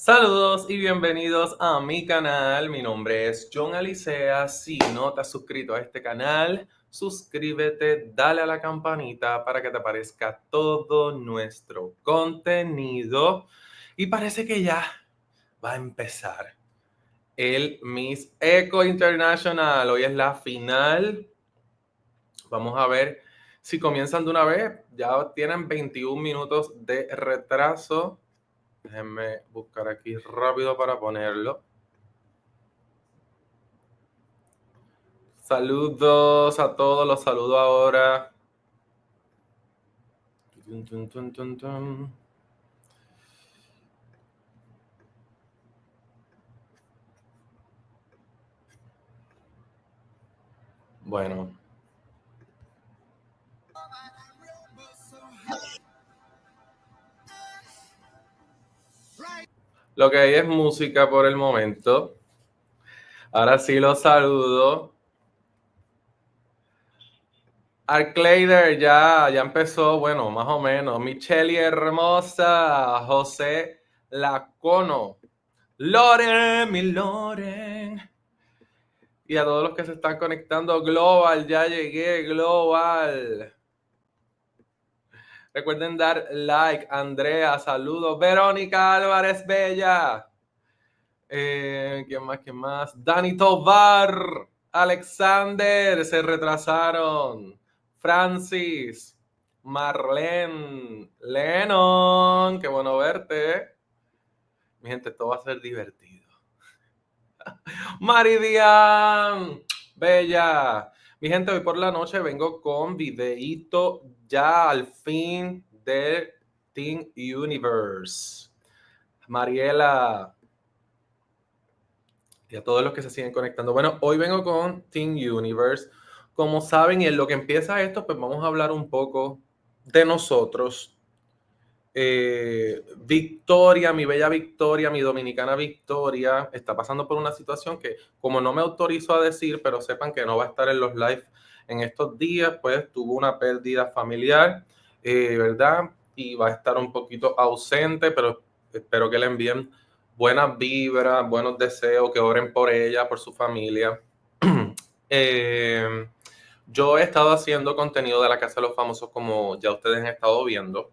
Saludos y bienvenidos a mi canal. Mi nombre es Alicea. Si no te has suscrito a este canal, suscríbete, dale a la campanita para que te aparezca todo nuestro contenido. Y parece que ya va a empezar el misseco International. Hoy es la final. Vamos a ver si comienzan de una vez. Ya tienen 21 minutos de retraso. Déjenme buscar aquí rápido para ponerlo. Saludos a todos, los saludo ahora. Bueno. Lo que hay es música por el momento. Ahora sí los saludo. Arclader ya empezó, bueno, más o menos. Michelle hermosa, José Lacono, Loren, mi Loren. Y a todos los que se están conectando, Global, ya llegué, Global. Recuerden dar like. Andrea, saludos. Verónica Álvarez Bella. ¿Quién más? Dani Tovar. Alexander, se retrasaron. Francis. Marlene. Lennon, qué bueno verte. Mi gente, esto va a ser divertido. Maridian. Bella. Mi gente, hoy por la noche vengo con videíto ya al fin de Teen Universe. Mariela y a todos los que se siguen conectando. Bueno, hoy vengo con Teen Universe. Como saben, y en lo que empieza esto, pues vamos a hablar un poco de nosotros. Victoria, mi bella Victoria, mi dominicana Victoria, está pasando por una situación que, como no me autorizo a decir, pero sepan que no va a estar en los live en estos días, pues tuvo una pérdida familiar, ¿verdad? Y va a estar un poquito ausente, pero espero que le envíen buenas vibras, buenos deseos, que oren por ella, por su familia. Yo he estado haciendo contenido de la Casa de los Famosos, como ya ustedes han estado viendo,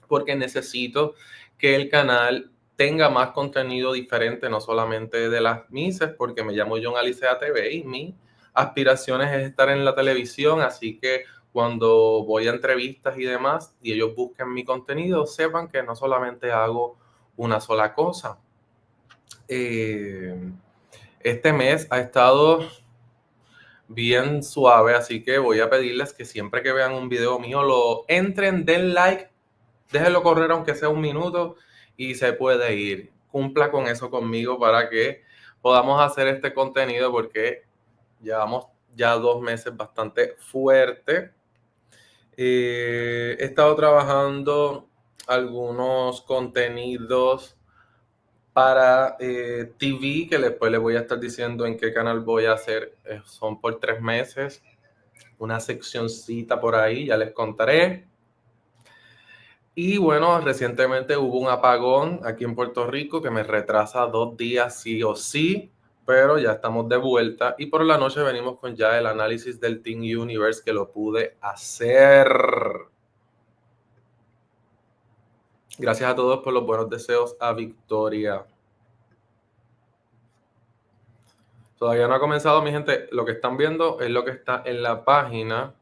porque necesito que el canal tenga más contenido diferente, no solamente de las Misses, porque me llamo Alicea TV y mi aspiración es estar en la televisión, así que cuando voy a entrevistas y demás y ellos busquen mi contenido, sepan que no solamente hago una sola cosa. Este mes ha estado bien suave, así que voy a pedirles que siempre que vean un video mío lo entren, den like, déjenlo correr aunque sea un minuto y se puede ir. Cumpla con eso conmigo para que podamos hacer este contenido, porque llevamos ya 2 meses bastante fuerte. He estado trabajando algunos contenidos para TV, que después les voy a estar diciendo en qué canal voy a hacer. Son por 3 meses. Una seccioncita por ahí, ya les contaré. Y bueno, recientemente hubo un apagón aquí en Puerto Rico que me retrasa 2 días sí o sí, pero ya estamos de vuelta y por la noche venimos con ya el análisis del Teen Universe, que lo pude hacer. Gracias a todos por los buenos deseos a Victoria. Todavía no ha comenzado, mi gente. Lo que están viendo es lo que está en la página.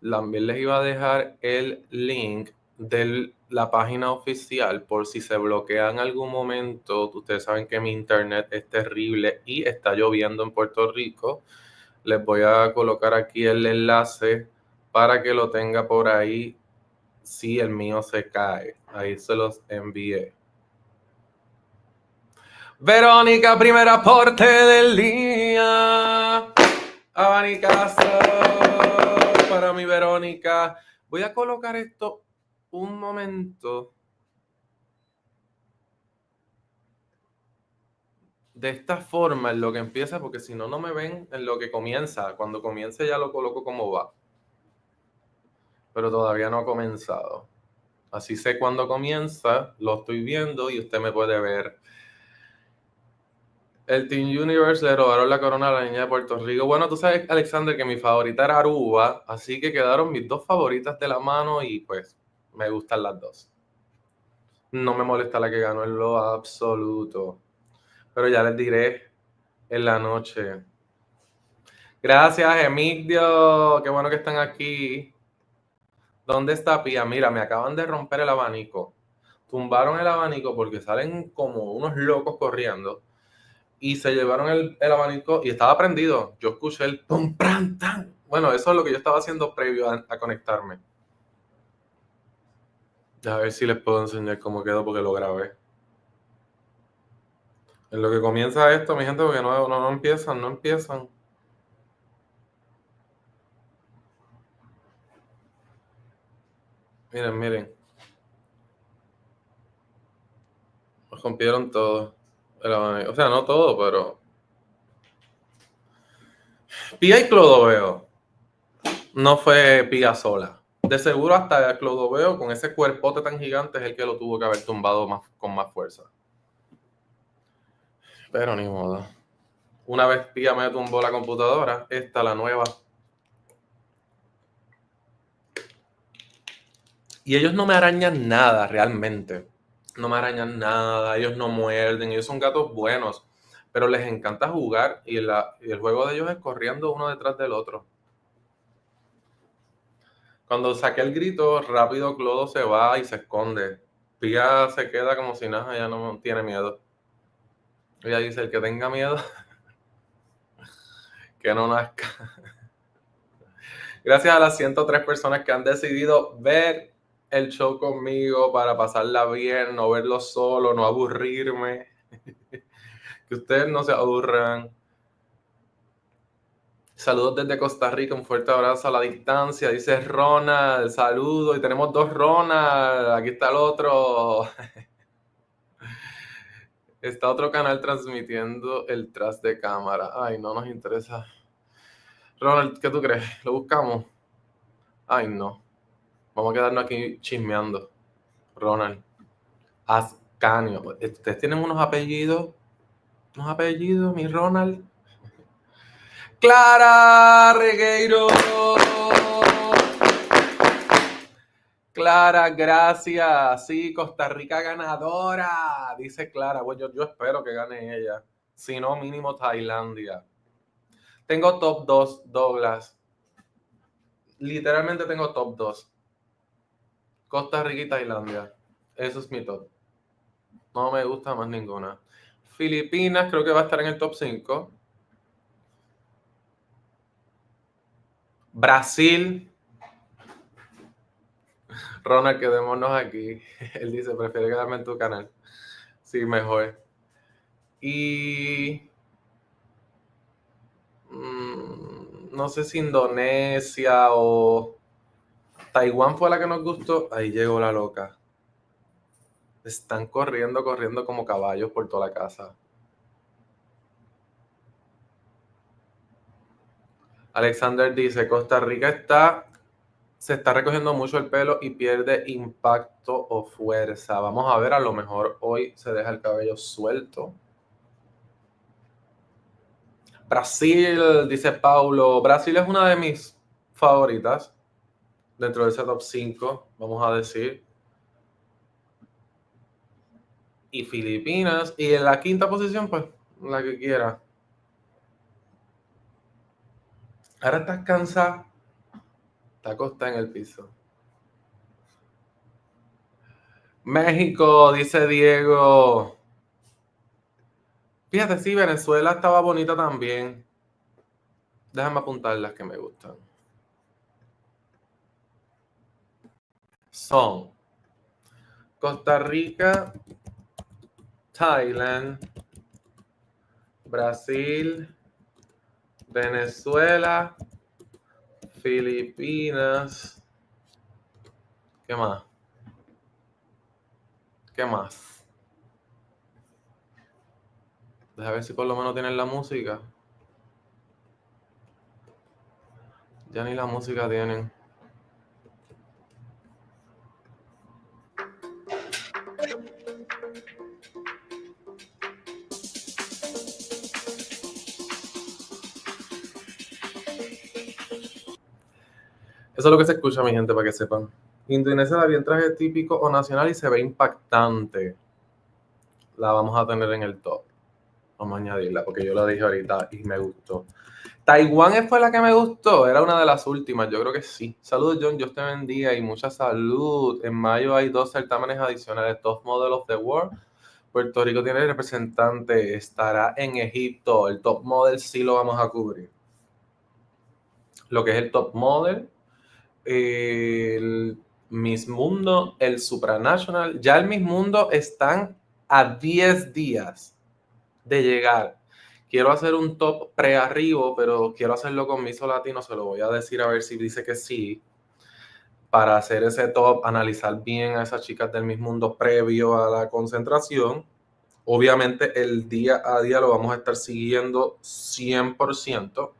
También les iba a dejar el link de la página oficial por si se bloquea en algún momento. Ustedes saben que mi internet es terrible y está lloviendo en Puerto Rico. Les voy a colocar aquí el enlace para que lo tenga por ahí si el mío se cae. Ahí se los envié. Verónica, primer aporte del día. Abanicazo para mi Verónica. Voy a colocar esto un momento de esta forma en lo que empieza, porque si no, no me ven en lo que comienza. Cuando comience ya lo coloco como va. Pero todavía no ha comenzado. Así sé cuándo comienza, lo estoy viendo y usted me puede ver. El Team Universe le robaron la corona a la niña de Puerto Rico. Bueno, tú sabes, Alexander, que mi favorita era Aruba, así que quedaron mis dos favoritas de la mano y pues me gustan las dos. No me molesta la que ganó en lo absoluto, pero ya les diré en la noche. Gracias, Emigdio, qué bueno que están aquí. ¿Dónde está Pía? Mira, me acaban de romper el abanico. Tumbaron el abanico porque salen como unos locos corriendo y se llevaron el abanico y estaba prendido. Yo escuché el pum, pran, tan. Bueno, eso es lo que yo estaba haciendo previo a conectarme. A ver si les puedo enseñar cómo quedó porque lo grabé. En lo que comienza esto, mi gente, porque no empiezan, no empiezan. Miren, miren. Nos rompieron todo. El abanico. O sea, no todo, pero... Pía y Clodoveo. No fue Pía sola. De seguro hasta Clodoveo con ese cuerpote tan gigante es el que lo tuvo que haber tumbado más, con más fuerza. Pero ni modo. Una vez Pía me tumbó la computadora, esta la nueva. Y ellos no me arañan nada realmente. No me arañan nada, ellos no muerden, ellos son gatos buenos. Pero les encanta jugar y el juego de ellos es corriendo uno detrás del otro. Cuando saqué el grito, rápido Clodo se va y se esconde. Pía se queda como si nada, ya no tiene miedo. Ella dice, el que tenga miedo, que no nazca. Gracias a las 103 personas que han decidido ver el show conmigo para pasarla bien, no verlo solo, no aburrirme. Que ustedes no se aburran. Saludos desde Costa Rica, un fuerte abrazo a la distancia. Dice Ronald, saludos. Y tenemos dos Ronald. Aquí está el otro. Está otro canal transmitiendo el tras de cámara. Ay, no nos interesa. Ronald, ¿qué tú crees? ¿Lo buscamos? Ay, no. Vamos a quedarnos aquí chismeando. Ronald. Ascanio. ¿Ustedes tienen unos apellidos? ¿Unos apellidos, mi Ronald? ¡Clara Regueiro! Clara, gracias. Sí, Costa Rica ganadora. Dice Clara. Bueno, yo espero que gane ella. Si no, mínimo Tailandia. Tengo top 2, Douglas. Literalmente tengo top 2. Costa Rica y Tailandia. Eso es mi top. No me gusta más ninguna. Filipinas creo que va a estar en el top 5. Brasil. Ronald, quedémonos aquí. Él dice, prefiere quedarme en tu canal. Sí, mejor. Y... no sé si Indonesia o Taiwán fue la que nos gustó. Ahí llegó la loca. Están corriendo como caballos por toda la casa. Alexander dice, Costa Rica se está recogiendo mucho el pelo y pierde impacto o fuerza. Vamos a ver, a lo mejor hoy se deja el cabello suelto. Brasil, dice Paulo. Brasil es una de mis favoritas dentro de ese top 5, vamos a decir. Y Filipinas. Y en la quinta posición, pues, la que quiera. Ahora estás cansada. Está acostada en el piso. México, dice Diego. Fíjate, sí, Venezuela estaba bonita también. Déjame apuntar las que me gustan. Son Costa Rica, Thailand, Brasil, Venezuela, Filipinas. ¿Qué más? ¿Qué más? Deja ver si por lo menos tienen la música. Ya ni la música tienen. Eso es lo que se escucha, mi gente, para que sepan. Indonesia daría en traje típico o nacional y se ve impactante. La vamos a tener en el top. Vamos a añadirla porque yo la dije ahorita y me gustó. Taiwán fue la que me gustó, era una de las últimas, yo creo que sí. Saludos, John, Dios te bendiga y mucha salud. En mayo hay 2 certámenes adicionales, Top Model of the World. Puerto Rico tiene representante, estará en Egipto. El Top Model sí lo vamos a cubrir. Lo que es el Top Model, el Miss Mundo, el Supranational. Ya el Miss Mundo están a 10 días de llegar. Quiero hacer un top pre-arribo, pero quiero hacerlo con Miso Latino. Se lo voy a decir a ver si dice que sí. Para hacer ese top, analizar bien a esas chicas del Miss Mundo previo a la concentración. Obviamente el día a día lo vamos a estar siguiendo 100%.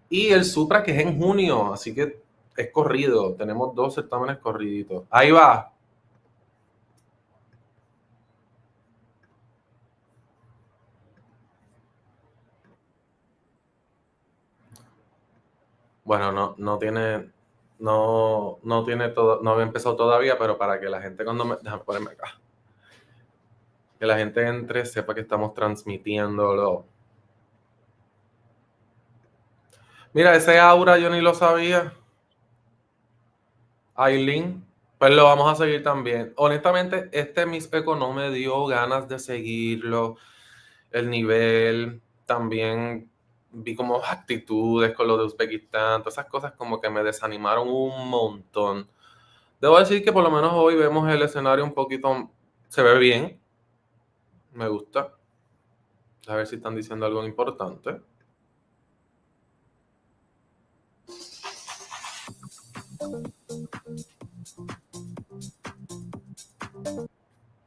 Y el Supra que es en junio, así que es corrido. Tenemos 2 certámenes corriditos. Ahí va. Bueno, no tiene todo, no había empezado todavía, pero para que la gente cuando déjame ponerme acá, que la gente entre, sepa que estamos transmitiéndolo. Mira, ese aura yo ni lo sabía. Aileen, pues lo vamos a seguir también. Honestamente, este misseco no me dio ganas de seguirlo. El nivel, también vi como actitudes con lo de Uzbekistán, todas esas cosas como que me desanimaron un montón. Debo decir que por lo menos hoy vemos el escenario un poquito, se ve bien, me gusta. A ver si están diciendo algo importante.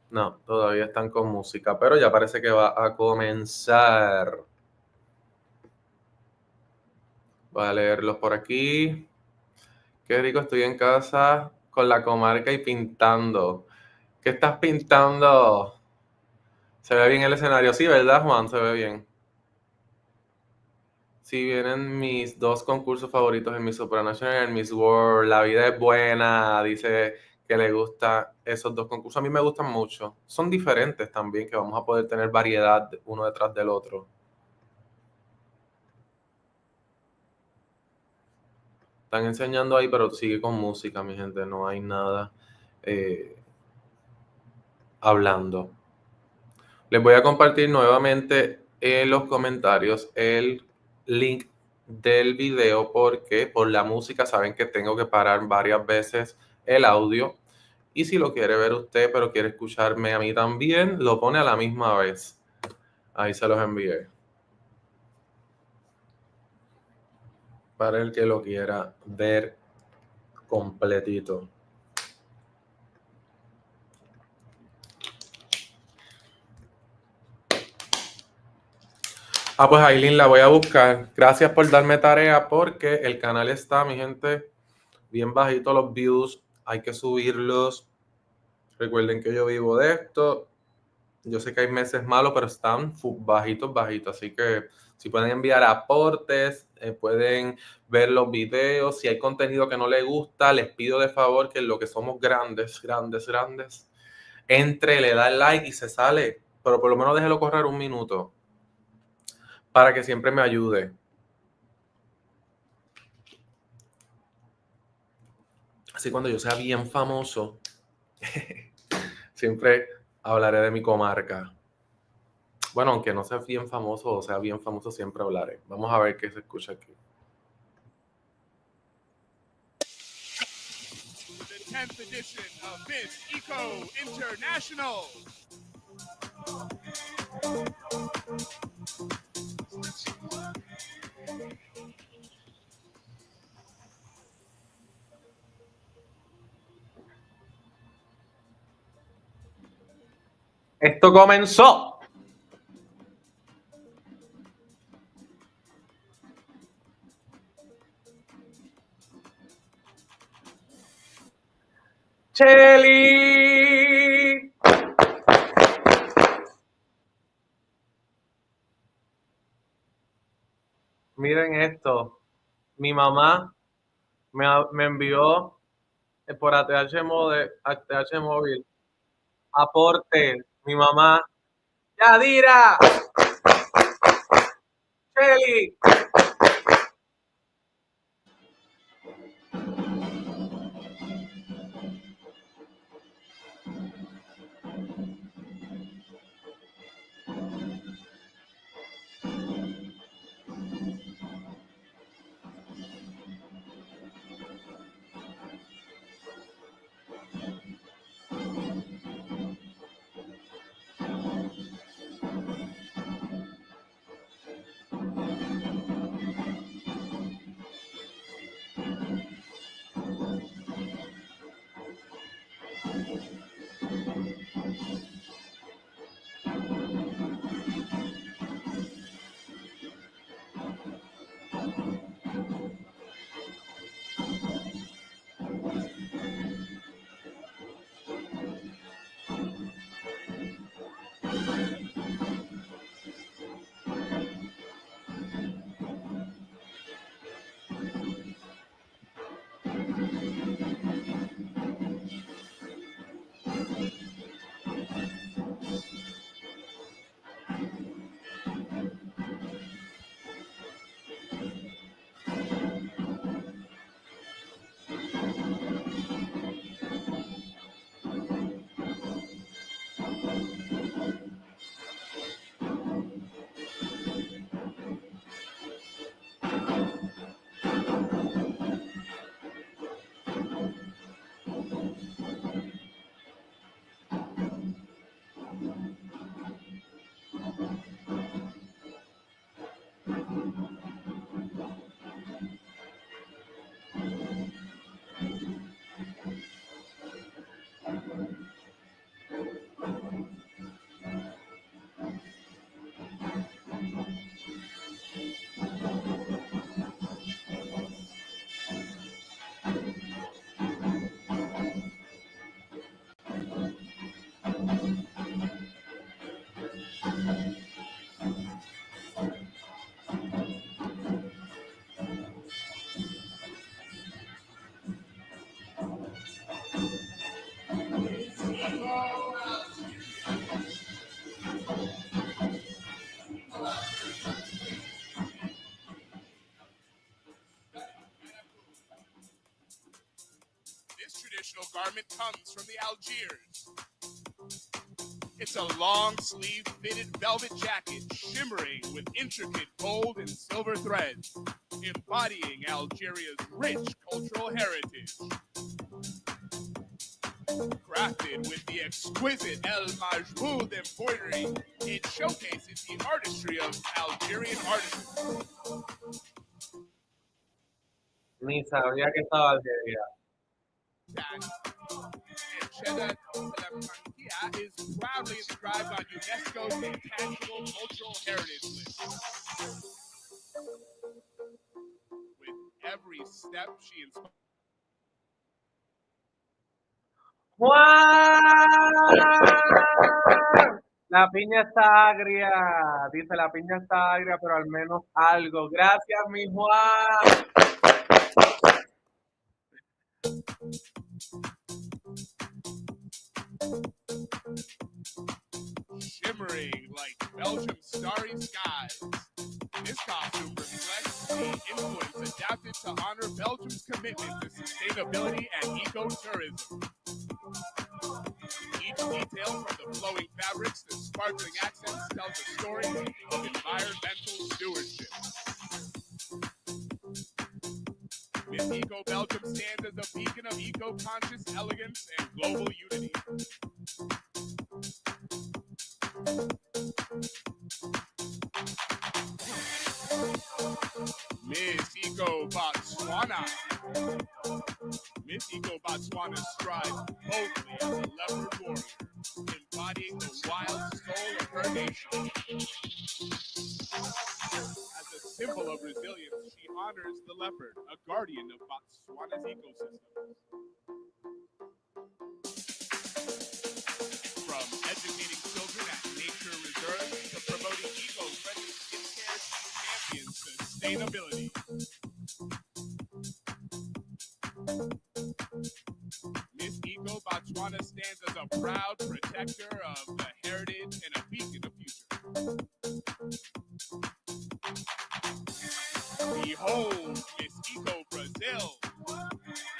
No, todavía están con música, pero ya parece que va a comenzar. Voy a leerlos por aquí. Qué rico, estoy en casa con la comarca y pintando. ¿Qué estás pintando? Se ve bien el escenario, sí, ¿verdad, Juan? Se ve bien. Sí, vienen mis 2 concursos favoritos, el Miss Supranational y el Miss World. La vida es buena, dice que le gusta esos 2 concursos. A mí me gustan mucho. Son diferentes también, que vamos a poder tener variedad uno detrás del otro. Están enseñando ahí, pero sigue con música, mi gente. No hay nada eh, hablando. Les voy a compartir nuevamente en los comentarios el link del video porque por la música saben que tengo que parar varias veces el audio. Y si lo quiere ver usted, pero quiere escucharme a mí también, lo pone a la misma vez. Ahí se los envié. Para el que lo quiera ver completito. Ah, pues Aileen, la voy a buscar. Gracias por darme tarea porque el canal está, mi gente, bien bajito los views. Hay que subirlos. Recuerden que yo vivo de esto. Yo sé que hay meses malos, pero están bajitos, bajitos. Así que si pueden enviar aportes, pueden ver los videos. Si hay contenido que no les gusta, les pido de favor que en lo que somos grandes, entre, le da el like y se sale. Pero por lo menos déjelo correr un minuto para que siempre me ayude. Así cuando yo sea bien famoso, siempre hablaré de mi comarca. Bueno, aunque no sea bien famoso o sea bien famoso, siempre hablaré. Vamos a ver qué se escucha aquí. The 10th edition of misseco International. Esto comenzó. Cheli. Miren esto. Mi mamá me envió por ATH móvil aporte, mi mamá, Yadira, Shelly. This traditional garment comes from the Algiers. It's a long-sleeve fitted velvet jacket shimmering with intricate gold and silver threads, embodying Algeria's rich cultural heritage. Crafted with the exquisite El Majboud embroidery, it showcases the artistry of Algerian artisans. Ni sabía que estaba Algeria. Angelina Yosanova is proudly inscribed on UNESCO's Intangible Cultural Heritage List. With every step she inspires. ¡Juan! La piña está agria. Dice, la piña está agria, pero al menos algo. Gracias, mi Juan. Shimmering like Belgium's starry skies. This costume reflects the influence adapted to honor Belgium's commitment to sustainability and ecotourism. Each detail from the flowing fabrics to sparkling accents tells a story of environmental stewardship. Miss Eco Belgium stands as a beacon of eco-conscious elegance and global unity. Miss Eco Botswana. Miss Eco Botswana strides boldly as a leopard warrior, embodying the wild soul of her nation. As a symbol of resilience, she honors the leopard, a guardian of Botswana's ecosystem. From educating children at nature reserves to promoting eco-friendly skincare, she champions sustainability. Fauna stands as a proud protector of the heritage and a beacon of future. Behold, Misseco, Brazil,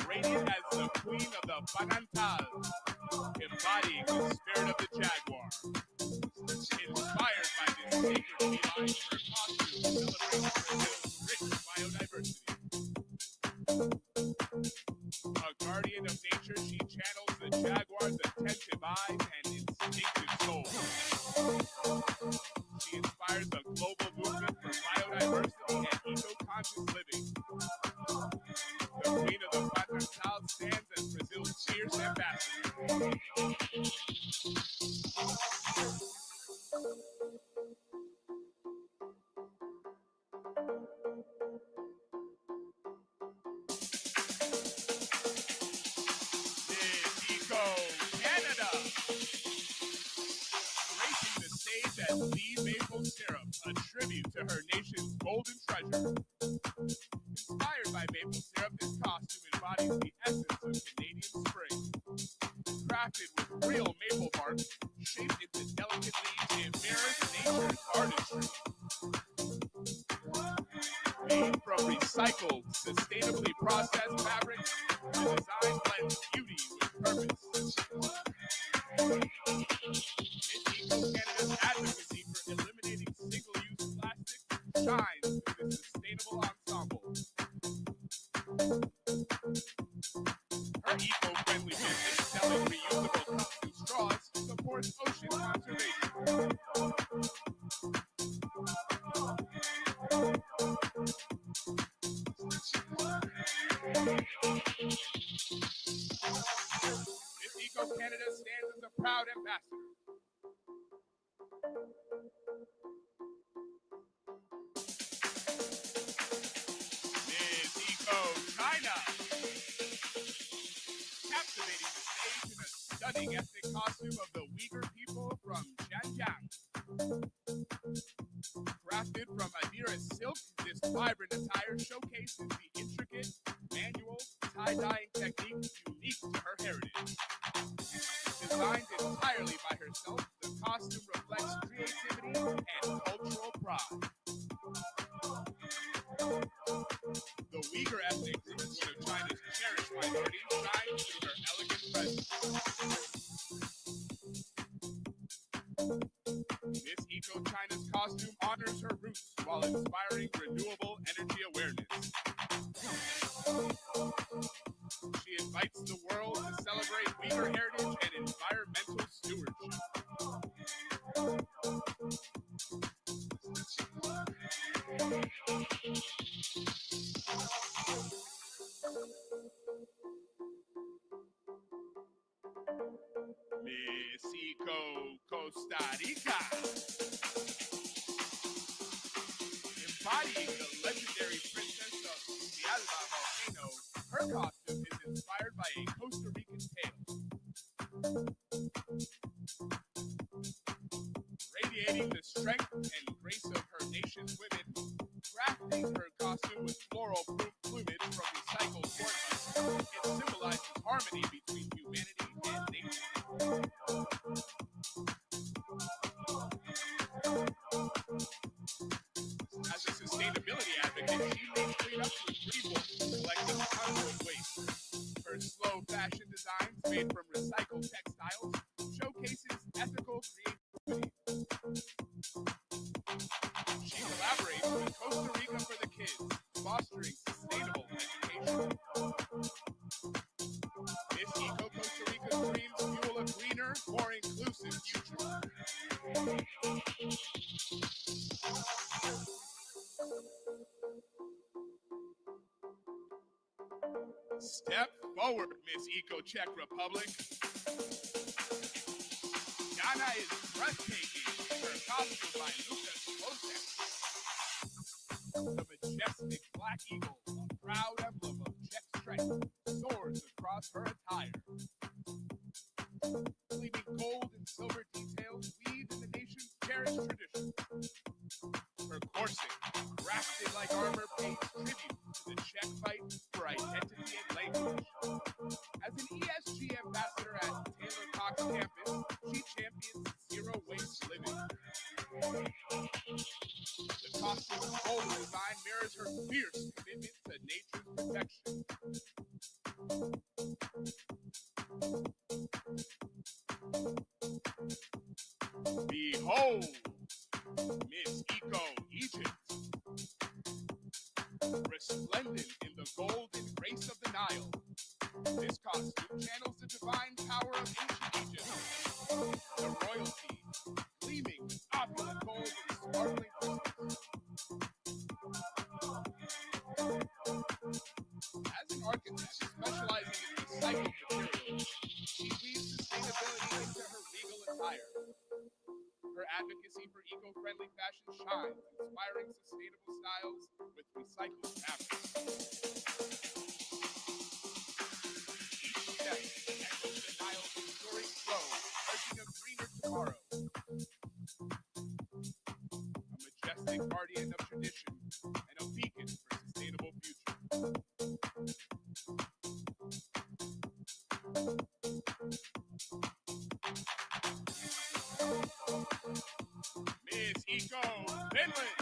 radiant as the queen of the Panantal, embodying the spirit of the jaguar. Inspired by this sacred feline, her costume celebrates Brazil's rich biodiversity. A guardian of nature, she channels the jaguar's attentive eyes and instinctive soul. She inspires a global movement for biodiversity and eco-conscious living. The Queen of the Pageant stands as Brazil's fierce ambassador. Canada, gracing the stage as the maple syrup, a tribute to her nation's golden treasure. Inspired by maple syrup, this costume embodies the essence of Canadian spring. Crafted with real maple bark, shaped into delicate leaves, it mirrors nature's artistry. Made from recycled, sustainably processed fabric, the design blends beauty with purpose. Misseco Canada's advocacy for eliminating single-use plastic shines through this sustainable ensemble. Her eco-friendly business, selling reusable cups and straws, supports ocean conservation. Misseco Canada stands as a proud ambassador. Misseco China, captivating the stage in a stunning ethnic costume of the Uyghur people from Xinjiang. Crafted from Adira silk, this vibrant attire showcases the intricate, manual, tie-dyeing technique unique to her heritage. Designed entirely by herself, the costume reflects creativity and cultural pride. The Uyghur ethnic group, one of China's cherished minorities, shines through her elegant presence. Misseco China's costume honors her roots while inspiring renewable energy awareness. She invites the world to celebrate Uyghur heritage and environmental stewardship. Misseco, Costa Rica, embodying the legendary princess of Villalba volcano, her costume is inspired by a Costa Rican tale. Radiating the strength and grace of her nation's women, crafting her costume with floral plumage from recycled corn husks, it symbolizes harmony between humanity and nature. As a sustainability advocate, she makes cleanup with people collecting tons of waste. Her slow fashion designs made from recycled textiles showcases ethical creativity. She collaborates with Costa Rica for the Kids, fostering sustainable education. Misseco Costa Rica's dreams fuel a greener, more inclusive future. Step forward, Misseco Czech Republic. Ghana is breathtaking in her costume by Lucas Losek. The majestic black eagle, a proud emblem of Czech strength, soars across her attire. Gleaming gold and silver details weave in the nation's cherished tradition. Her corset, crafted like armor, pays tribute to the Czech fight for identity and language. As an ESGM ambassador at Taylor Cox campus, she champions zero waste living. The costume's bold design mirrors her fierce commitment to nature's protection. Behold, Miss Eco Egypt. Resplendent in the golden grace of the Nile, this costume channels the divine power of ancient Egypt. The royalty, gleaming with opulent gold and sparkling crystals. As an architect specializing in recycled materials, she weaves sustainability into her regal attire. Her advocacy for eco-friendly fashion shines, inspiring sustainable styles with recycled fabrics. Each step echoes the Nile's enduring flow, urging a greener tomorrow. A majestic guardian of tradition and a beacon for sustainable future. Miss Eco Finland,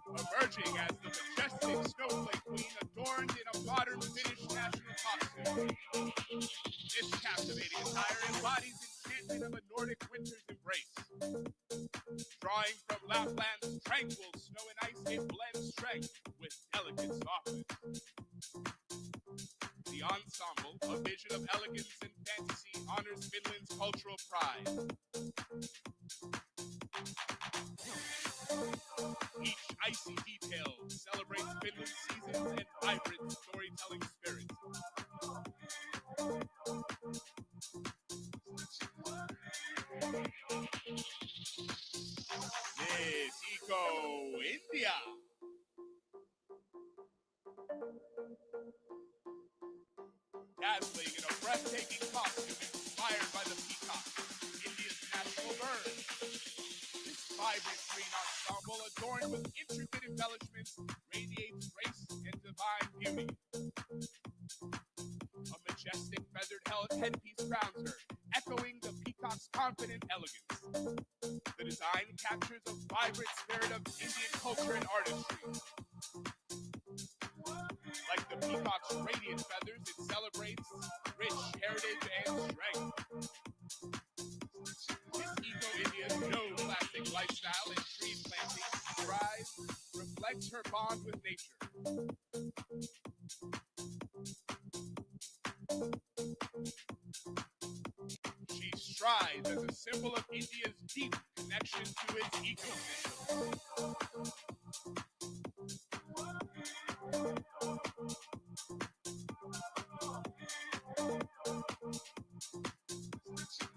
emerging as the majestic snowflake queen adorned in a modern Finnish national costume. This captivating attire embodies enchantment of a Nordic winter's embrace. Drawing from Lapland's tranquil snow and ice, it blends strength with delicate softness. The ensemble, a vision of elegance and fantasy, honors Finland's cultural pride. Each icy detail celebrates Finland's seasons and vibrant storytelling spirit. Miss Eco India. Dazzling in a breathtaking costume inspired by the peacock, India's national bird. This vibrant green ensemble, adorned with intricate embellishments, radiates grace and divine beauty. A majestic feathered headpiece crowns her, echoing the peacock's confident elegance. The design captures a vibrant spirit of Indian culture and artistry. Like the peacock's radiant feathers, it celebrates rich heritage and strength. Miss Eco India's no plastic lifestyle and tree planting rise reflects her bond with nature. She strides as a symbol of India's deep connection to its ecosystem.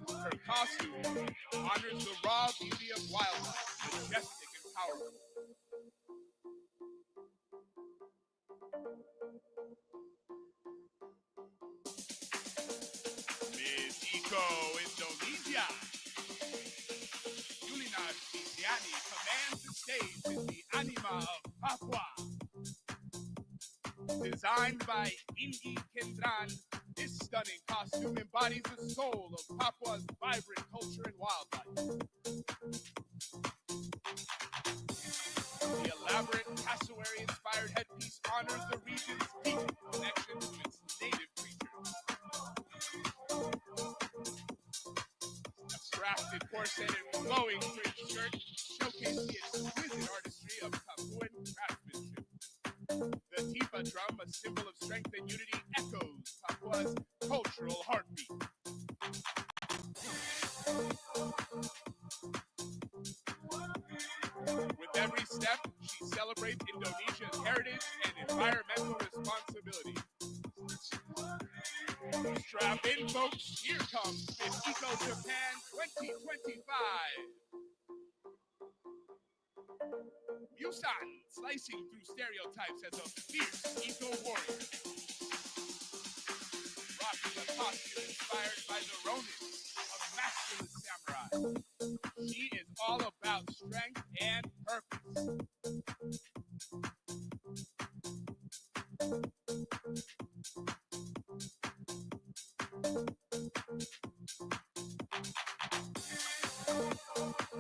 Her costume honors the raw beauty of wildlife, majestic and powerful. Miss Eco Indonesia. Yulina Tiziani commands the stage in the anima of Papua. Designed by Ingi Kendran, this stunning costume embodies the soul of Papua's vibrant culture and wildlife. The elaborate cassowary-inspired headpiece honors the region's deep connection to its native creatures. A crafted corset and flowing fringe shirt showcase the exquisite artistry of Papuan craftsmanship. The tipa drum, a symbol of strength and unity, echoes Papua's cultural heartbeat. With every step, she celebrates Indonesia's heritage and environmental responsibility. Strap in, folks. Here comes Miss Eco Japan 2025. Musan, slicing through stereotypes as a fierce eco warrior. Rocking a costume inspired by the Ronin, a masculine samurai. She is all about strength and purpose.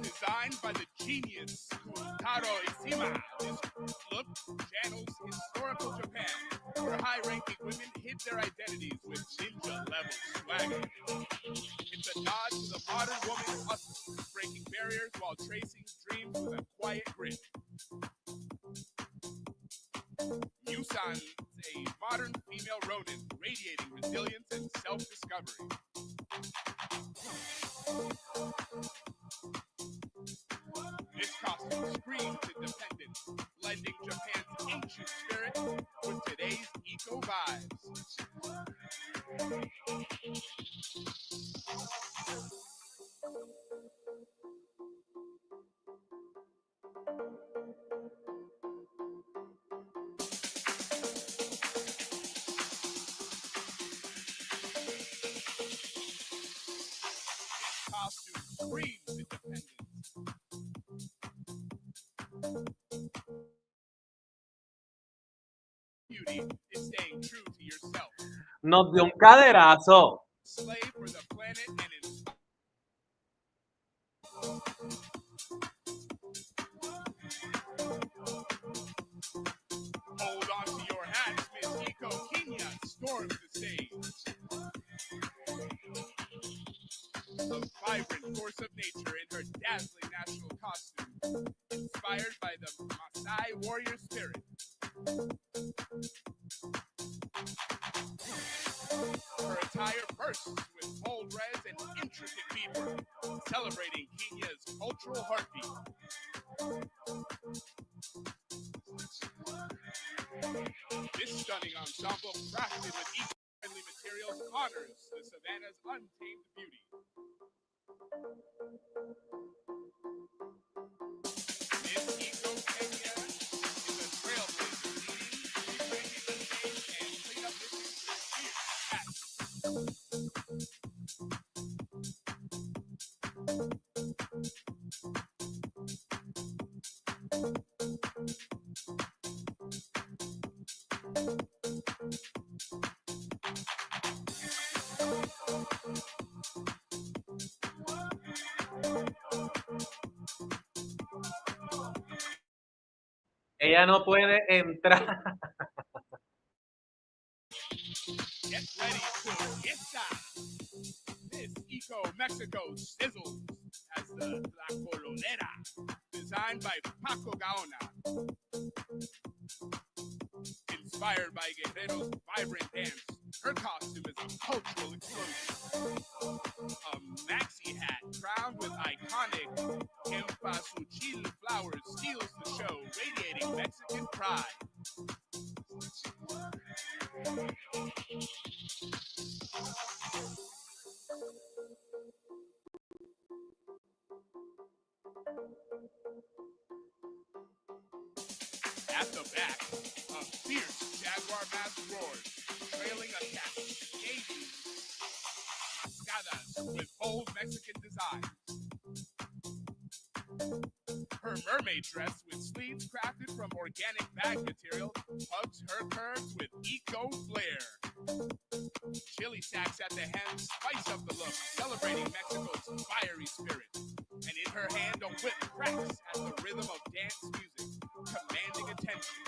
Designed by the genius Taro Isima, this look channels historical Japan, where high-ranking women hid their identities with ninja-level swagger. It's a nod to the modern woman's hustle, breaking barriers while tracing dreams with a quiet grit. Yusan's a modern female Ronin, radiating resilience and self-discovery. This costume screams independence, blending Japan's ancient spirit with today's eco vibes. This costume screams independence. Beauty is staying true to yourself. Nos dio un caderazo. Slave for the planet and inspire. Hold on to your hats, Miss Iko Kenya storms the stage. A vibrant force of nature in her dazzling national costume, inspired by the Maasai warrior spirit. Her attire bursts with bold reds and intricate beadwork, celebrating Kenya's cultural heartbeat. This stunning ensemble, crafted with eco-friendly materials, honors the savannah's untamed beauty. Miss Iko Kenya is a trailblazer, leading, reclaiming the stage, and clean-up mission with fierce passion. Ella no puede entrar. Get ready to fiesta. Miss Iko Mexico sizzles as the La Colonera, designed by Paco Gaona. Inspired by Guerrero's vibrant dance, her costume is a cultural explosion. A maxi hat crowned with iconic cempasúchil flowers steals the show, radiating Mexican pride. At the back, a fierce jaguar mask roars, trailing a cat, scathing mascadas with bold Mexican designs. Her mermaid dress with sleeves crafted from organic bag material hugs her curves with eco flair. Chili sacks at the hem spice up the look, celebrating Mexico's fiery spirit. And in her hand, a whip cracks at the rhythm of dance music, commanding attention.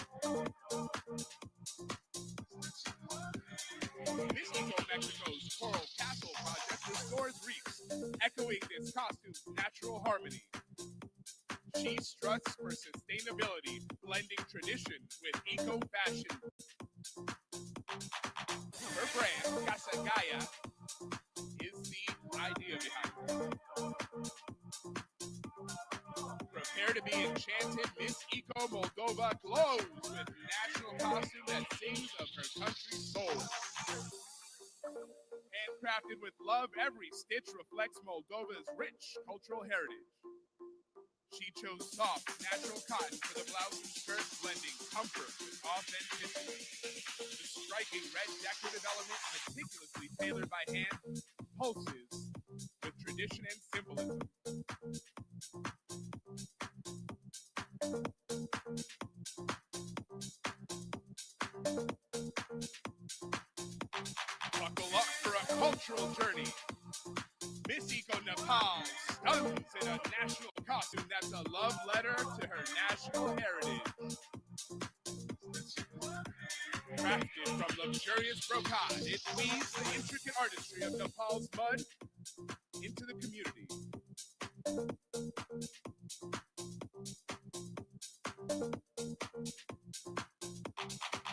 Miss Iko Mexico's Coral Castle project restores reefs, echoing this costume's natural harmony. She struts for sustainability, blending tradition with eco fashion. Her brand, Casa Gaia, is the idea behind it. Prepare to be enchanted, Miss Iko Moldova glows with national costume that sings of her country's soul. Handcrafted with love, every stitch reflects Moldova's rich cultural heritage. She chose soft, natural cotton for the blouse and skirt, blending comfort with authenticity. The striking red decorative element, meticulously tailored by hand, pulses with tradition and symbolism. Buckle up for a cultural journey. Miss Eco Nepal stuns in a national costume that's a love letter to her national heritage. Crafted from luxurious brocade, it weaves the intricate artistry of Nepal's mud into the community.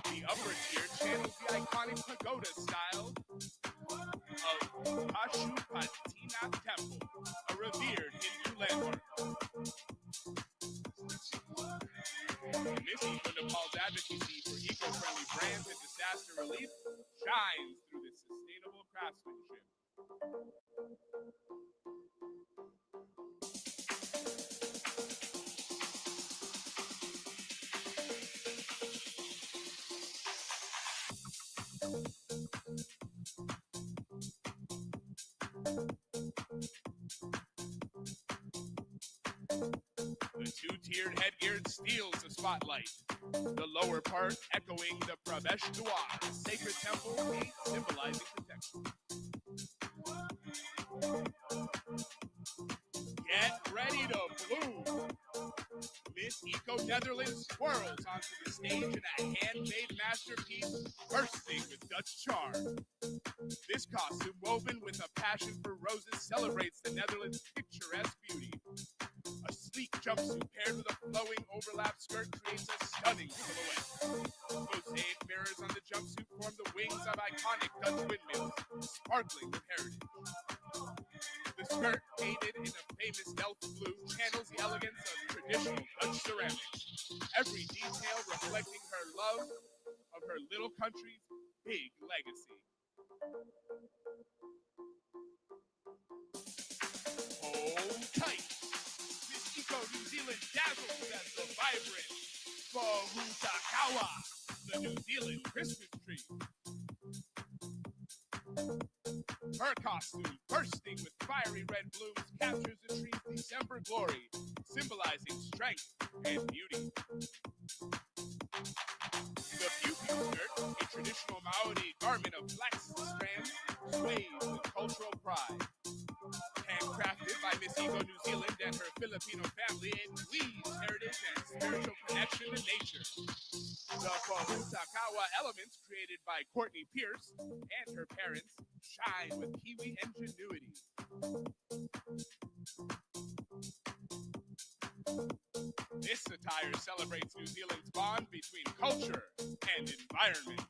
The upper tier channels the iconic pagoda style of Pashupatinath Temple, a revered Hindu landmark. Miss Eco Nepal's advocacy for eco-friendly brands and disaster relief shines through this sustainable craftsmanship. The two-tiered headgear steals the spotlight, the lower part echoing the Pravesh Dwar, a sacred temple gate symbolizing protection. Get ready to bloom! Miss Eco Netherlands swirls onto the stage in a handmade masterpiece bursting with Dutch charm. This costume, woven with a passion for roses, celebrates the Netherlands' picturesque beauty. A sleek jumpsuit paired with a flowing overlap skirt creates a stunning silhouette. Mosaic mirrors on the jumpsuit form the wings of iconic Dutch windmills, sparkling with heritage. The skirt, painted in a famous Delft blue, channels the elegance of traditional Dutch ceramics, every detail reflecting her love of her little country's big legacy. Hold tight! Miss Eco New Zealand dazzles as the vibrant Pohutakawa, the New Zealand Christmas tree. Her costume, bursting with fiery red blooms, captures the tree's December glory, symbolizing strength and beauty. The pew-pew skirt, a traditional Maori garment of flax strands, sways with cultural pride. Handcrafted by Miss Eco New Zealand and her Filipino family, it weaves heritage and spiritual connection to nature. The Pohutakawa elements created by Courtney Pierce and her parents shine with Kiwi ingenuity. This attire celebrates New Zealand's bond between culture and environment.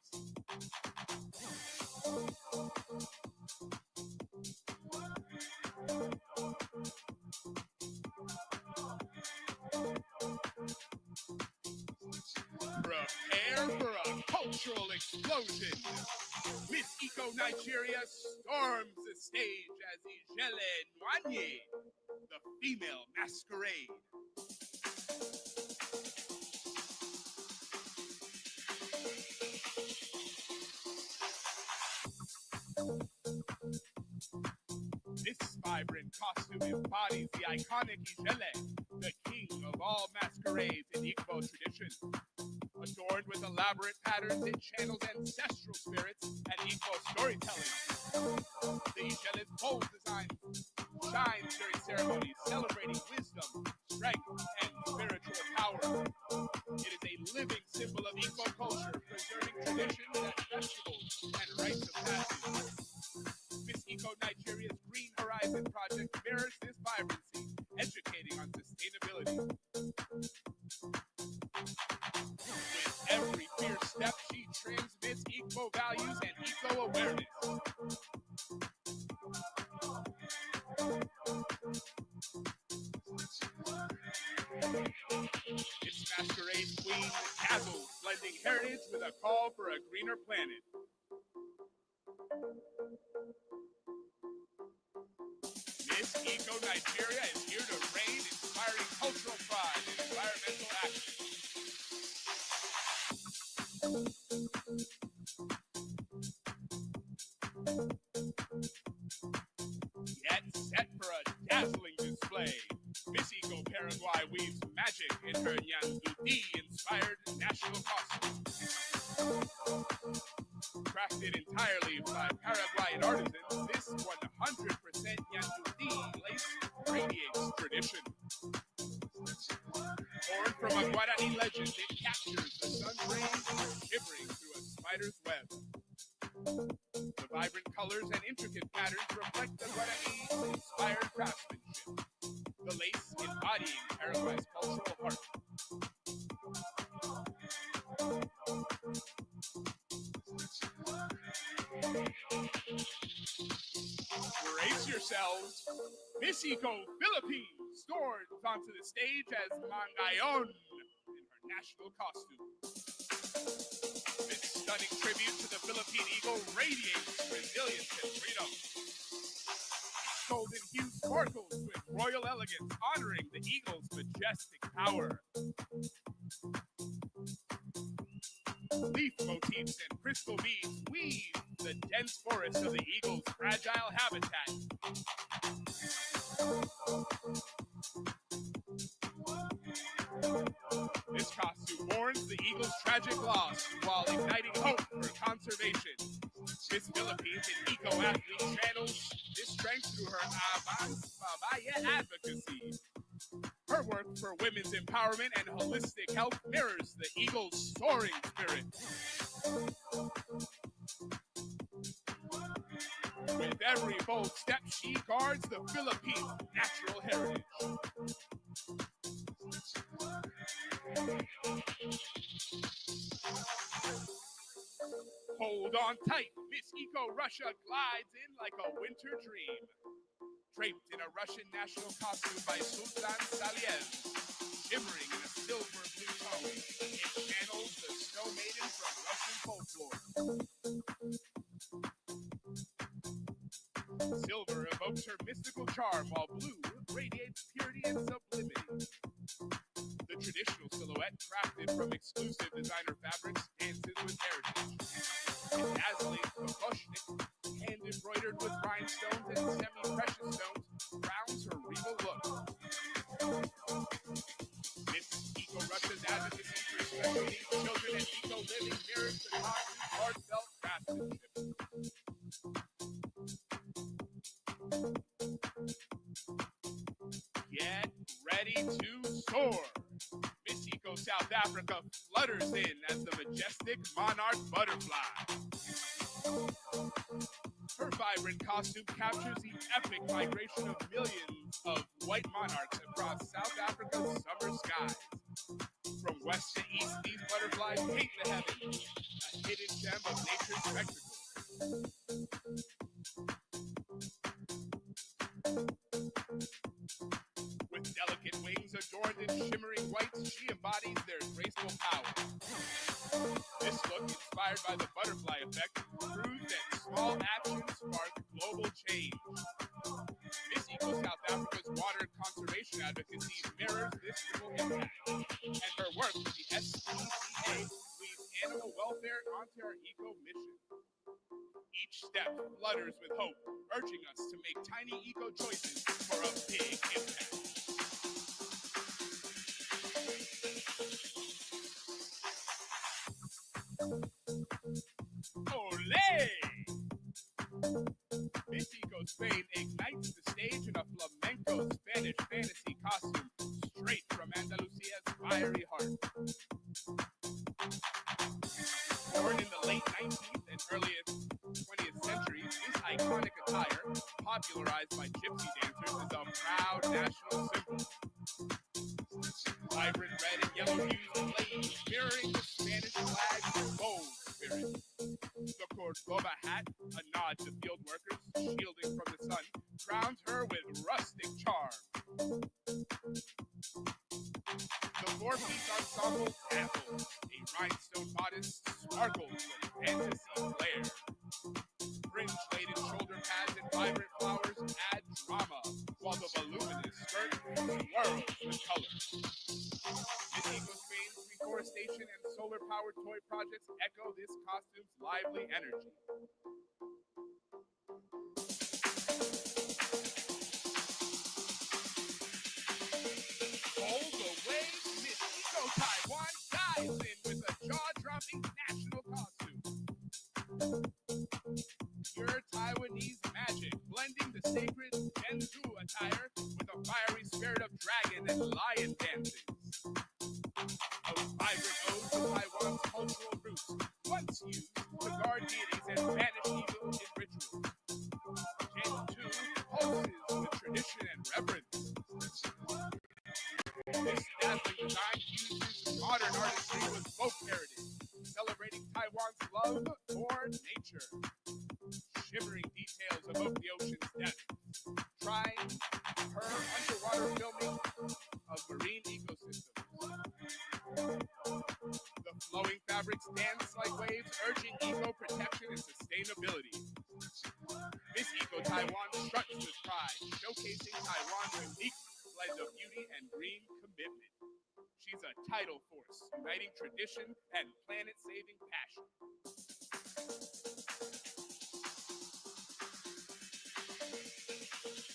Prepare for a cultural explosion. Miss Eco Nigeria storms the stage as Ijele Nwanye, the female masquerade. This vibrant costume embodies the iconic Ijele, the king of all masquerades in Igbo tradition. Adorned with elaborate patterns, it channels ancestral spirits and Igbo storytelling. The Ijele's bold designs shine during ceremonies, celebrating wisdom, strength, and spiritual power. It is a living symbol of Igbo culture, preserving traditions and festivals and rites of passage. Miss Eco Nigeria's Green Horizon project mirrors this vibrancy, educating on sustainability. With every fierce step, she transmits Igbo values and eco awareness. It's masquerade queen dazzles, blending heritage with a call for a greener planet. Miss Eco Nigeria is here to reign, inspiring cultural pride and environmental action. Get set for a dazzling display. Miss Eco Paraguay weaves magic in her Nyanguti-inspired national costume. Crafted entirely by Paraguayan artisans, this 100% Yanduri lace radiates tradition. Born from a Guarani legend, it captures the sun's rays shivering through a spider's web. The vibrant colors and intricate patterns reflect the Guarani-inspired craftsmanship, the lace embodying Paraguay's cultural heart. Brace yourselves. Misseco, Philippines, storms onto the stage as Mangayon in her national costume. This stunning tribute to the Philippine eagle radiates resilience and freedom. Its golden hue sparkles with royal elegance, honoring the eagle's majestic power. Leaf motifs and crystal beads weave the dense forest of the eagle's fragile habitat. This costume mourns the eagle's tragic loss while igniting hope for conservation. Miss Philippines, an eco-athlete, channels this strength through her Avance Babaya advocacy. Her work for women's empowerment and holistic health mirrors the eagle's soaring spirit. With every bold step, she guards the Philippines' natural heritage. Hold on tight, Miss Eco Russia glides in like a winter dream. Draped in a Russian national costume by Sultan Saliyev, shimmering in a silver blue tone, it channels the snow maiden from Russian folklore. Silver evokes her mystical charm, while blue radiates purity and sublimity. The traditional silhouette, crafted from exclusive designer fabrics, dances with heritage. Its dazzling kokoshnik, hand embroidered with rhinestones and semi-precious stones, crowns her regal look. Miss Eco Russia's advocacy for special needs children and eco-living mirrors the costume's heartfelt craftsmanship. Get ready to soar! Miss Eco South Africa flutters in as the majestic monarch butterfly. Her vibrant costume captures the epic migration of millions of white monarchs across South Africa's summer skies. From west to east, these butterflies paint the heavens, a hidden gem of nature's spectacle. With delicate wings adorned in shimmering whites, she embodies their graceful power. This look, inspired by the butterfly effect, proves that small actions spark global change. Miss Eco South Africa's water conservation advocacy mirrors this ripple impact, and her work with the SPCA weaves animal welfare onto our eco mission. Each step flutters with hope, urging us to make tiny eco choices for a big impact. Olé! Miss Eco Spain ignites the stage in a flamenco Spanish fantasy costume straight from Andalusia's fiery heart. Born in the late 19th and early 20th centuries, this iconic attire, popularized by gypsy dancers, is a proud national symbol. Vibrant red and yellow hues blaze, mirroring the Spanish flag's bold spirit. The Cordoba hat, a nod to field workers shielding from the sun, crowns her with rustic charm. The four-piece ensemble Apple, a rhinestone bodice, sparkles with fantasy flair. Fringe-laden shoulder pads and vibrant flowers add drama, while the voluminous skirt swirls with color. Miss Eco Spain's reforestation and solar-powered toy projects echo this costume's lively energy. All the way, Miss Eco Taiwan dives in with a jaw-dropping national costume. Your Taiwanese magic, blending the sacred Zhenzu attire with a fiery spirit of dragon and lion dances. A vibrant ode to Taiwan's cultural roots, once used to guard deities and banish evil in rituals. Gen 2 pulses with tradition and reverence. This dazzling design fuses modern artistry with folk heritage, celebrating Taiwan's love for nature. Shimmering details evoke the ocean's depth, trying her underwater filming of marine ecosystems. The flowing fabrics dance like waves, urging eco-protection and sustainability. Miss Eco Taiwan struts with pride, showcasing Taiwan's unique blend of beauty and green commitment. She's a tidal force, uniting tradition and planet-saving passion.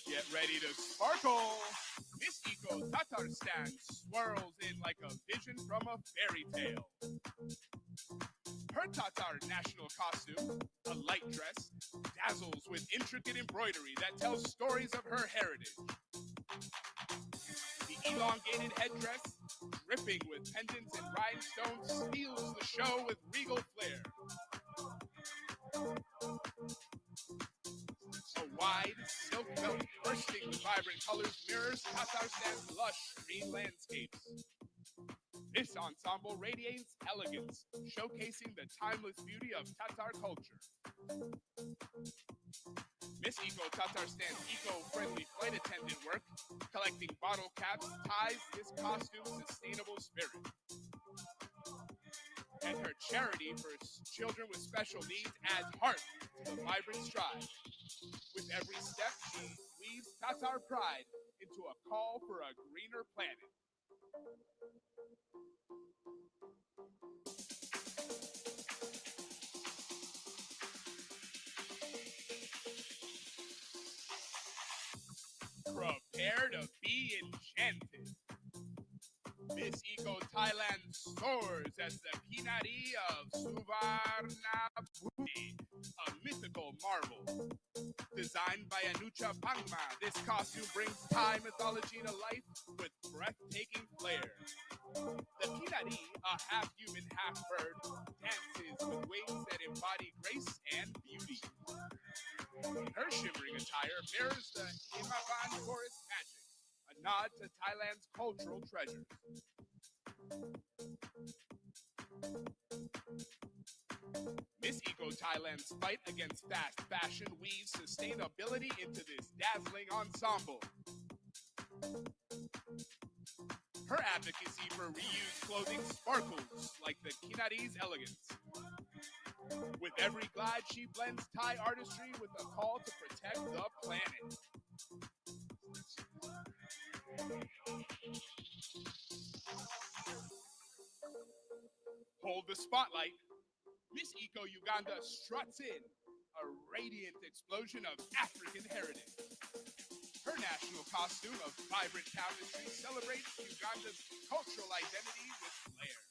Get ready to sparkle! Miss Eco Tatarstan swirls in like a vision from a fairy tale. Her Tatar national costume, a light dress, dazzles with intricate embroidery that tells stories of her heritage. The elongated headdress, dripping with pendants and rhinestones, steals the show with regal flair. A wide silk belt bursting with vibrant colors mirrors Tatarstan's lush green landscapes. This ensemble radiates elegance, showcasing the timeless beauty of Tatar culture. Miss Eco Tatarstan's eco-friendly flight attendant work, collecting bottle caps, ties this costume's sustainable spirit. And her charity for children with special needs adds heart to the vibrant stride. With every step, she weaves Tatar pride into a call for a greener planet. Prepare to be enchanted. Miss Eco Thailand soars as the Kinari of Suvarnabhumi, a mythical marvel. Designed by Anucha Pangma, this costume brings Thai mythology to life with breathtaking flair. The Kinari, a half-human, half-bird, dances with wings that embody grace and beauty. Her shimmering attire mirrors the Imavan forest magic, a nod to Thailand's cultural treasures. Miss Eco Thailand's fight against fast fashion weaves sustainability into this dazzling ensemble. Her advocacy for reused clothing sparkles like the Kinari's elegance. With every glide, she blends Thai artistry with a call to protect the planet. Hold the spotlight. Miss Eco Uganda struts in, a radiant explosion of African heritage. Her national costume of vibrant tapestry celebrates Uganda's cultural identity with flair.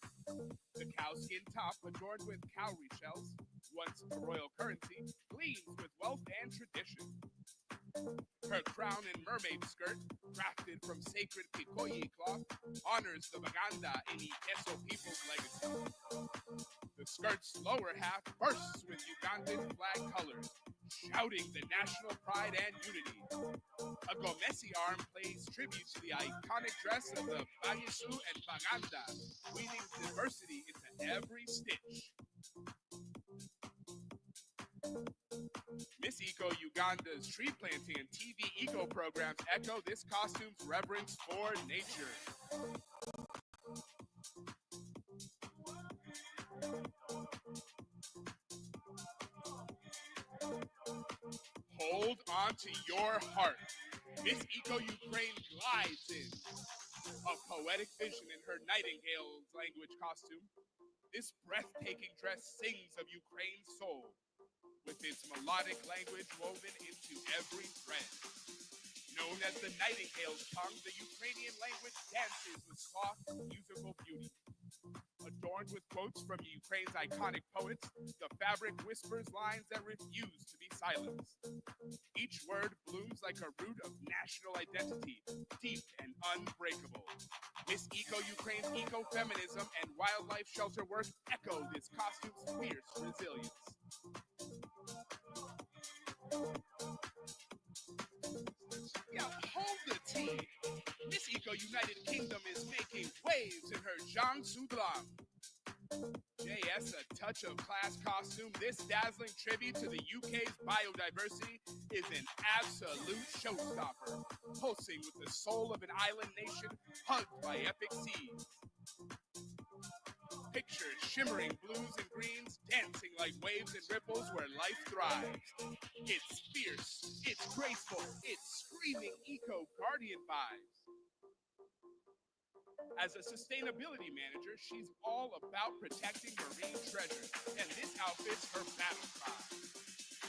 The cowskin top, adorned with cowrie shells, once a royal currency, gleams with wealth and tradition. Her crown and mermaid skirt, crafted from sacred Kikoyi cloth, honors the Baganda and Iteso people's legacy. The skirt's lower half bursts with Ugandan flag colors, shouting the national pride and unity. A Gomesi arm pays tribute to the iconic dress of the Banyisu and Baganda, weaving diversity into every stitch. Miss Eco Uganda's tree planting and TV eco programs echo this costume's reverence for nature. Hold on to your heart. Miss Eco Ukraine glides in. A poetic vision in her nightingale's language costume, this breathtaking dress sings of Ukraine's soul, with its melodic language woven into every thread. Known as the nightingale's tongue, the Ukrainian language dances with soft, musical beauty. Adorned with quotes from Ukraine's iconic poets, the fabric whispers lines that refuse to be silence. Each word blooms like a root of national identity, deep and unbreakable. Miss Eco Ukraine's ecofeminism and wildlife shelter work echo this costume's fierce resilience. Yeah, hold the tea. Miss Eco United Kingdom is making waves in her Jiangsu Dlang. JS, a touch of class costume, this dazzling tribute to the UK's biodiversity is an absolute showstopper, pulsing with the soul of an island nation hugged by epic seas. Picture shimmering blues and greens dancing like waves and ripples where life thrives. It's fierce, it's graceful, it's screaming eco-guardian vibes. As a sustainability manager, she's all about protecting marine treasures, and this outfit's her battle cry.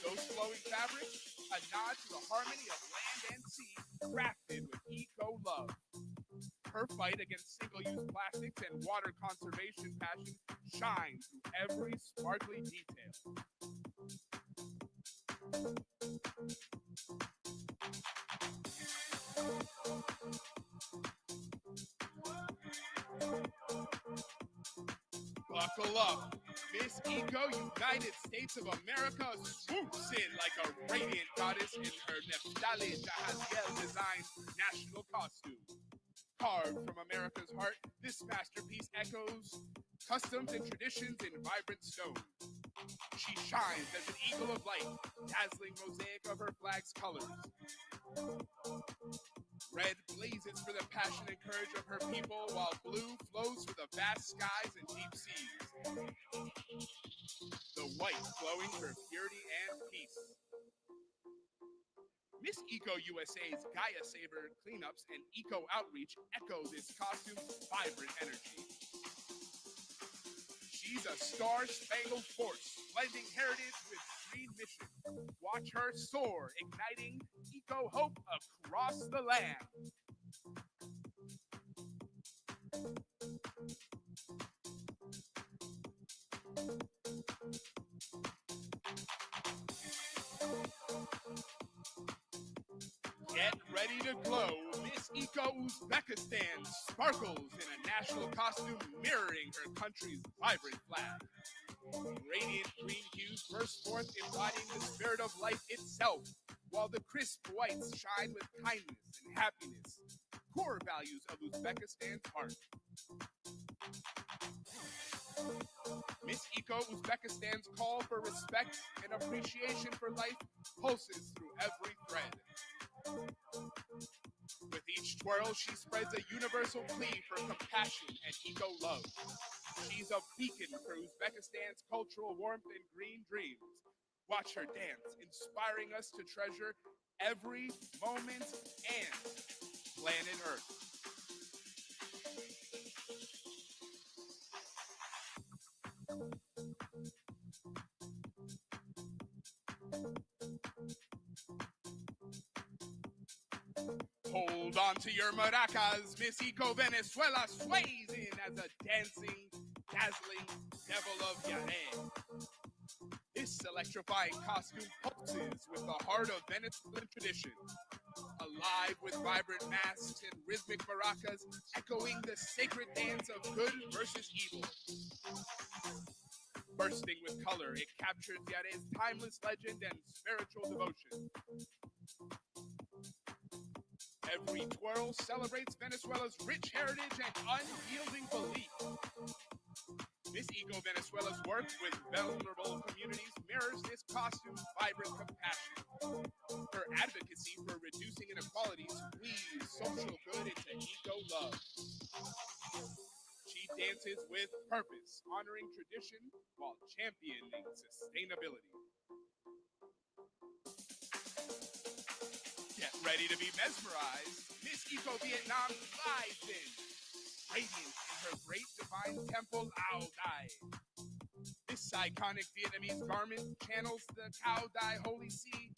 Those flowing fabrics, a nod to the harmony of land and sea, crafted with eco-love. Her fight against single-use plastics and water conservation passion shines through every sparkly detail. Buckle up. Miss Eco United States of America swoops in like a radiant goddess in her Neftali Jahaziel designed national costume. Carved from America's heart, this masterpiece echoes customs and traditions in vibrant stone. She shines as an eagle of light, dazzling mosaic of her flag's colors. Red blazes for the passion and courage of her people, while blue flows for the vast skies and deep seas. The white glowing for purity and peace. Miss Eco USA's Gaia Saver cleanups and eco outreach echo this costume's vibrant energy. She's a star-spangled force, blending heritage with green mission. Watch her soar, igniting eco hope across the land. Get ready to glow. Miss Eco Uzbekistan sparkles in a national costume mirroring her country's vibrant flag. Radiant green hues burst forth, embodying the spirit of life itself, while the crisp whites shine with kindness and happiness, core values of Uzbekistan's heart. Miss Eco Uzbekistan's call for respect and appreciation for life pulses through every thread. With each twirl, she spreads a universal plea for compassion and eco-love. She's a beacon for Uzbekistan's cultural warmth and green dreams. Watch her dance, inspiring us to treasure every moment and planet Earth. Hold on to your maracas. Miss Eco Venezuela sways in as a dancing, dazzling devil of Yare. This electrifying costume pulses with the heart of Venezuelan tradition, alive with vibrant masks and rhythmic maracas, echoing the sacred dance of good versus evil. Bursting with color, it captures Yare's timeless legend and spiritual devotion. Every twirl celebrates Venezuela's rich heritage and unyielding belief. Miss Eco Venezuela's work with vulnerable communities mirrors this costume's vibrant compassion. Her advocacy for reducing inequalities weaves social good into eco-love. She dances with purpose, honoring tradition while championing sustainability. Get ready to be mesmerized. Miss Eco Vietnam glides in, radiant in her great divine temple, Ao Dai. This iconic Vietnamese garment channels the Cao Dai Holy See,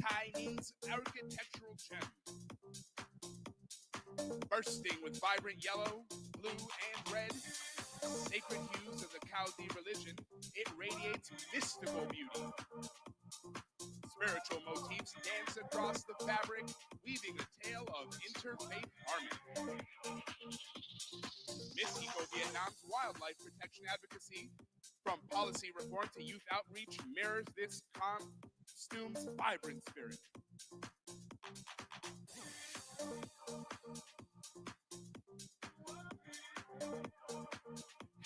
Tai Ning's architectural gem. Bursting with vibrant yellow, blue, and red, sacred hues of the Cao Di religion, it radiates mystical beauty. Spiritual motifs dance across the fabric, weaving a tale of interfaith harmony. Misseco Vietnam's wildlife protection advocacy, from policy reform to youth outreach, mirrors this costume's vibrant spirit.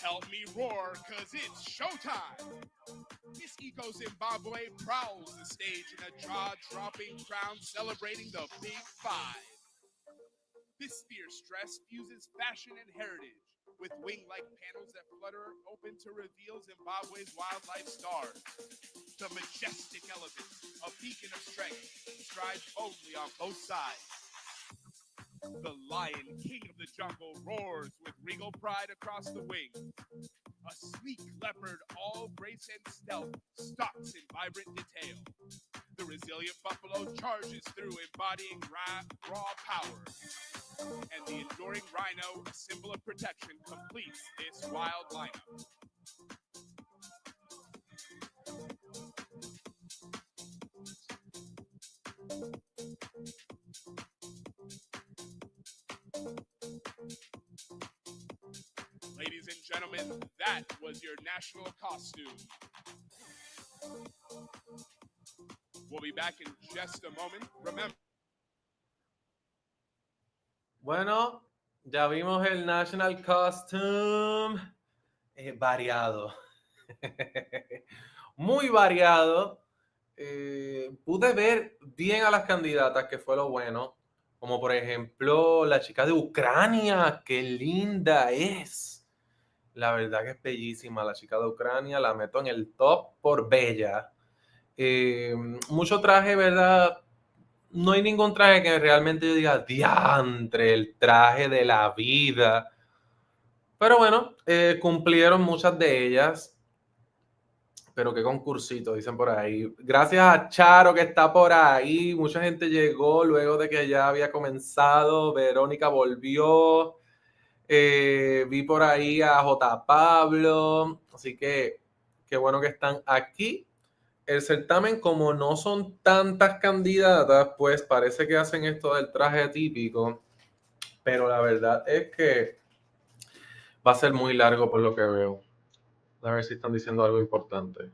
Help me roar, cause it's showtime! Miss Eco Zimbabwe prowls the stage in a jaw-dropping crown celebrating the Big Five. This fierce dress fuses fashion and heritage, with wing-like panels that flutter open to reveal Zimbabwe's wildlife stars. The majestic elephant, a beacon of strength, strides boldly on both sides. The lion king of the jungle roars with regal pride across the wings. A sleek leopard, all grace and stealth, stalks in vibrant detail. The resilient buffalo charges through, embodying raw power. And the enduring rhino, a symbol of protection, completes this wild lineup. Ladies and gentlemen, that was your national costume. We'll be back in just a moment. Remember. Bueno, ya vimos el National Costume. Variado. Muy variado. Pude ver bien a las candidatas, que fue lo bueno. Como por ejemplo la chica de Ucrania, qué linda es. La verdad que es bellísima la chica de Ucrania, la meto en el top por bella. Mucho traje, ¿verdad? No hay ningún traje que realmente yo diga, diantre, el traje de la vida. Pero bueno, cumplieron muchas de ellas. Pero qué concursito, dicen por ahí. Gracias a Charo que está por ahí. Mucha gente llegó luego de que ya había comenzado. Verónica volvió. Vi por ahí a J. Pablo. Así que qué bueno que están aquí. El certamen, como no son tantas candidatas, pues parece que hacen esto del traje típico. Pero la verdad es que va a ser muy largo por lo que veo. A ver si están diciendo algo importante.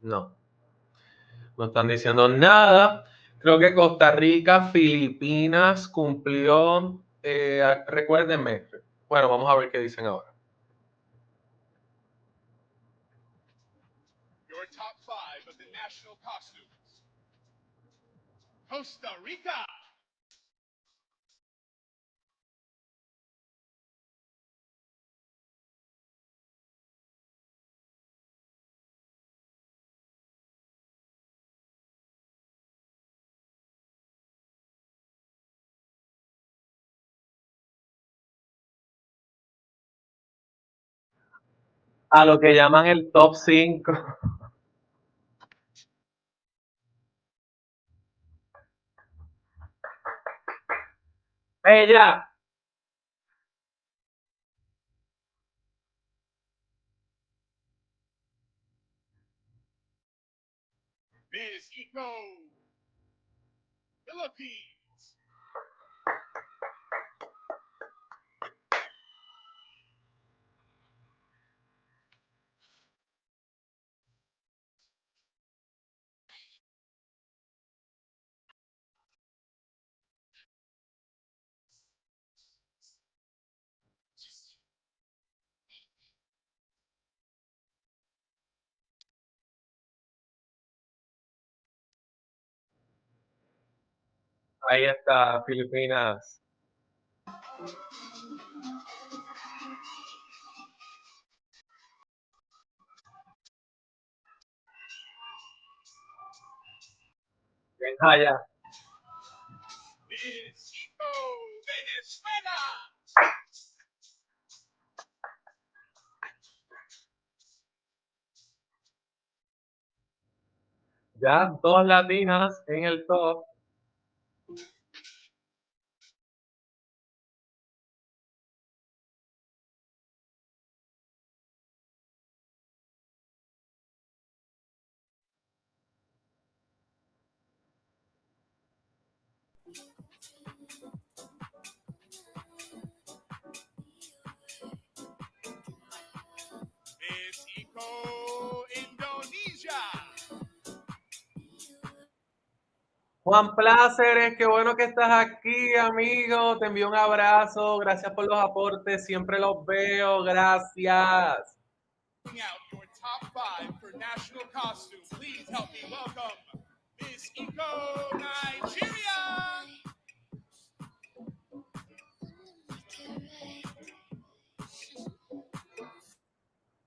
No, no están diciendo nada. Creo que Costa Rica, Filipinas cumplió. Recuérdenme. Bueno, vamos a ver qué dicen ahora. Your top 5 of the national costumes. Costa Rica. A lo que llaman el top 5. ¡Ella! Miss Eco Philippines. Ahí está, Filipinas. Allá. Miss Eco Venezuela. Ya, dos latinas en el top. Mexico, Indonesia. Juan Pláceres, qué bueno que estás aquí, amigo. Te envío un abrazo. Gracias por los aportes. Siempre los veo. Gracias. Out your top 5 for national costume. Please help me welcome Miss Eco Nigeria.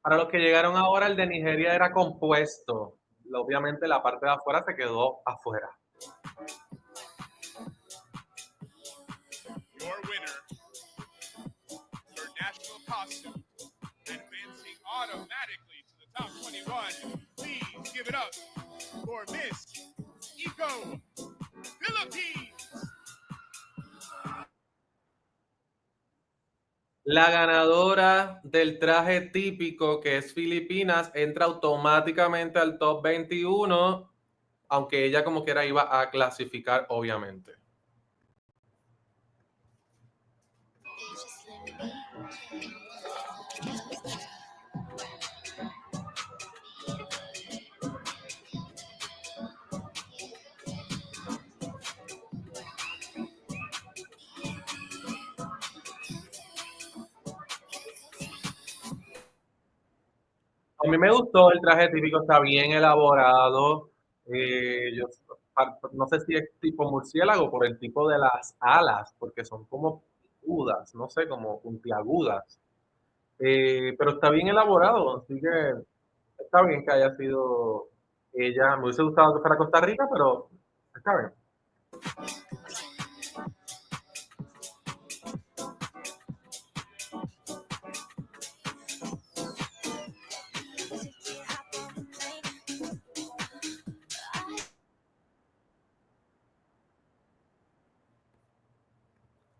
Para los que llegaron ahora, el de Nigeria era compuesto. Obviamente la parte de afuera se quedó afuera. Your winner for national costume, advancing automatically to the top 21. Please give it up for Miss Eco Philippines. La ganadora del traje típico, que es Filipinas, entra automáticamente al top 21, aunque ella como quiera iba a clasificar, obviamente. A mí me gustó el traje típico, está bien elaborado. Yo no sé si es tipo murciélago por el tipo de las alas, porque son como agudas, no sé, como puntiagudas. Pero está bien elaborado, así que está bien que haya sido ella. Me hubiese gustado que fuera Costa Rica, pero está bien.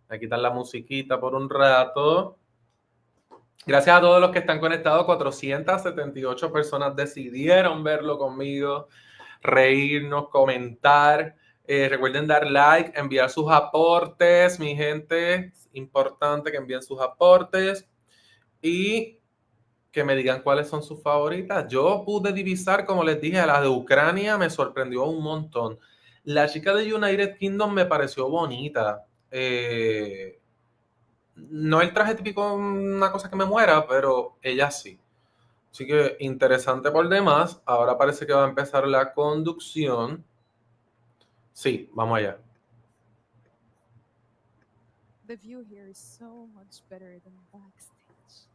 Voy a quitar la musiquita por un rato. Gracias a todos los que están conectados. 478 personas decidieron verlo conmigo, reírnos, comentar. Recuerden dar like, enviar sus aportes, mi gente. Es importante que envíen sus aportes y que me digan cuáles son sus favoritas. Yo pude divisar, como les dije, a la de Ucrania me sorprendió un montón. La chica de United Kingdom me pareció bonita. No el traje típico, una cosa que me muera, pero ella sí. Así que interesante por demás. Ahora parece que va a empezar la conducción. Sí, vamos allá. The view here is so much better than backstage.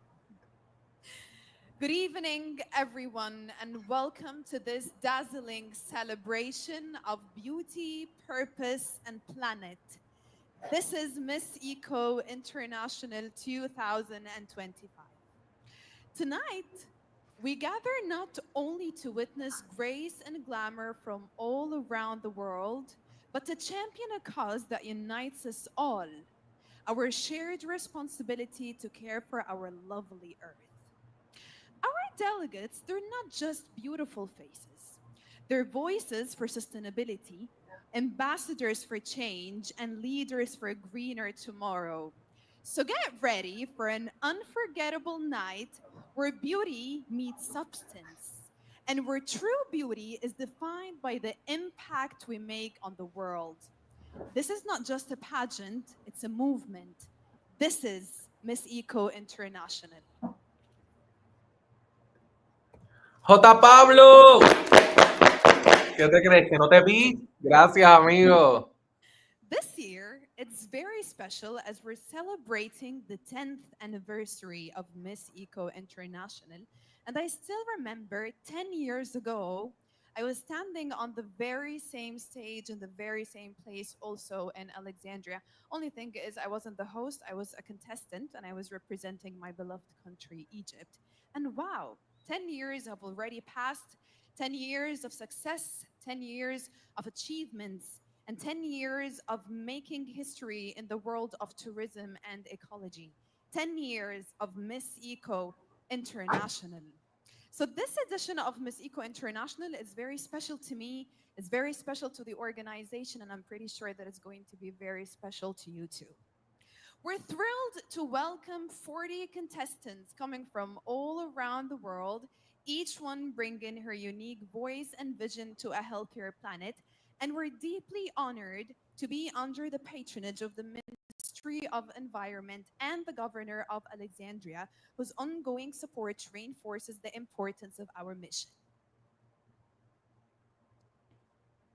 Good evening, everyone, and welcome to this dazzling celebration of beauty, purpose, and planet. This is Miss Eco International 2025. Tonight, we gather not only to witness grace and glamour from all around the world, but to champion a cause that unites us all, our shared responsibility to care for our lovely earth. Our delegates, they're not just beautiful faces, they're voices for sustainability, ambassadors for change, and leaders for a greener tomorrow. So get ready for an unforgettable night where beauty meets substance and where true beauty is defined by the impact we make on the world. This is not just a pageant, it's a movement. This is Miss Eco International. J. Pablo, ¿qué te crees? ¿Que no te vi? Gracias, amigo. This year, it's very special as we're celebrating the 10th anniversary of Miss Eco International. And I still remember 10 years ago, I was standing on the very same stage in the very same place, also in Alexandria. Only thing is, I wasn't the host, I was a contestant, and I was representing my beloved country, Egypt. And wow, 10 years have already passed, 10 years of success, 10 years of achievements, and 10 years of making history in the world of tourism and ecology. 10 years of Miss Eco International. So, this edition of Miss Eco International is very special to me. It's very special to the organization, and I'm pretty sure that it's going to be very special to you too. We're thrilled to welcome 40 contestants coming from all around the world, each one bringing her unique voice and vision to a healthier planet. And we're deeply honored to be under the patronage of the Ministry of Environment and the Governor of Alexandria, whose ongoing support reinforces the importance of our mission.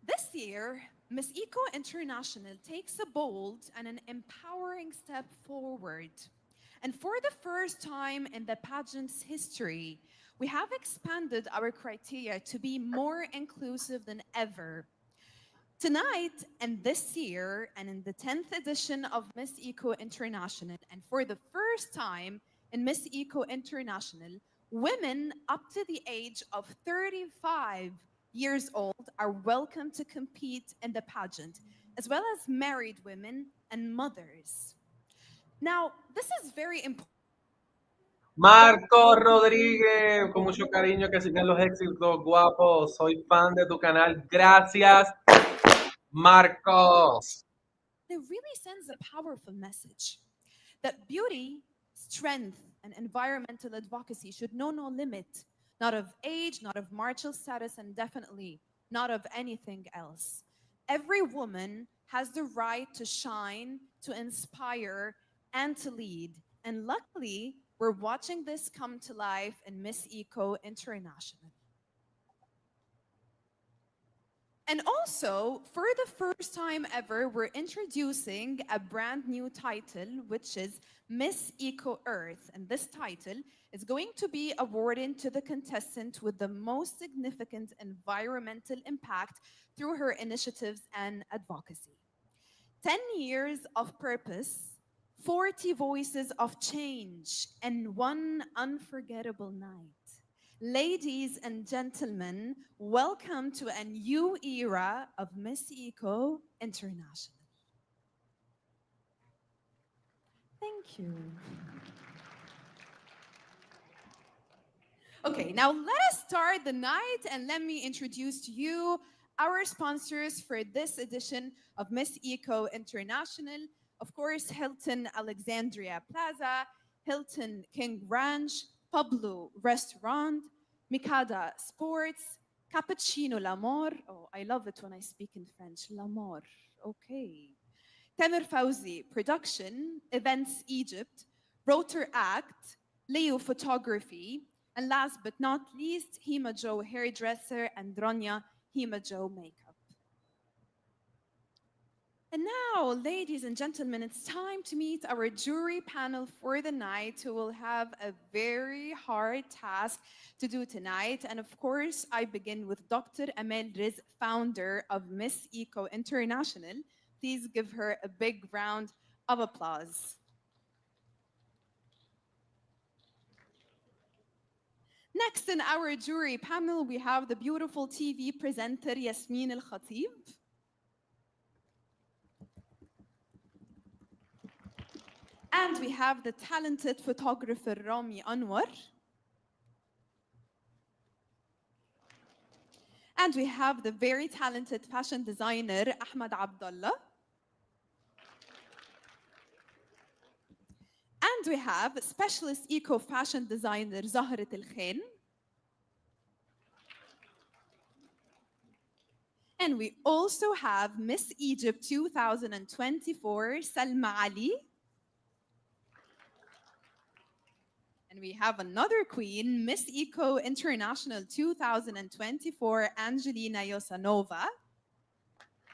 This year, Miss Eco International takes a bold and an empowering step forward. And for the first time in the pageant's history, we have expanded our criteria to be more inclusive than ever. Tonight and this year, and in the 10th edition of Miss Eco International, and for the first time in Miss Eco International, women up to the age of 35 years old are welcome to compete in the pageant, as well as married women and mothers. Now, this is very important. Marco Rodríguez, con mucho cariño, que sigan los éxitos, guapo. Soy fan de tu canal. Gracias, Marcos. It really sends a powerful message that beauty, strength, and environmental advocacy should know no limit, not of age, not of marital status, and definitely not of anything else. Every woman has the right to shine, to inspire, and to lead. And luckily, we're watching this come to life in Miss Eco International. And also, for the first time ever, we're introducing a brand new title, which is Miss Eco Earth. And this title is going to be awarded to the contestant with the most significant environmental impact through her initiatives and advocacy. 10 years of purpose, 40 voices of change, and one unforgettable night. Ladies and gentlemen, welcome to a new era of Miss Eco International. Thank you. Okay, now let us start the night and let me introduce to you our sponsors for this edition of Miss Eco International. Of course, Hilton Alexandria Plaza, Hilton King Ranch, Pablo Restaurant, Mikada Sports, Cappuccino L'Amor. Oh, I love it when I speak in French. L'Amor. Okay. Tamer Fauzi Production, Events Egypt, Rotor Act, Leo Photography, and last but not least, Hima Joe Hairdresser and Ronya Hima Joe Makeup. And now, ladies and gentlemen, it's time to meet our jury panel for the night, who will have a very hard task to do tonight. And of course, I begin with Dr. Amel Riz, founder of Miss Eco International. Please give her a big round of applause. Next in our jury panel, we have the beautiful TV presenter Yasmin Al Khatib. And we have the talented photographer Rami Anwar. And we have the very talented fashion designer Ahmed Abdullah. And we have specialist eco fashion designer Zahrat Al Khain. And we also have Miss Egypt 2024, Salma Ali. And we have another queen, Miss Eco International 2024, Angelina Yosanova.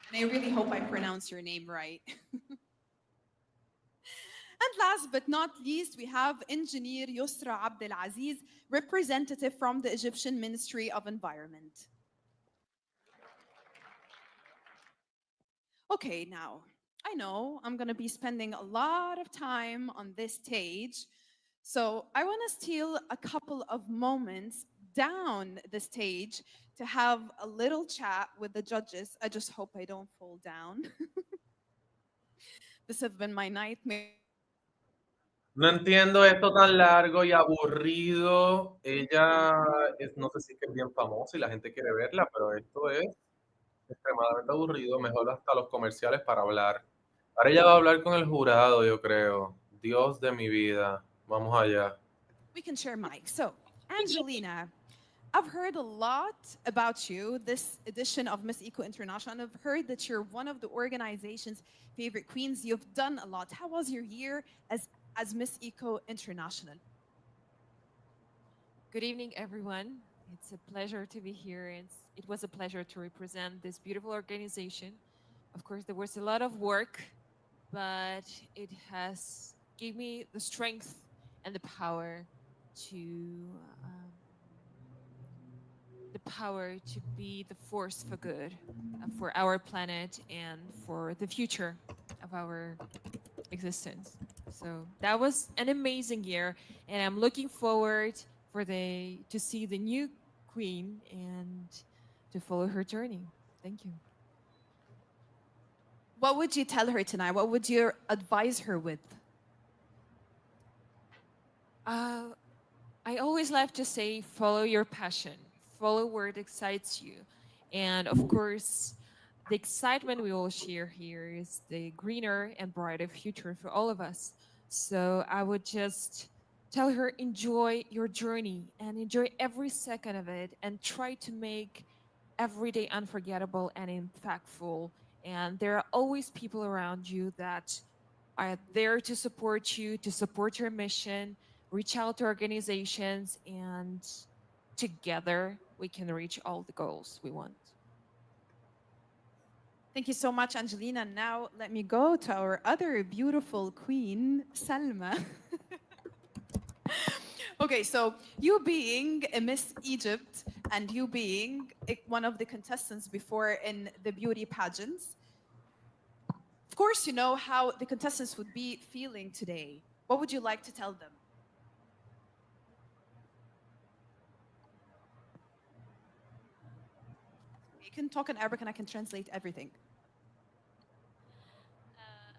And I really hope I pronounce your name right. And last but not least, we have Engineer Yusra Abdel Aziz, representative from the Egyptian Ministry of Environment. Okay, now, I know I'm going to be spending a lot of time on this stage, so I want to steal a couple of moments down the stage to have a little chat with the judges. I just hope I don't fall down. This has been my nightmare. No entiendo esto tan largo y aburrido. Ella no sé si es que es bien famosa y la gente quiere verla, pero esto es extremadamente aburrido. Mejor hasta los comerciales para hablar. Ahora ella va a hablar con el jurado, yo creo. Dios de mi vida. Vamos allá. We can share mics. So, Angelina, I've heard a lot about you this edition of Miss Eco International, and I've heard that you're one of the organization's favorite queens. You've done a lot. How was your year as Miss Eco International? Good evening, everyone. It's a pleasure to be here. It was a pleasure to represent this beautiful organization. Of course, there was a lot of work, but it has gave me the strength and to um, the power to be the force for good for our planet and for the future of our existence. So that was an amazing year, and I'm looking forward to see the new queen and to follow her journey. Thank you. What would you tell her tonight? What would you advise her with? I always like to say, follow your passion, follow where it excites you, and of course, the excitement we all share here is the greener and brighter future for all of us. So I would just tell her, enjoy your journey and enjoy every second of it and try to make every day unforgettable and impactful. And there are always people around you that are there to support your mission. Reach out to organizations, and together we can reach all the goals we want. Thank you so much, Angelina. Now let me go to our other beautiful queen, Salma. Okay, so you being a Miss Egypt and you being one of the contestants before in the beauty pageants, of course, you know how the contestants would be feeling today. What would you like to tell them? You can talk in Arabic and I can translate everything.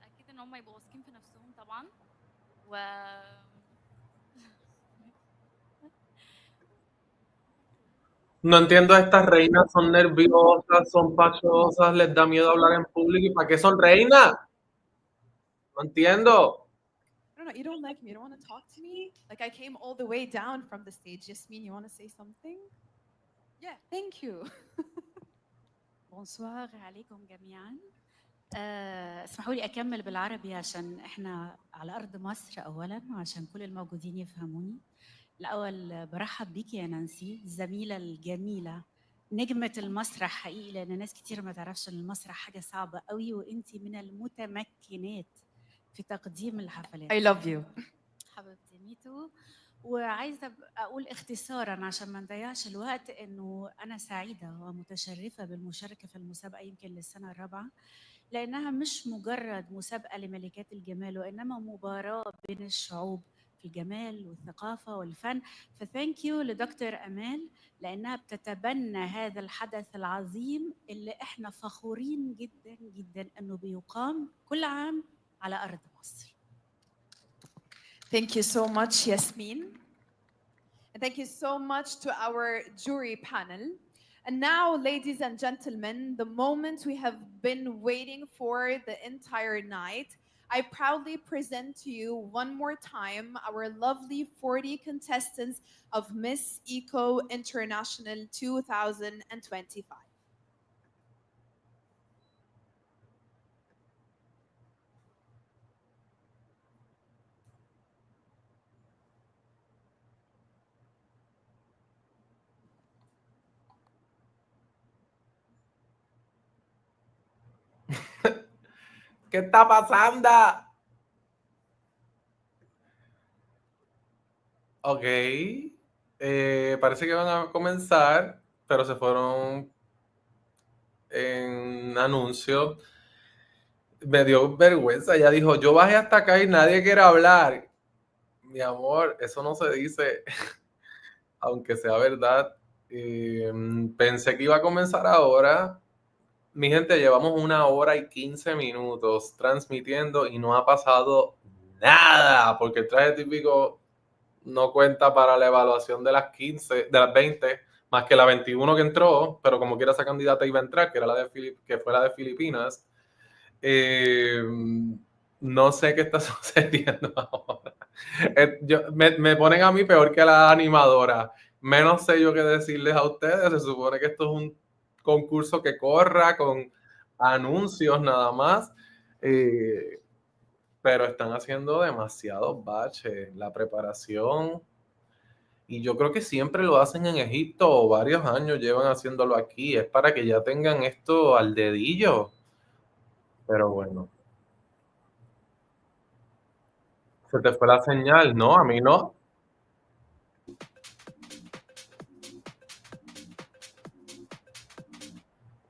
اكيد ان هم يبقوا واثقين في نفسهم طبعا و No entiendo a estas reinas, son nerviosas, son pachosas, les da miedo hablar en público. ¿Y para qué son reinas? No entiendo. I don't know, you don't like me, you don't want to talk to me? Like I came all the way down from the stage. Yasmin, you want to say something? Yeah, thank you. بونسوار عليكم جميعا. اسمحوا لي اكمل بالعربي عشان احنا على ارض مصر اولا وعشان كل الموجودين يفهموني. الاول برحب بيكي يا نانسي، الزميله الجميله، نجمه المسرح حقيقي، لان ناس كتير ما تعرفش ان المسرح حاجه صعبه قوي وانتي من المتمكنات في تقديم الحفلات. I love you. حبيبتي ميتو. وعايزه اقول اختصارا عشان ما نضيعش الوقت انه انا سعيده ومتشرفه بالمشاركه في المسابقه يمكن للسنه الرابعه، لانها مش مجرد مسابقه لملكات الجمال وانما مباراه بين الشعوب في الجمال والثقافه والفن. فثانك يو لدكتور امال لانها بتتبنى هذا الحدث العظيم اللي احنا فخورين جدا جدا انه بيقام كل عام على ارض مصر. Thank you so much, Yasmin. And thank you so much to our jury panel. And now, ladies and gentlemen, the moment we have been waiting for the entire night, I proudly present to you one more time our lovely 40 contestants of Miss Eco International 2025. ¿Qué está pasando? Ok. Parece que van a comenzar, pero se fueron en anuncio. Me dio vergüenza. Ella dijo, yo bajé hasta acá y nadie quiere hablar. Mi amor, eso no se dice, aunque sea verdad. Pensé que iba a comenzar ahora. Mi gente, llevamos 1 hora y 15 minutos transmitiendo y no ha pasado nada, porque el traje típico no cuenta para la evaluación de las 15, de las 20, más que la 21 que entró, pero como quiera esa candidata iba a entrar, que fue la de Filipinas. No sé qué está sucediendo ahora. Me ponen a mí peor que la animadora. menos sé yo qué decirles a ustedes. Se supone que esto es un concurso que corra con anuncios nada más. Pero están haciendo demasiados baches, la preparación. Y yo creo que siempre lo hacen en Egipto o varios años llevan haciéndolo aquí. Es para que ya tengan esto al dedillo. Pero bueno, se te fue la señal, ¿no? A mí no.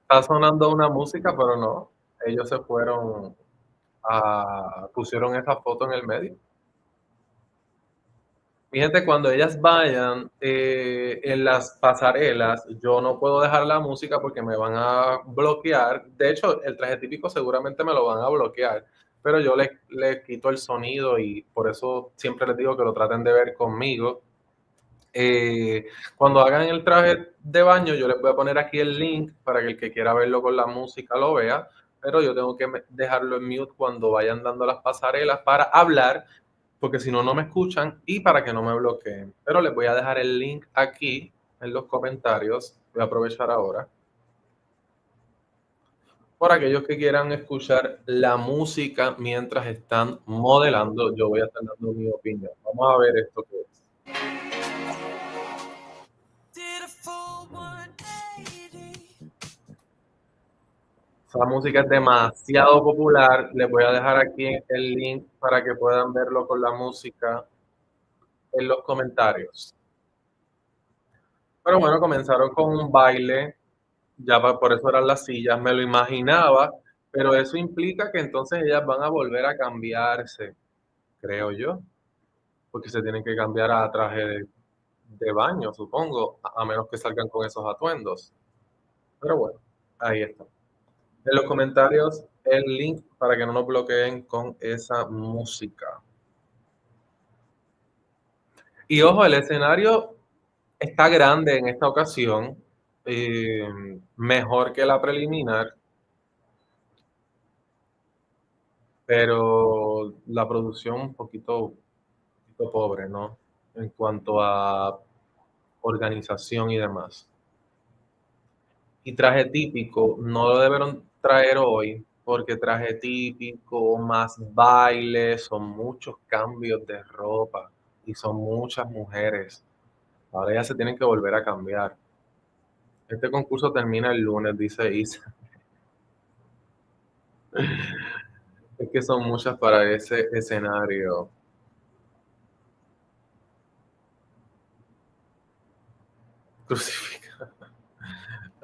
Está sonando una música, pero no. Ellos se fueron pusieron esa foto en el medio. Fíjate, cuando ellas vayan en las pasarelas, yo no puedo dejar la música porque me van a bloquear. De hecho, el traje típico seguramente me lo van a bloquear, pero yo les quito el sonido y por eso siempre les digo que lo traten de ver conmigo. Cuando hagan el traje de baño, yo les voy a poner aquí el link para que el que quiera verlo con la música lo vea, pero yo tengo que dejarlo en mute cuando vayan dando las pasarelas para hablar, porque si no, no me escuchan y para que no me bloqueen. Pero les voy a dejar el link aquí en los comentarios. Voy a aprovechar ahora. Por aquellos que quieran escuchar la música mientras están modelando, yo voy a estar dando mi opinión. Vamos a ver esto que es. Esa música es demasiado popular. Les voy a dejar aquí el link para que puedan verlo con la música en los comentarios. Pero bueno, comenzaron con un baile, ya por eso eran las sillas, me lo imaginaba, pero eso implica que entonces ellas van a volver a cambiarse, creo yo, porque se tienen que cambiar a traje de baño, supongo, a menos que salgan con esos atuendos. Pero bueno, ahí está. En los comentarios el link para que no nos bloqueen con esa música. Y ojo, el escenario está grande en esta ocasión, mejor que la preliminar, pero la producción un poquito pobre, ¿no? En cuanto a organización y demás. Y traje típico, no lo debieron traer hoy, porque traje típico, más baile, son muchos cambios de ropa y son muchas mujeres. Ahora ya se tienen que volver a cambiar. Este concurso termina el lunes, dice Isa. Es que son muchas para ese escenario. Crucifica.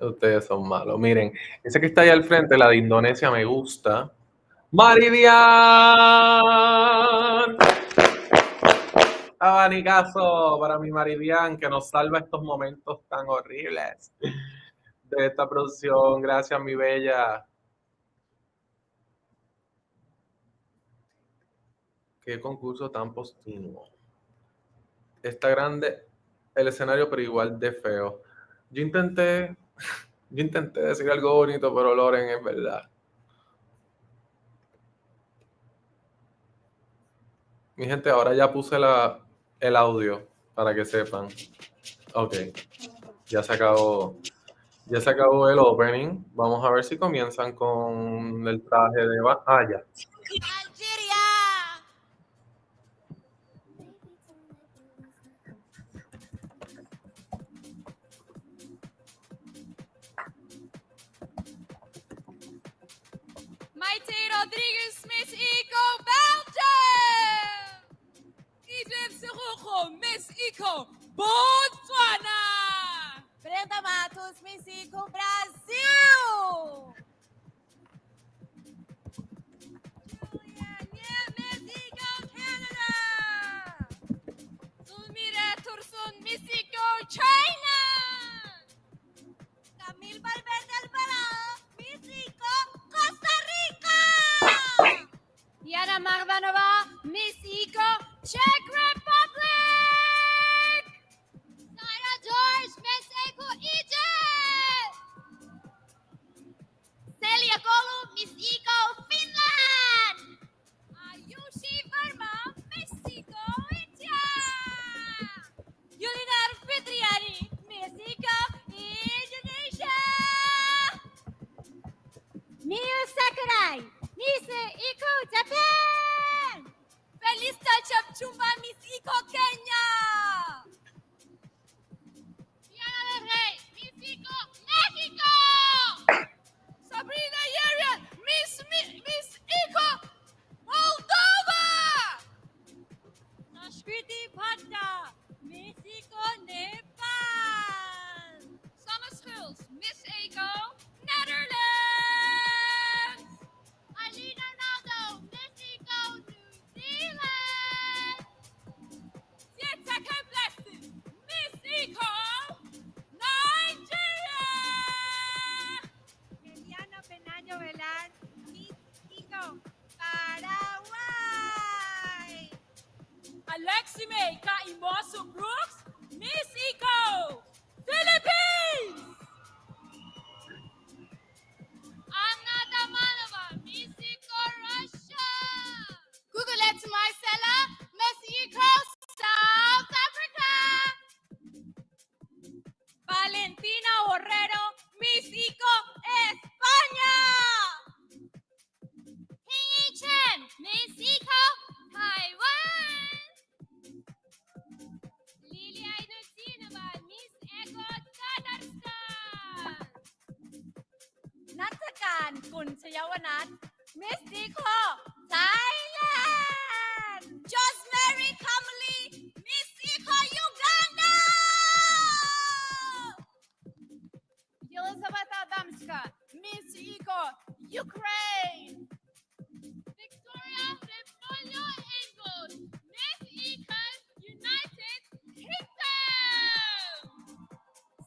Ustedes son malos. Miren, ese que está ahí al frente, la de Indonesia, me gusta. ¡Maridian! Abanicazo para mi Maridian, que nos salva estos momentos tan horribles de esta producción. Gracias, mi bella. Qué concurso tan postino. Está grande el escenario, pero igual de feo. Yo intenté decir algo bonito, pero Loren, es verdad. Mi gente, ahora ya puse el audio para que sepan. Ok, ya se acabó. Ya se acabó el opening. Vamos a ver si comienzan con el traje de... ya. Algeria! Maite Rodriguez, Miss Eco, Belgium! Idem Serujo, Miss Eco, Botswana! Brenda Matos, Miss Eco, Brasil! Julia Nye, Miss Eco, Canada! Zulmira Tursun, Miss Eco, China! Camille Valverde Alvarado, Miss Eco, Costa Rica! Diana Marvanova, Miss Eco, Czech Republic! Sarah Valentina Borrero, Miss Ico, España. Ping Chen, Miss Ico, Taiwan. Lilia Yosanova, Miss Eco, Kazakhstan. Natakan Kunchayawanat, Miss Ico, Thailand. Josemary Kamali, Miss Ico, Uganda. Елизавета Адамська, Miss Ico, Ukraine. Victoria Refolio Engels, Miss Ico, United Kingdom.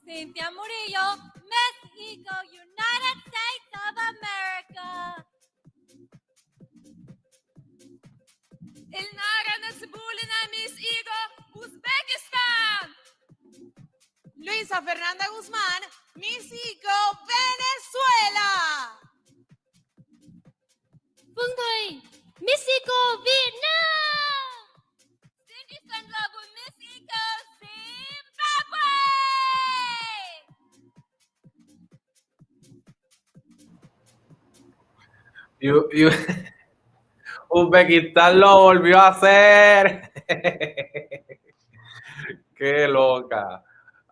Cynthia Murillo, Miss Ico, United States of America. Ilnara Nasibulina, Miss Ico, Uzbekistan. Luisa Fernanda Guzmán, Miss Ico, Venezuela. Phương Thùy, Miss Ico, Việt Nam. Cindy Sandrabu, Miss Ico, Zimbabwe. Uzbekistán lo volvió a hacer. Qué loca.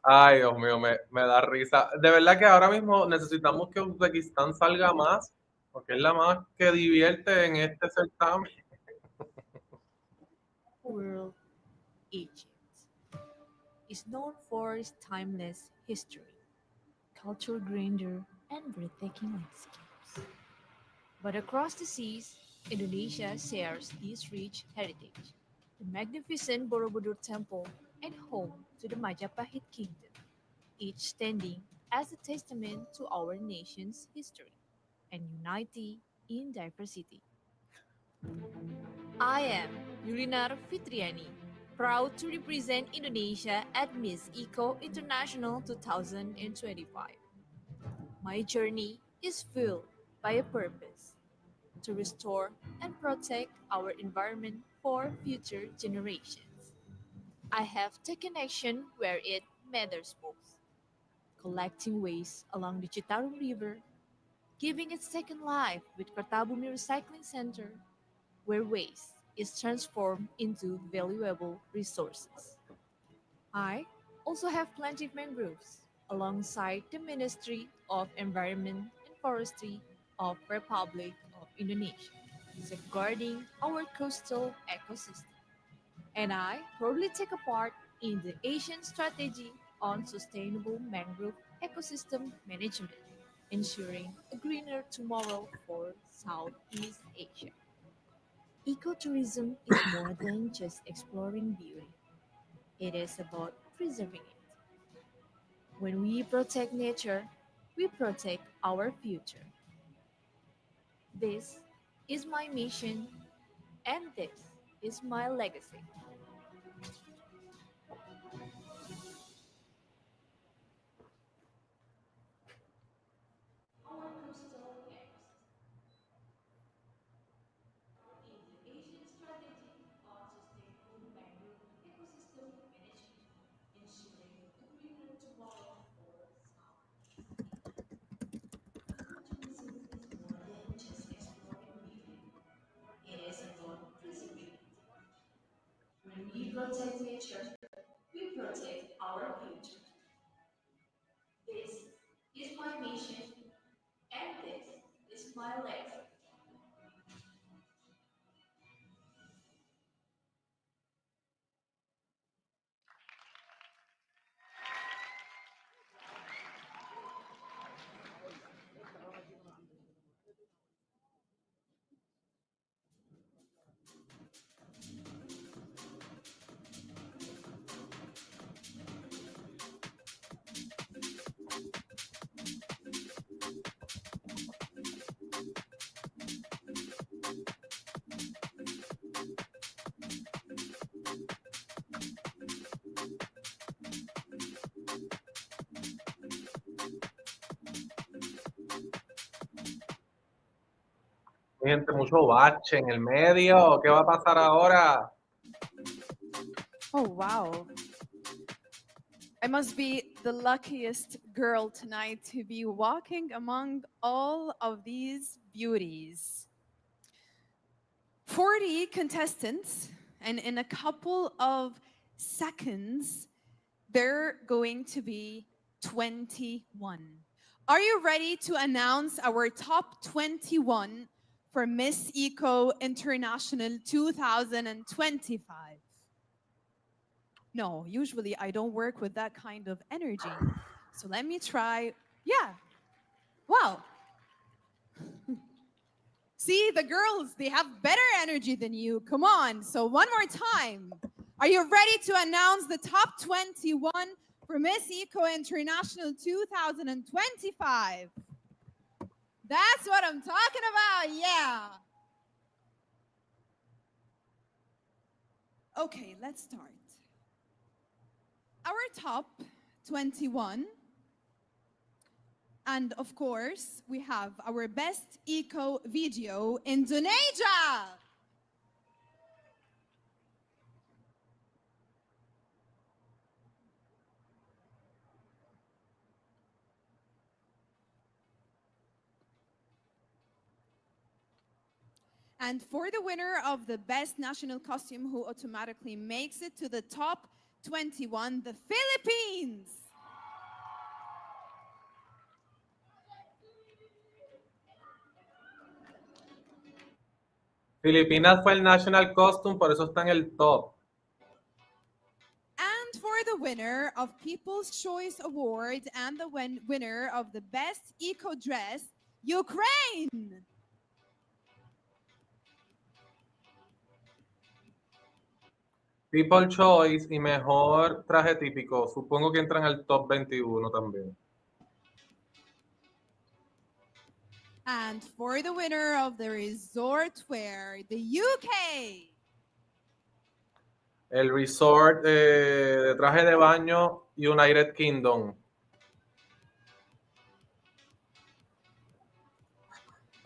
Ay, Dios mío, me da risa. De verdad que ahora mismo necesitamos que Uzbekistán salga más, porque es la más que divierte en este certamen. World, Egypt is known for its timeless history, cultural grandeur, and breathtaking landscapes. But across the seas, Indonesia shares this rich heritage. The magnificent Borobudur Temple and home to the Majapahit Kingdom, each standing as a testament to our nation's history and unity in diversity. I am Yulinar Fitriani, proud to represent Indonesia at Miss Eco International 2025. My journey is fueled by a purpose to restore and protect our environment for future generations. I have taken action where it matters most, collecting waste along the Citarum River, giving it second life with Kartabumi Recycling Center, where waste is transformed into valuable resources. I also have planted mangroves alongside the Ministry of Environment and Forestry of Republic of Indonesia, safeguarding our coastal ecosystem. And I proudly take a part in the Asian Strategy on Sustainable Mangrove Ecosystem Management, ensuring a greener tomorrow for Southeast Asia. Ecotourism is more than just exploring beauty. It is about preserving it. When we protect nature, we protect our future. This is my mission, and this is my legacy. Our coastal ecosystem in the Asian Strategy on Sustainable Mangrove Ecosystem Management, ensuring a greener tomorrow for South. Ecotourism is more than just exploring beauty. It is about preserving it. When we protect nature, we protect our future. This is my mission, and this is my legacy. Gente, mucho bache en el medio. ¿Qué va a pasar ahora? Oh, wow. I must be the luckiest girl tonight to be walking among all of these beauties. 40 contestants, and in a couple of seconds, they're going to be 21. Are you ready to announce our top 21 for Miss Eco International 2025? No, usually I don't work with that kind of energy. So let me try. Yeah. Wow. See, the girls, they have better energy than you. Come on. So one more time. Are you ready to announce the top 21 for Miss Eco International 2025? That's what I'm talking about. Yeah. Okay, let's start. Our top 21. And of course, we have our best eco video, Indonesia. And for the winner of the best national costume, who automatically makes it to the top 21, the Philippines. Filipinas fue el national costume, por eso está en el top. And for the winner of People's Choice Award and the winner of the best eco dress, Ukraine. People Choice y mejor traje típico. Supongo que entran al top 21 también. And for the winner of the resort wear, the UK. El resort de traje de baño, United Kingdom.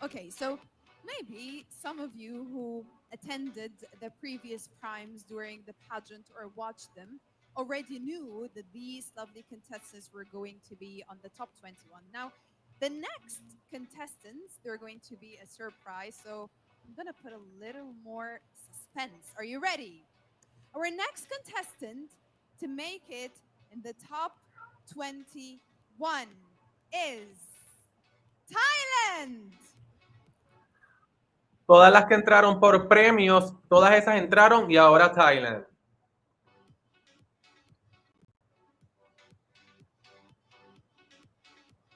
Okay, so maybe some of you who attended the previous primes during the pageant or watched them already knew that these lovely contestants were going to be on the top 21. Now, the next contestants, they're going to be a surprise, so I'm going to put a little more suspense. Are you ready? Our next contestant to make it in the top 21 is Thailand. Todas las que entraron por premios, todas esas entraron y ahora Thailand.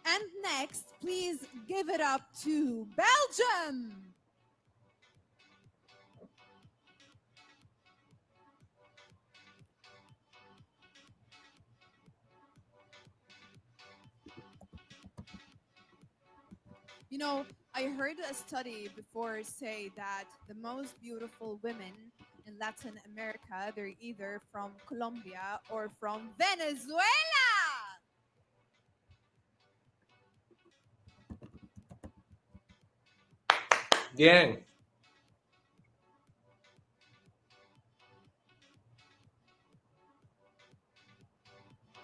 And next, please give it up to Belgium. You know, I heard a study before say that the most beautiful women in Latin America, they're either from Colombia or from Venezuela. Bien.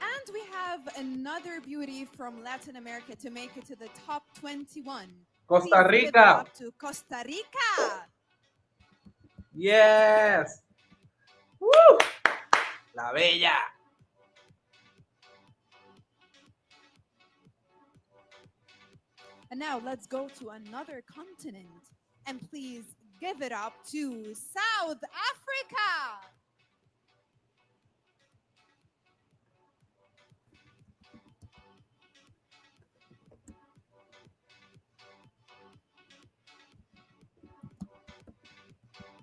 And we have another beauty from Latin America to make it to the top 21. Costa Please give it Rica. up to Costa Rica. Yes. Woo. La Bella. And now let's go to another continent. And please give it up to South Africa.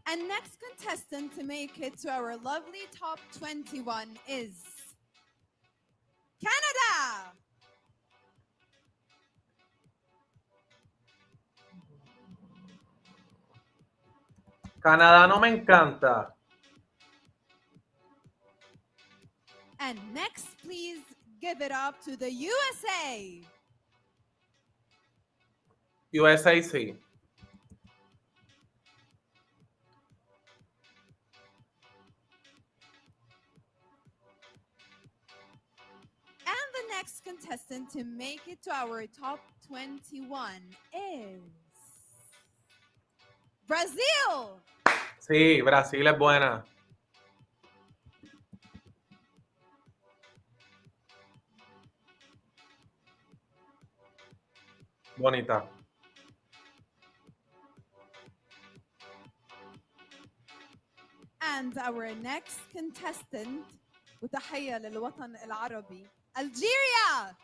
And next contestant to make it to our lovely top 21 is Canada. Canadá no me encanta. And next, please give it up to the USA. USA sí. And next contestant to make it to our top 21 is Brazil. Sí, Brasil es buena. Bonita. And our next contestant وتحية للوطن العربي Algeria.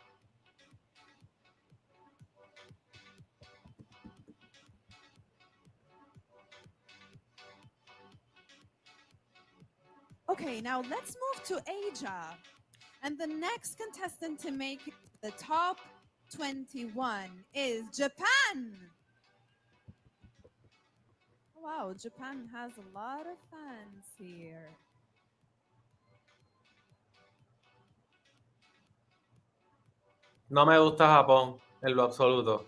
Okay, now let's move to Asia. And the next contestant to make the top 21 is Japan. Wow, Japan has a lot of fans here. No me gusta Japón en lo absoluto.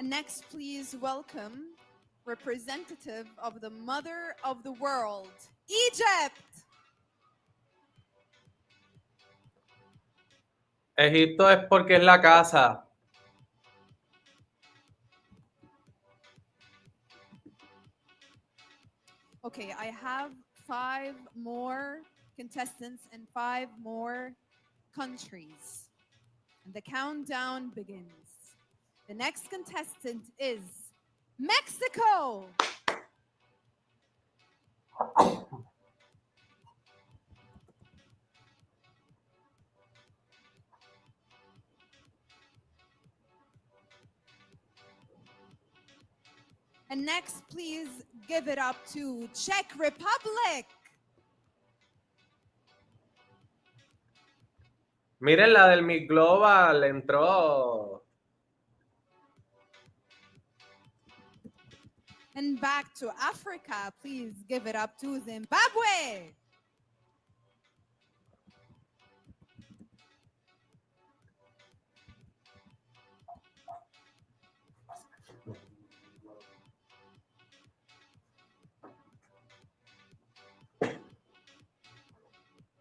And next, please welcome representative of the mother of the world, Egypt. Egipto es porque es la casa. Okay, I have 5 more contestants and 5 more countries. And the countdown begins. The next contestant is Mexico. And next, please give it up to Czech Republic. Miren, la del Miss Global entró. And back to Africa, please give it up to Zimbabwe.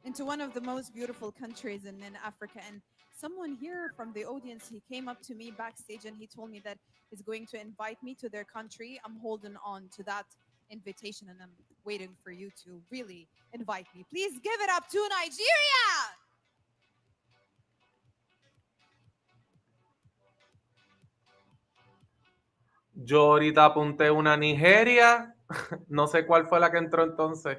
Into one of the most beautiful countries in Africa. And someone here from the audience, he came up to me backstage and he told me that he's going to invite me to their country. I'm holding on to that invitation and I'm waiting for you to really invite me. Please give it up to Nigeria. Yo ahorita apunté una Nigeria. No sé cuál fue la que entró entonces.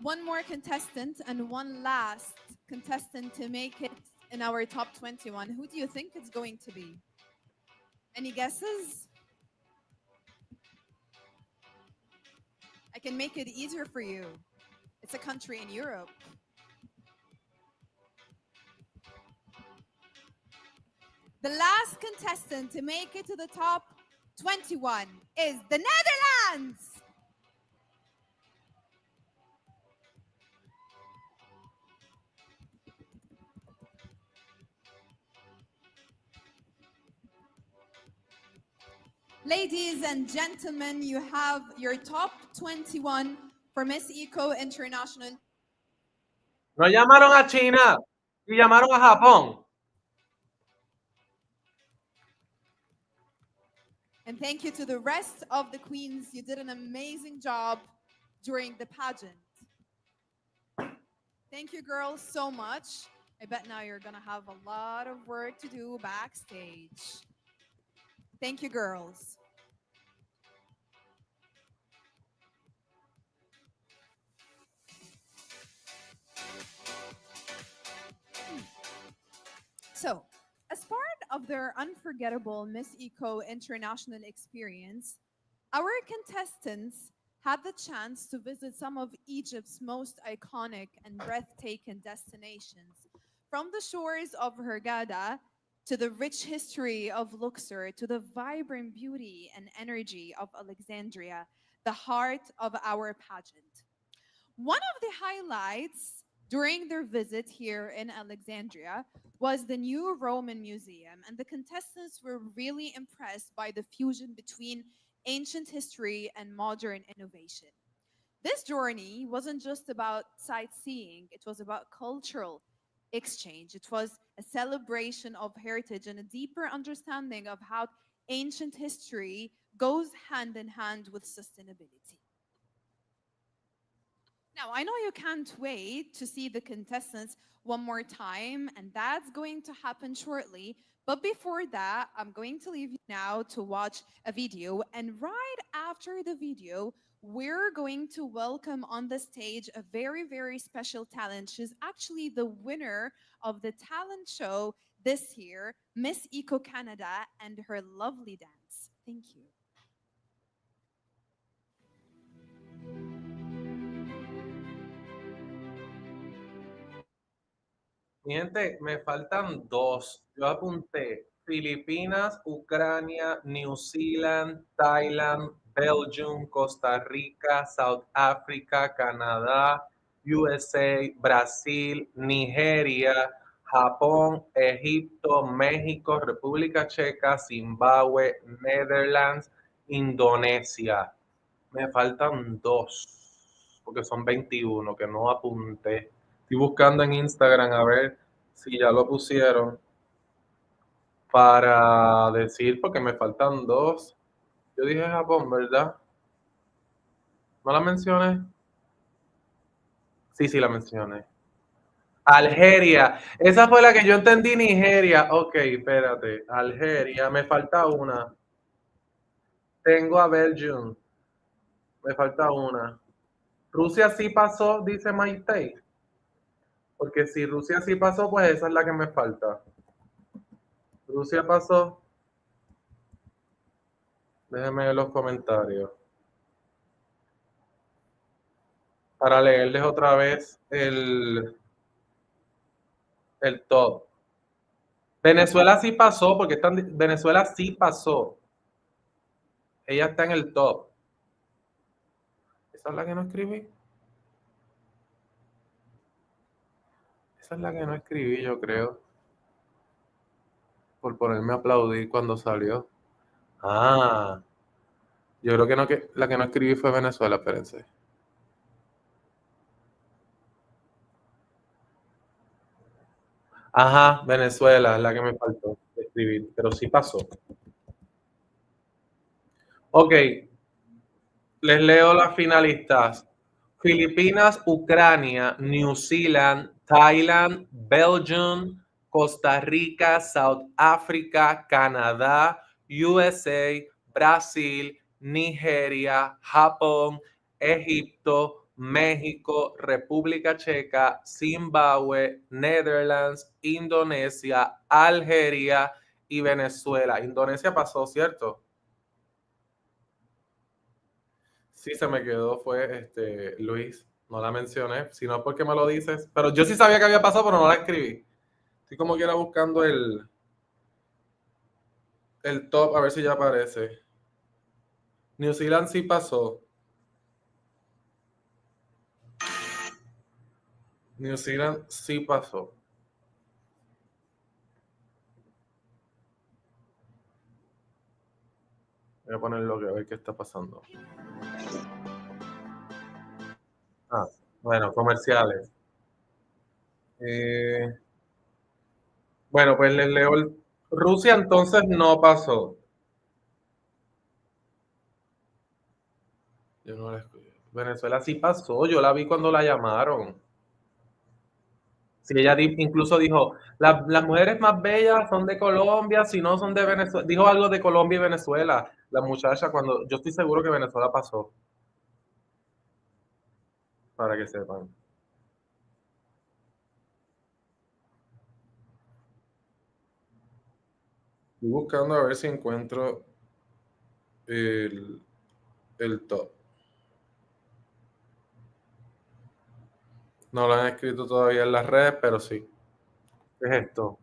One more contestant and one last contestant to make it in our top 21. Who do you think it's going to be? Any guesses? I can make it easier for you. It's a country in Europe. The last contestant to make it to the top 21 is the Netherlands. Ladies and gentlemen, you have your top 21 for Miss Eco International. No llamaron a China y llamaron a Japón. And thank you to the rest of the queens. You did an amazing job during the pageant. Thank you, girls, so much. I bet now you're going to have a lot of work to do backstage. Thank you, girls. So, as part of their unforgettable Miss Eco International experience, our contestants had the chance to visit some of Egypt's most iconic and breathtaking destinations. From the shores of Hurghada to the rich history of Luxor to the vibrant beauty and energy of Alexandria, the heart of our pageant. One of the highlights during their visit here in Alexandria was the new Roman Museum, and the contestants were really impressed by the fusion between ancient history and modern innovation. This journey wasn't just about sightseeing, it was about cultural exchange. It was a celebration of heritage and a deeper understanding of how ancient history goes hand in hand with sustainability. Now, I know you can't wait to see the contestants one more time, and that's going to happen shortly. But before that, I'm going to leave you now to watch a video. And right after the video, we're going to welcome on the stage a very, very special talent. She's actually the winner of the talent show this year, Miss Eco Canada, and her lovely dance. Thank you. Mi gente, me faltan dos. Yo apunté Filipinas, Ucrania, New Zealand, Thailand, Belgium, Costa Rica, South Africa, Canadá, USA, Brasil, Nigeria, Japón, Egipto, México, República Checa, Zimbabue, Netherlands, Indonesia. Me faltan dos, porque son 21 que no apunté. Estoy buscando en Instagram a ver si ya lo pusieron para decir, porque me faltan dos. Yo dije Japón, ¿verdad? ¿No la mencioné? Sí, la mencioné. Algeria. Esa fue la que yo entendí, Nigeria. Ok, espérate. Algeria. Me falta una. Tengo a Belgium. Me falta una. Rusia sí pasó, dice Maite. Porque si Rusia sí pasó, pues esa es la que me falta. Rusia pasó. Déjenme ver los comentarios. Para leerles otra vez el top. Venezuela sí pasó, porque Venezuela sí pasó. Ella está en el top. ¿Esa es la que no escribí? Esa es la que no escribí, yo creo. Por ponerme a aplaudir cuando salió. Ah. Yo creo que no, que la que no escribí fue Venezuela, espérense. Ajá, Venezuela es la que me faltó escribir, pero sí pasó. Ok, les leo las finalistas. Filipinas, Ucrania, New Zealand, Thailand, Belgium, Costa Rica, South Africa, Canadá, USA, Brasil, Nigeria, Japón, Egipto, México, República Checa, Zimbabue, Netherlands, Indonesia, Algeria y Venezuela. Indonesia pasó, ¿cierto? Sí, se me quedó, fue Luis. No la mencioné, sino porque me lo dices. Pero yo sí sabía que había pasado, pero no la escribí. Estoy como quiera buscando el top, a ver si ya aparece. New Zealand sí pasó. New Zealand sí pasó. Voy a ponerlo que a ver qué está pasando. Ah, bueno, comerciales. Bueno, pues les leo Rusia entonces no pasó. Yo no la escuché. Venezuela sí pasó, yo la vi cuando la llamaron. Sí, ella incluso dijo, las mujeres más bellas son de Colombia, si no son de Venezuela. Dijo algo de Colombia y Venezuela. La muchacha, cuando yo estoy seguro que Venezuela pasó. Para que sepan. Estoy buscando a ver si encuentro el top. No lo han escrito todavía en las redes, pero sí. ¿Qué es esto?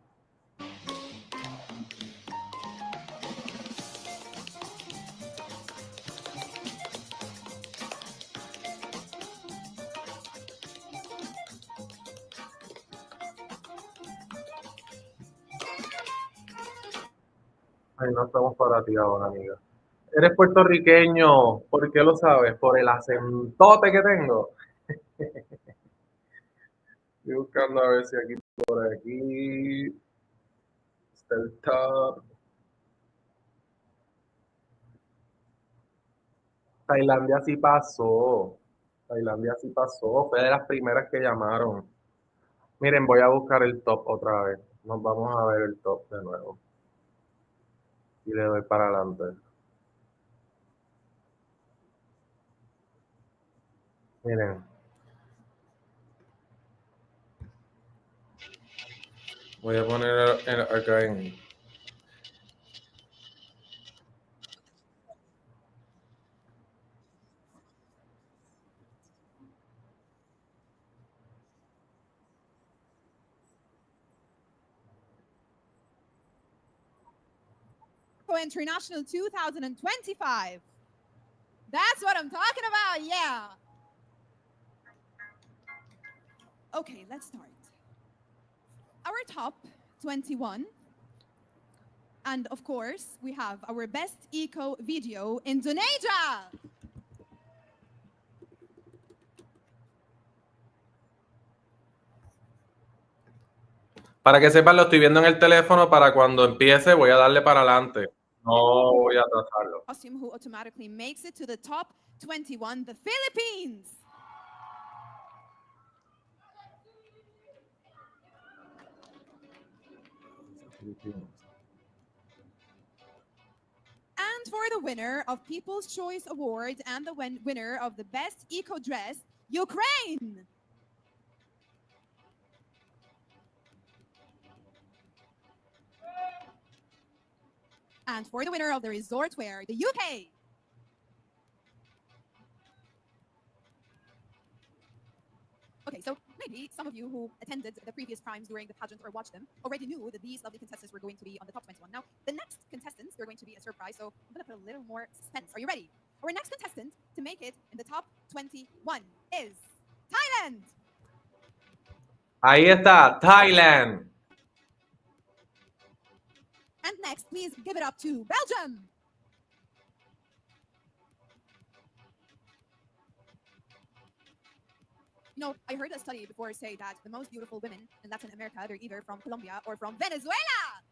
Ay, no estamos para ti ahora, amiga. Eres puertorriqueño. ¿Por qué lo sabes? Por el acentote que tengo. Estoy buscando a ver si aquí por aquí. Está el top. Tailandia sí pasó. Tailandia sí pasó. Fue de las primeras que llamaron. Miren, voy a buscar el top otra vez. Nos vamos a ver el top de nuevo. Y le doy para adelante. Miren. Voy a poner acá en... International 2025. That's what I'm talking about, yeah. Okay, let's start. Our top 21. And of course, we have our best eco video, Indonesia. Para que sepan, lo estoy viendo en el teléfono. Para cuando empiece, voy a darle para adelante. No voy a tratarlo. Costume who automatically makes it to the top 21, the Philippines. And for the winner of People's Choice Award and the winner of the best eco dress, Ukraine. And for the winner of the resort wear, the UK. Okay, so maybe some of you who attended the previous primes during the pageant or watched them already knew that these lovely contestants were going to be on the top 21. Now, the next contestants, they're going to be a surprise, so I'm going to put a little more suspense. Are you ready? Our next contestant to make it in the top 21 is Thailand. Ahí está, Thailand. And next, please give it up to Belgium. You know, I heard a study before say that the most beautiful women in Latin America, they're either from Colombia or from Venezuela.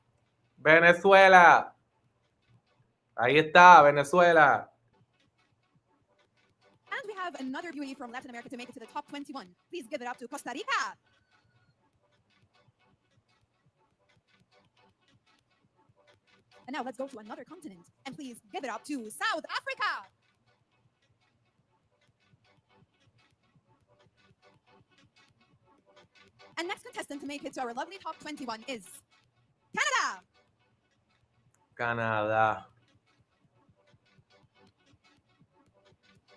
Venezuela. Ahí está, Venezuela. And we have another beauty from Latin America to make it to the top 21. Please give it up to Costa Rica. And now let's go to another continent. And please give it up to South Africa. And next contestant to make it to our lovely top 21 is Canada. Canadá.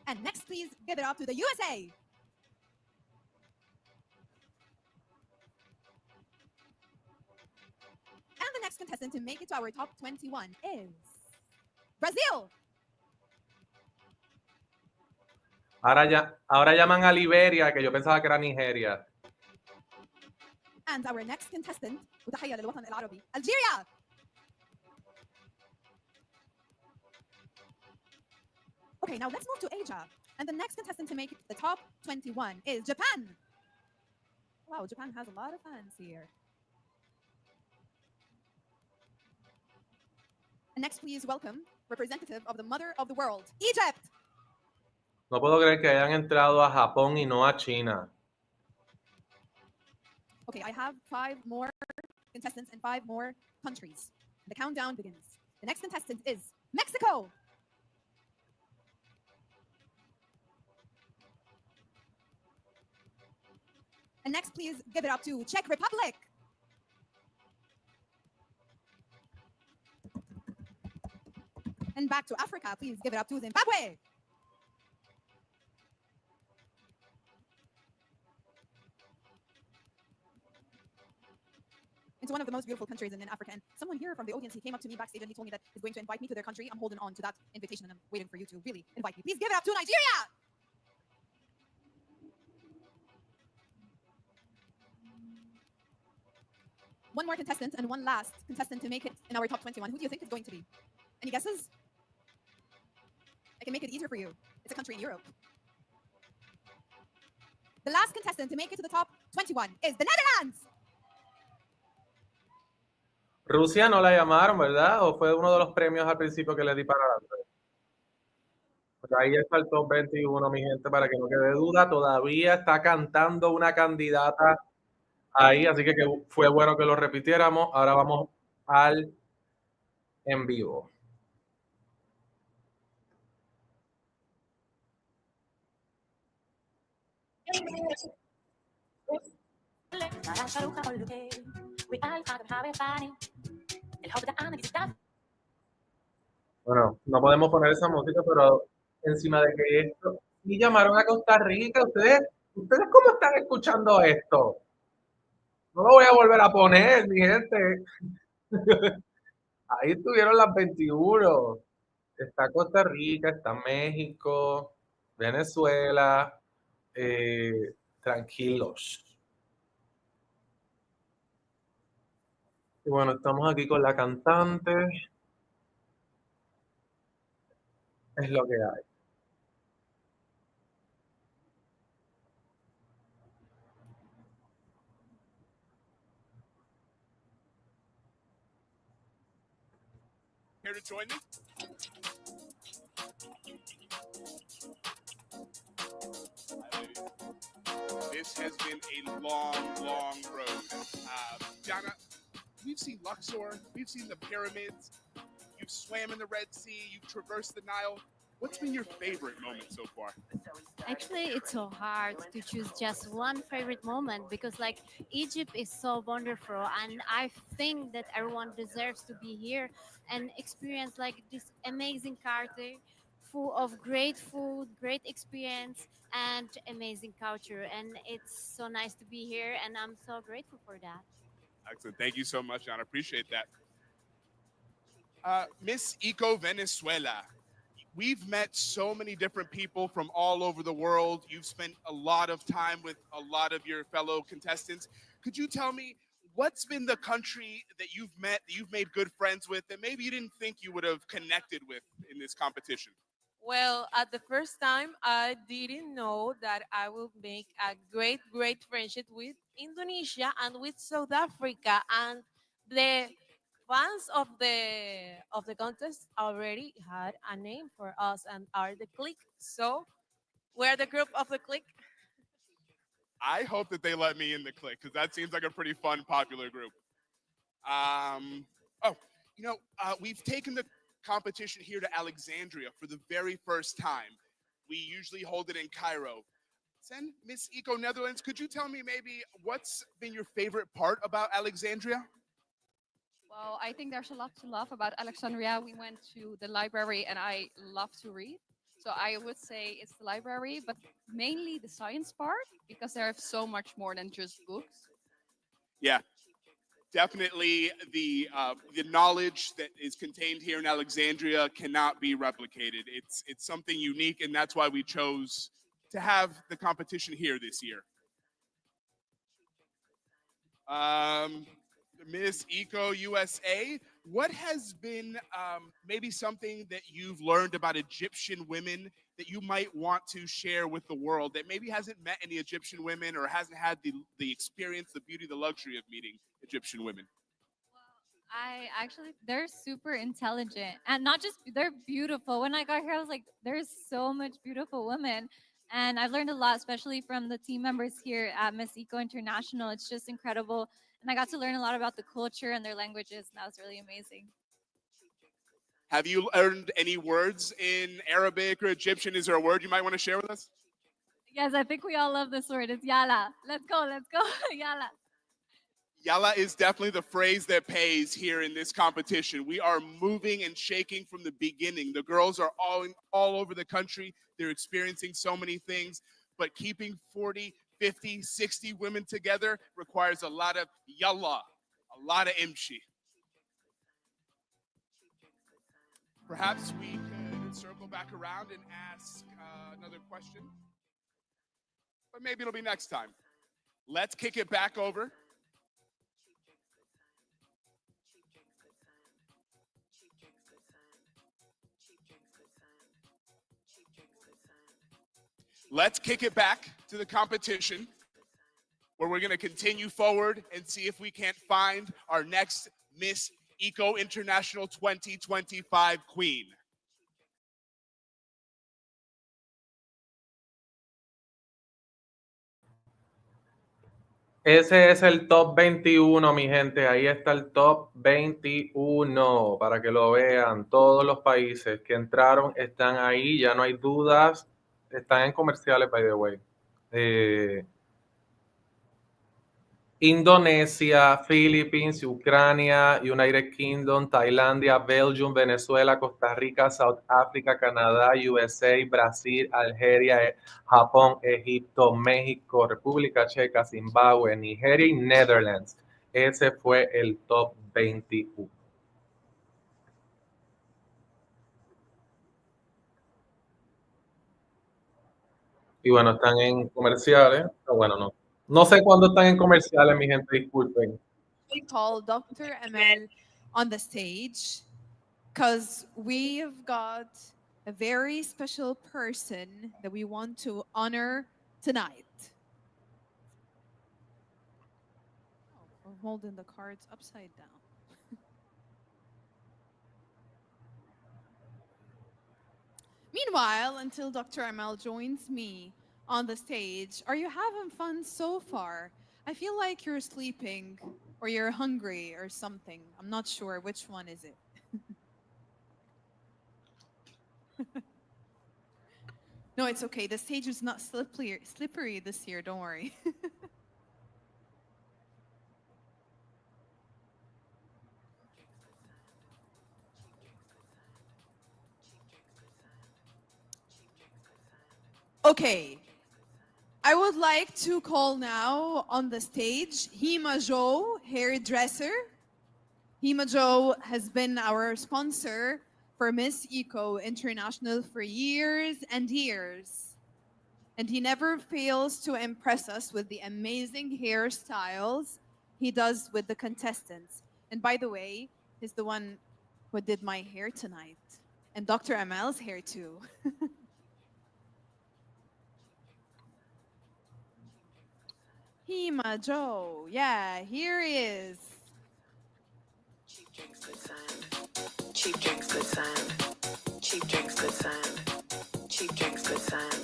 And next, please give it up to the USA. And the next contestant to make it to our top 21 is Brazil. Ahora llaman a Liberia, que yo pensaba que era Nigeria. And our next contestant, وتحية للوطن العربي, Algeria. Okay, now let's move to Asia. And the next contestant to make it to the top 21 is Japan. Wow, Japan has a lot of fans here. And next, please welcome representative of the mother of the world, Egypt. No puedo creer que hayan entrado a Japón y no a China. Okay, I have 5 more contestants and 5 more countries. The countdown begins. The next contestant is Mexico. And next, please give it up to Czech Republic. And back to Africa, please give it up to Zimbabwe. Into one of the most beautiful countries in Africa. And someone here from the audience, he came up to me backstage and he told me that he's going to invite me to their country. I'm holding on to that invitation and I'm waiting for you to really invite me. Please give it up to Nigeria. One more contestant and one last contestant to make it in our top 21. Who do you think is going to be? Any guesses? I can make it easier for you. It's a country in Europe. The last contestant to make it to the top 21 is the Netherlands. Rusia no la llamaron, ¿verdad? ¿O fue uno de los premios al principio que le di para adelante? Pues ahí está el top 21, mi gente, para que no quede duda. Todavía está cantando una candidata ahí, así que fue bueno que lo repitiéramos. Ahora vamos al en vivo. Bueno, no podemos poner esa música, pero encima de que esto, y llamaron a Costa Rica, ¿ustedes cómo están escuchando esto? No lo voy a volver a poner, mi gente. Ahí estuvieron las 21. Está Costa Rica, está México, Venezuela, tranquilos. Y bueno, estamos aquí con la cantante. Es lo que hay. Here to join me? This has been a long, long road. Jana, we've seen Luxor, we've seen the pyramids, you've swam in the Red Sea, you've traversed the Nile. What's been your favorite moment so far? Actually, it's so hard to choose just one favorite moment because, like, Egypt is so wonderful, and I think that everyone deserves to be here and experience like this amazing culture, full of great food, great experience, and amazing culture. And it's so nice to be here, and I'm so grateful for that. Excellent. Thank you so much, John. I appreciate that. Miss Eco Venezuela. We've met so many different people from all over the world. You've spent a lot of time with a lot of your fellow contestants. Could you tell me what's been the country that you've met, that you've made good friends with, that maybe you didn't think you would have connected with in this competition? Well, at the first time, I didn't know that I would make a great, great friendship with Indonesia and with South Africa, and the fans of the contest already had a name for us and are the clique. So we're the group of the clique. I hope that they let me in the clique because that seems like a pretty fun, popular group. Oh, we've taken the competition here to Alexandria for the very first time. We usually hold it in Cairo. Then, Miss Eco Netherlands, could you tell me maybe what's been your favorite part about Alexandria? Well, I think there's a lot to love about Alexandria. We went to the library and I love to read. So I would say it's the library, but mainly the science part because there's so much more than just books. Yeah, definitely the knowledge that is contained here in Alexandria cannot be replicated. It's something unique, and that's why we chose to have the competition here this year. Miss Eco USA, what has been maybe something that you've learned about Egyptian women that you might want to share with the world that maybe hasn't met any Egyptian women or hasn't had the experience, the beauty, the luxury of meeting Egyptian women? They're super intelligent and not just, they're beautiful. When I got here, I was like, there's so much beautiful women. And I've learned a lot, especially from the team members here at Miss Eco International. It's just incredible. And I got to learn a lot about the culture and their languages, and that was really amazing. Have you learned any words in Arabic or Egyptian? Is there a word you might want to share with us? Yes, I think we all love this word. It's yala. Let's go, yala. Yalla is definitely the phrase that pays here in this competition. We are moving and shaking from the beginning. The girls are all over the country. They're experiencing so many things, but keeping 40, 50, 60 women together requires a lot of yalla, a lot of imshi. Perhaps we could circle back around and ask another question, but maybe it'll be next time. Let's kick it back over. Let's kick it back to the competition where we're going to continue forward and see if we can't find our next Miss Eco International 2025 Queen. Ese es el top 21, mi gente. Ahí está el top 21 para que lo vean. Todos los países que entraron están ahí, ya no hay dudas. Están en comerciales, by the way. Indonesia, Philippines, Ucrania, United Kingdom, Tailandia, Belgium, Venezuela, Costa Rica, South Africa, Canadá, USA, Brasil, Algeria, Japón, Egipto, México, República Checa, Zimbabue, Nigeria y Netherlands. Ese fue el top 21. Y bueno, están en comerciales. Pero bueno, no. No sé cuándo están en comerciales, mi gente, disculpen. We call Dr. Amel on the stage because we've got a very special person that we want to honor tonight. Oh, we're holding the cards upside down. Meanwhile, until Dr. Amel joins me on the stage, are you having fun so far? I feel like you're sleeping or you're hungry or something. I'm not sure which one is it. No, it's okay. The stage is not slippery this year. Don't worry. Okay. I would like to call now on the stage Hima Jo, hairdresser. Hima Jo has been our sponsor for Miss Eco International for years and years. And he never fails to impress us with the amazing hairstyles he does with the contestants. And by the way, he's the one who did my hair tonight. And Dr. Amel's hair too. Hima Jo, yeah, here he is. Cheap drinks, good sign. Cheap drinks, good sign. Cheap drinks, good sign. Cheap drinks, good sign.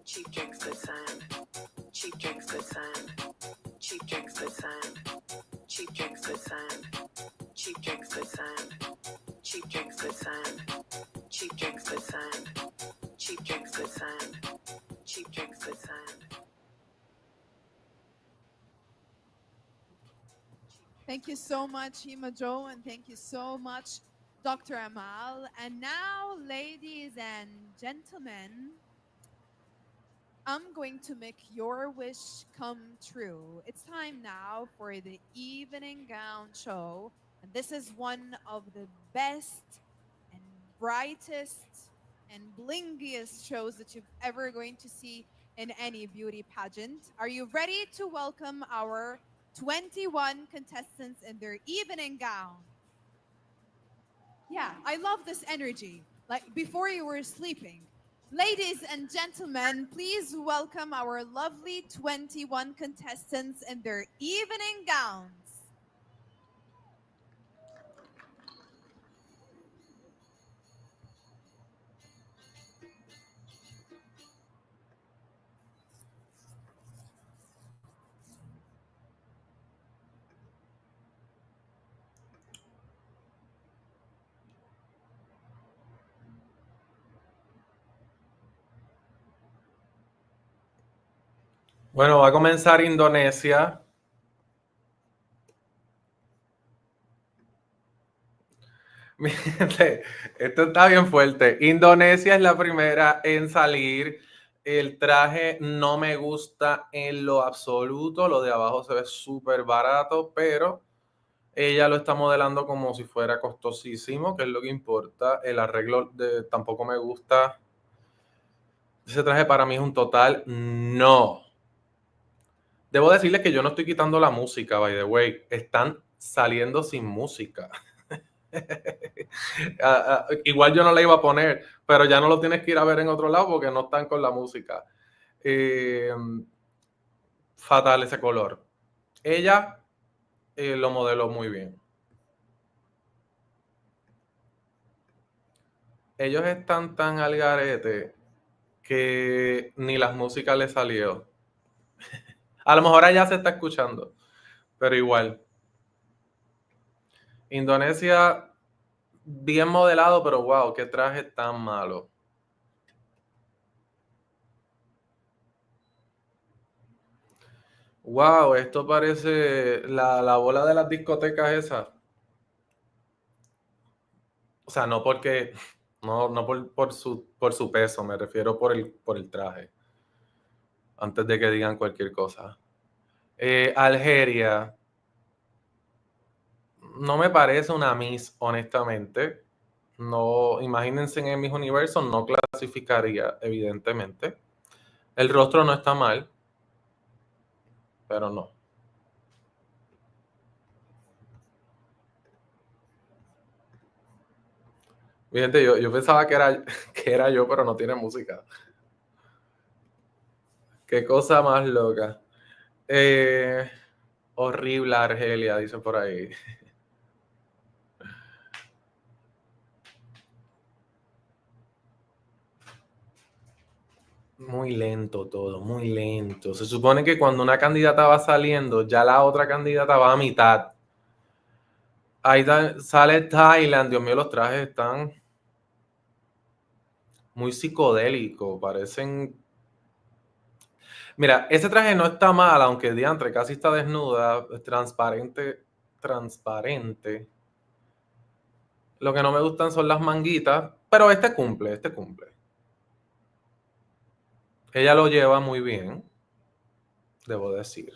Cheap drinks, good sign. Cheap drinks, good sign. Cheap drinks, good sign. Cheap drinks, good sign. Cheap drinks, good sign. Cheap drinks, good sign. Cheap drinks, good sign. Cheap drinks, good sign. Cheap drinks, good sign. Thank you so much, Hima Jo, and thank you so much, Dr. Amal. And now, ladies and gentlemen, I'm going to make your wish come true. It's time now for the evening gown show. And this is one of the best and brightest and blingiest shows that you've ever going to see in any beauty pageant. Are you ready to welcome our 21 contestants in their evening gown? Yeah, I love this energy. Like before you were sleeping. Ladies and gentlemen, please welcome our lovely 21 contestants in their evening gowns. Bueno, va a comenzar Indonesia. Mi gente, esto está bien fuerte. Indonesia es la primera en salir. El traje no me gusta en lo absoluto. Lo de abajo se ve súper barato, pero ella lo está modelando como si fuera costosísimo, que es lo que importa. El arreglo tampoco me gusta. Ese traje para mí es un total no. Debo decirles que yo no estoy quitando la música, by the way. Están saliendo sin música. Igual yo no la iba a poner, pero ya no lo tienes que ir a ver en otro lado porque no están con la música. Fatal ese color. Ella lo modeló muy bien. Ellos están tan al garete que ni las músicas le salió. A lo mejor allá se está escuchando, pero igual. Indonesia, bien modelado, pero wow, qué traje tan malo. Wow, esto parece la bola de las discotecas esa. O sea, no porque, no por su peso, me refiero por el traje. Antes de que digan cualquier cosa. Algeria, no me parece una Miss, honestamente. No, imagínense en el Miss Universo, no clasificaría, evidentemente. El rostro no está mal, pero no. Fíjate, yo pensaba que era yo, pero no tiene música. Qué cosa más loca. Horrible Argelia, dicen por ahí. Muy lento todo, muy lento. Se supone que cuando una candidata va saliendo, ya la otra candidata va a mitad. Ahí sale Thailand, Dios mío, los trajes están muy psicodélicos, parecen... Mira, ese traje no está mal, aunque diantre casi está desnuda, transparente, transparente. Lo que no me gustan son las manguitas, pero este cumple, este cumple. Ella lo lleva muy bien, debo decir.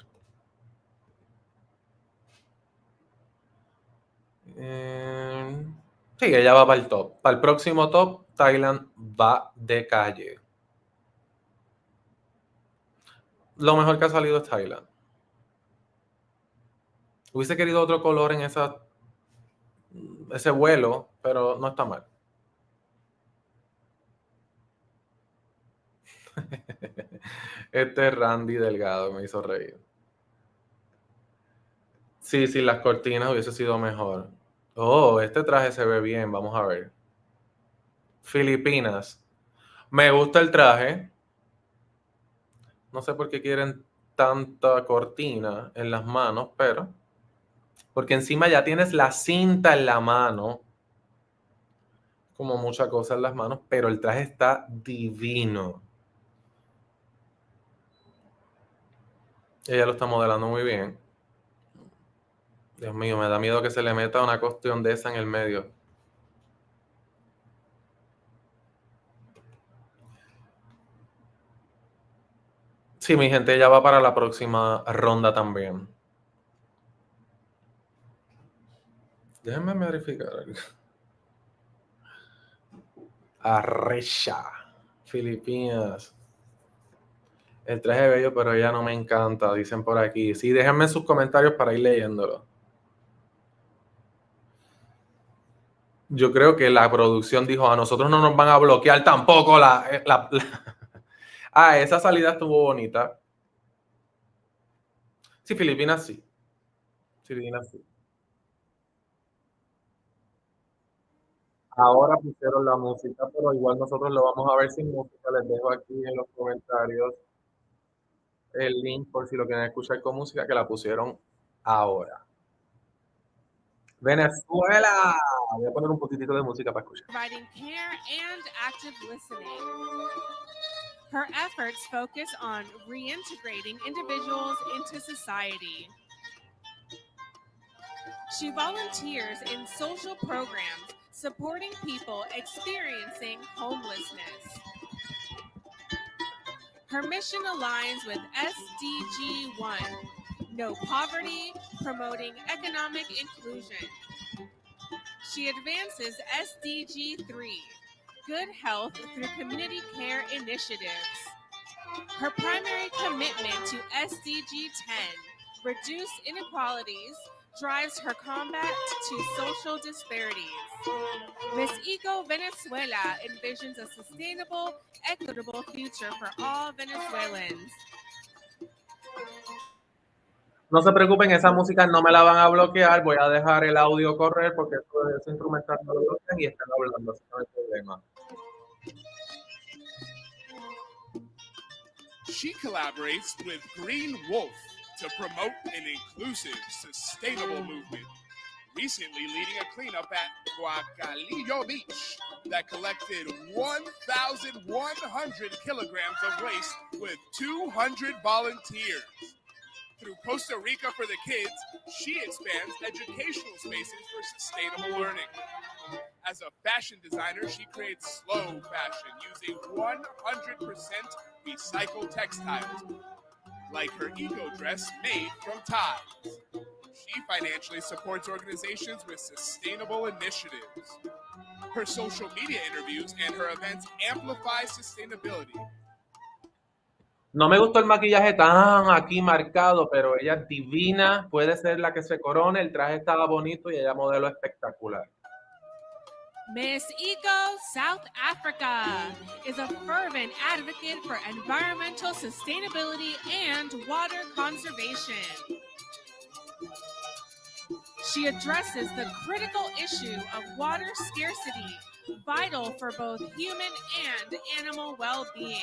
Sí, ella va para el top. Para el próximo top, Thailand va de calle. Lo mejor que ha salido es Thailand. Hubiese querido otro color en ese vuelo, pero no está mal. Este Randy Delgado me hizo reír. Sí, sí, las cortinas hubiese sido mejor. Oh, este traje se ve bien, vamos a ver. Filipinas. Me gusta el traje. No sé por qué quieren tanta cortina en las manos, pero... Porque encima ya tienes la cinta en la mano. Como mucha cosa en las manos, pero el traje está divino. Ella lo está modelando muy bien. Dios mío, me da miedo que se le meta una cuestión de esa en el medio. Sí, mi gente, ya va para la próxima ronda también. Déjenme verificar algo. Arrecha. Filipinas. El traje es bello, pero ella no me encanta, dicen por aquí. Sí, déjenme sus comentarios para ir leyéndolo. Yo creo que la producción dijo, a nosotros no nos van a bloquear tampoco Ah, esa salida estuvo bonita. Sí, Filipinas sí. Filipinas sí. Ahora pusieron la música, pero igual nosotros lo vamos a ver sin música. Les dejo aquí en los comentarios el link por si lo quieren escuchar con música, que la pusieron ahora. Venezuela. Voy a poner un poquitito de música para escuchar. Providing care and active listening. Her efforts focus on reintegrating individuals into society. She volunteers in social programs supporting people experiencing homelessness. Her mission aligns with SDG 1, No Poverty, Promoting Economic Inclusion. She advances SDG 3, Good Health through Community Care Initiatives. Her primary commitment to SDG 10, Reduce Inequalities, drives her combat to social disparities. Miss Eco Venezuela envisions a sustainable, equitable future for all Venezuelans. No se preocupen, esa música no me la van a bloquear. Voy a dejar el audio correr porque ese instrumental no lo bloquean y están hablando, así que no hay problema. She collaborates with Green Wolf to promote an inclusive, sustainable movement, recently leading a cleanup at Guacalillo Beach that collected 1,100 kilograms of waste with 200 volunteers. Through Costa Rica for the Kids, she expands educational spaces for sustainable learning. As a fashion designer, she creates slow fashion using 100% recycled textiles, like her eco dress made from ties. She financially supports organizations with sustainable initiatives. Her social media interviews and her events amplify sustainability. No me gustó el maquillaje tan aquí marcado, pero ella es divina, puede ser la que se corone, el traje estaba bonito y ella modelo espectacular. Miss Eco South Africa is a fervent advocate for environmental sustainability and water conservation. She addresses the critical issue of water scarcity, vital for both human and animal well-being.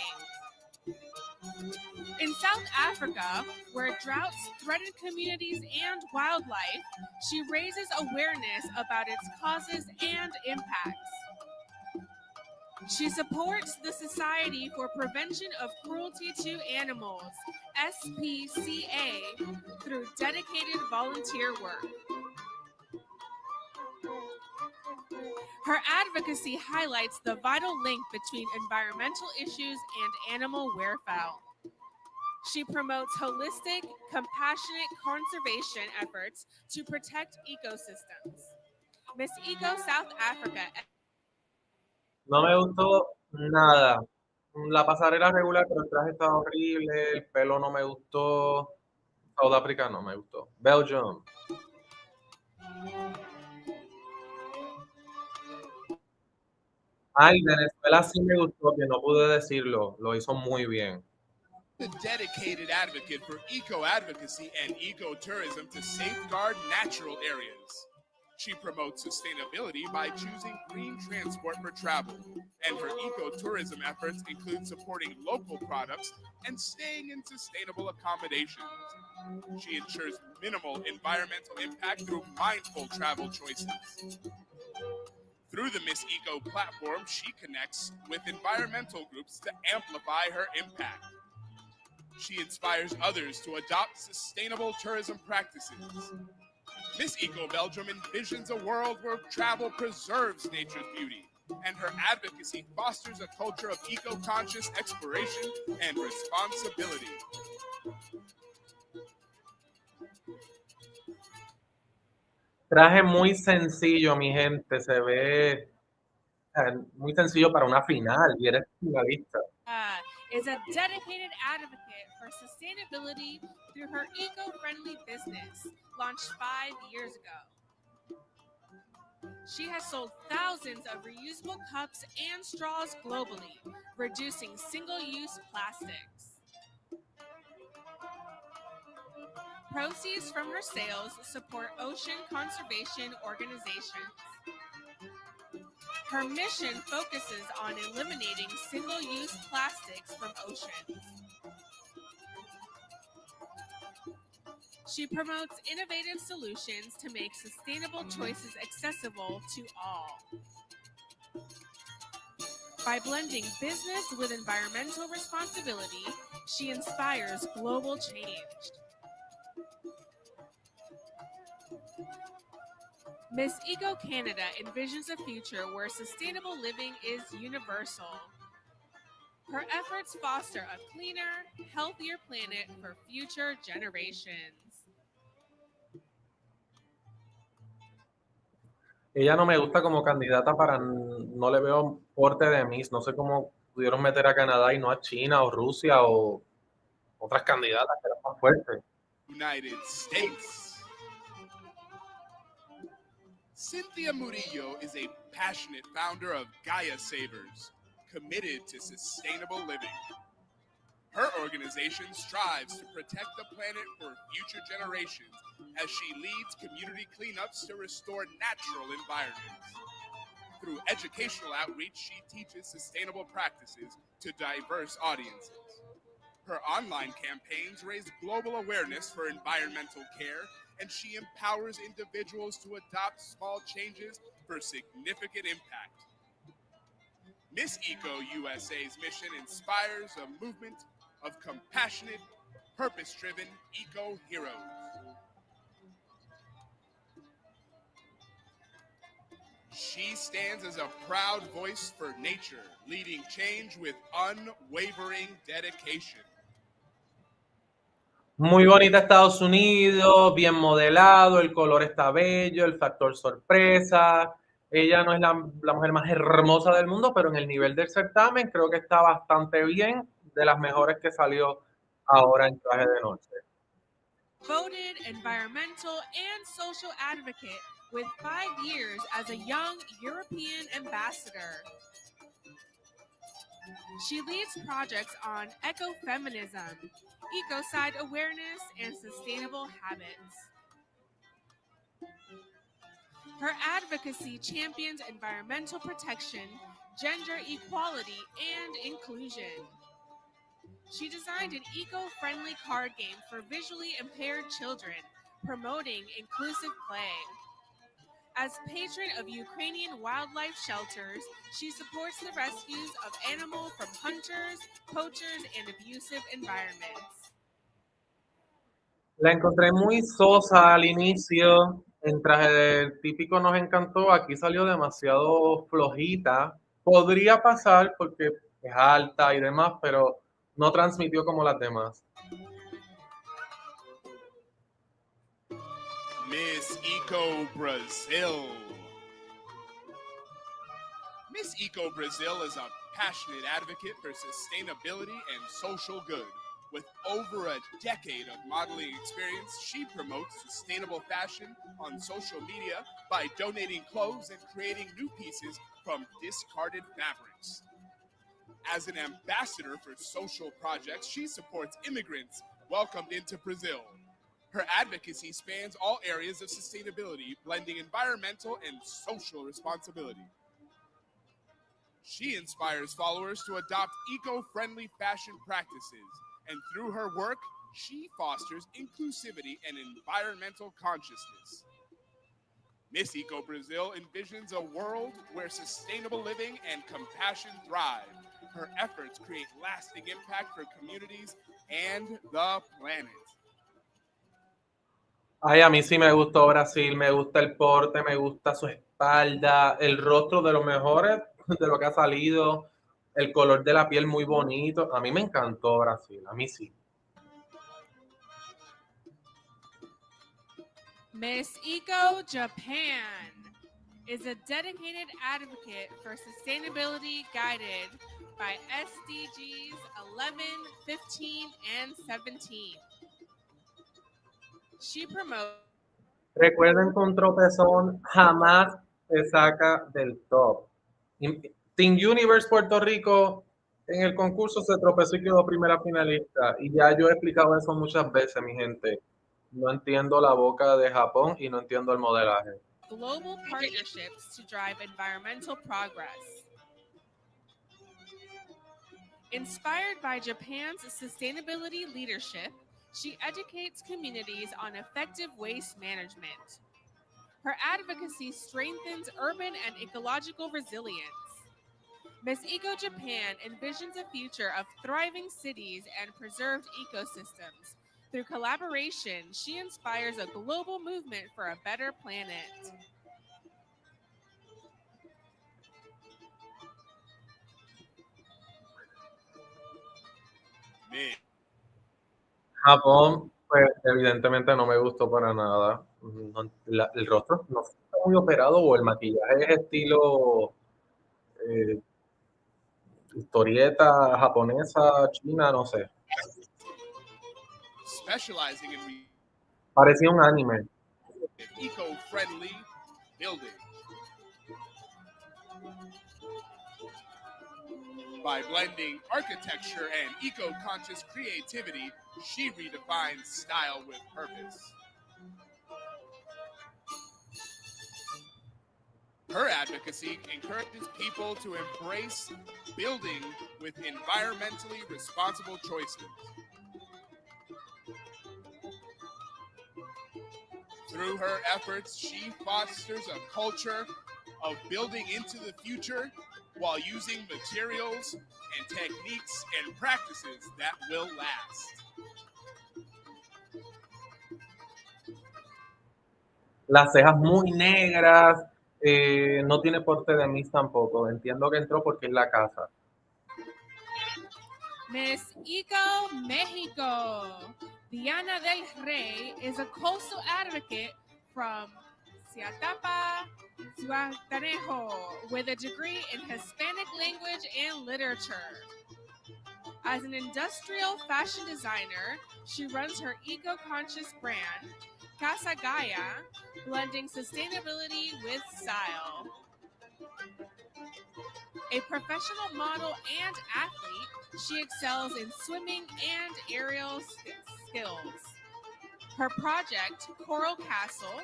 In South Africa, where droughts threaten communities and wildlife, she raises awareness about its causes and impacts. She supports the Society for Prevention of Cruelty to Animals, SPCA, through dedicated volunteer work. Her advocacy highlights the vital link between environmental issues and animal welfare. She promotes holistic, compassionate conservation efforts to protect ecosystems. Miss Eco South Africa. No me gustó nada. La pasarela regular, pero el traje estaba horrible, el pelo no me gustó. South Africa no me gustó. Belgium. Ay, Venezuela sí me gustó, que no pude decirlo. Lo hizo muy bien. The dedicated advocate for eco-advocacy and eco-tourism to safeguard natural areas. She promotes sustainability by choosing green transport for travel, and her eco-tourism efforts include supporting local products and staying in sustainable accommodations. She ensures minimal environmental impact through mindful travel choices. Through the Miss Eco platform, she connects with environmental groups to amplify her impact. She inspires others to adopt sustainable tourism practices. Miss Eco Belgium envisions a world where travel preserves nature's beauty, and her advocacy fosters a culture of eco-conscious exploration and responsibility. Traje muy sencillo, mi gente. Se ve muy sencillo para una final y eres finalista. Is a dedicated advocate for sustainability through her eco-friendly business, launched 5 years ago. She has sold thousands of reusable cups and straws globally, reducing single-use plastics. Proceeds from her sales support ocean conservation organizations. Her mission focuses on eliminating single-use plastics from oceans. She promotes innovative solutions to make sustainable choices accessible to all. By blending business with environmental responsibility, she inspires global change. Miss Eco Canada envisions a future where sustainable living is universal. Her efforts foster a cleaner, healthier planet for future generations. Ella no me gusta como candidata para, no le veo porte de Miss, no sé cómo pudieron meter a Canadá y no a China o Rusia o otras candidatas que eran más fuertes. United States. Cynthia Murillo is a passionate founder of Gaia Savers, committed to sustainable living. Her organization strives to protect the planet for future generations as she leads community cleanups to restore natural environments. Through educational outreach, she teaches sustainable practices to diverse audiences. Her online campaigns raise global awareness for environmental care, and she empowers individuals to adopt small changes for significant impact. Miss Eco USA's mission inspires a movement of compassionate, purpose-driven eco heroes. She stands as a proud voice for nature, leading change with unwavering dedication. Muy bonita Estados Unidos, bien modelado, el color está bello, el factor sorpresa. Ella no es la mujer más hermosa del mundo, pero en el nivel del certamen creo que está bastante bien, de las mejores que salió ahora en traje de noche. Voted environmental and social advocate with 5 years as a young European ambassador. She leads projects on ecofeminism, ecocide awareness, and sustainable habits. Her advocacy champions environmental protection, gender equality, and inclusion. She designed an eco-friendly card game for visually impaired children, promoting inclusive play. As patron of Ukrainian wildlife shelters, she supports the rescues of animals from hunters, poachers, and abusive environments. La encontré muy sosa al inicio, en traje de típico nos encantó, aquí salió demasiado flojita. Podría pasar porque es alta y demás, pero no transmitió como las demás. Miss Eco Brazil. Miss Eco Brazil is a passionate advocate for sustainability and social good. With over a decade of modeling experience, she promotes sustainable fashion on social media by donating clothes and creating new pieces from discarded fabrics. As an ambassador for social projects, she supports immigrants welcomed into Brazil. Her advocacy spans all areas of sustainability, blending environmental and social responsibility. She inspires followers to adopt eco-friendly fashion practices, and through her work, she fosters inclusivity and environmental consciousness. Miss Eco Brazil envisions a world where sustainable living and compassion thrive. Her efforts create lasting impact for communities and the planet. Ay, a mí sí me gustó Brasil, me gusta el porte, me gusta su espalda, el rostro de los mejores de lo que ha salido, el color de la piel muy bonito. A mí me encantó Brasil, a mí sí. Miss Eco Japan is a dedicated advocate for sustainability guided by SDGs 11, 15, and 17. She promotes. Recuerden que un tropezón jamás se saca del top. Team Universe Puerto Rico en el concurso se tropezó y quedó primera finalista. Y ya yo he explicado eso muchas veces, mi gente. No entiendo la boca de Japón y no entiendo el modelaje. Global partnerships to drive environmental progress. Inspired by Japan's sustainability leadership, she educates communities on effective waste management. Her advocacy strengthens urban and ecological resilience. Miss Eco Japan envisions a future of thriving cities and preserved ecosystems. Through collaboration, she inspires a global movement for a better planet. Japón, pues evidentemente no me gustó para nada. El rostro no está muy operado o el maquillaje es estilo historieta japonesa, china, no sé. Specializing in Parecía un anime. eco-friendly building. By blending architecture and eco-conscious creativity, she redefines style with purpose. Her advocacy encourages people to embrace building with environmentally responsible choices. Through her efforts, she fosters a culture of building into the future while using materials and techniques and practices that will last. Las cejas muy negras, no tiene porte de Miss tampoco. Entiendo que entró porque es la casa. Miss Eco Mexico. Diana del Rey is a coastal advocate from Ciatapa, Zihuatanejo, with a degree in Hispanic language and literature. As an industrial fashion designer, she runs her eco-conscious brand, Casa Gaia, blending sustainability with style. A professional model and athlete, she excels in swimming and aerial skills. Her project, Coral Castle,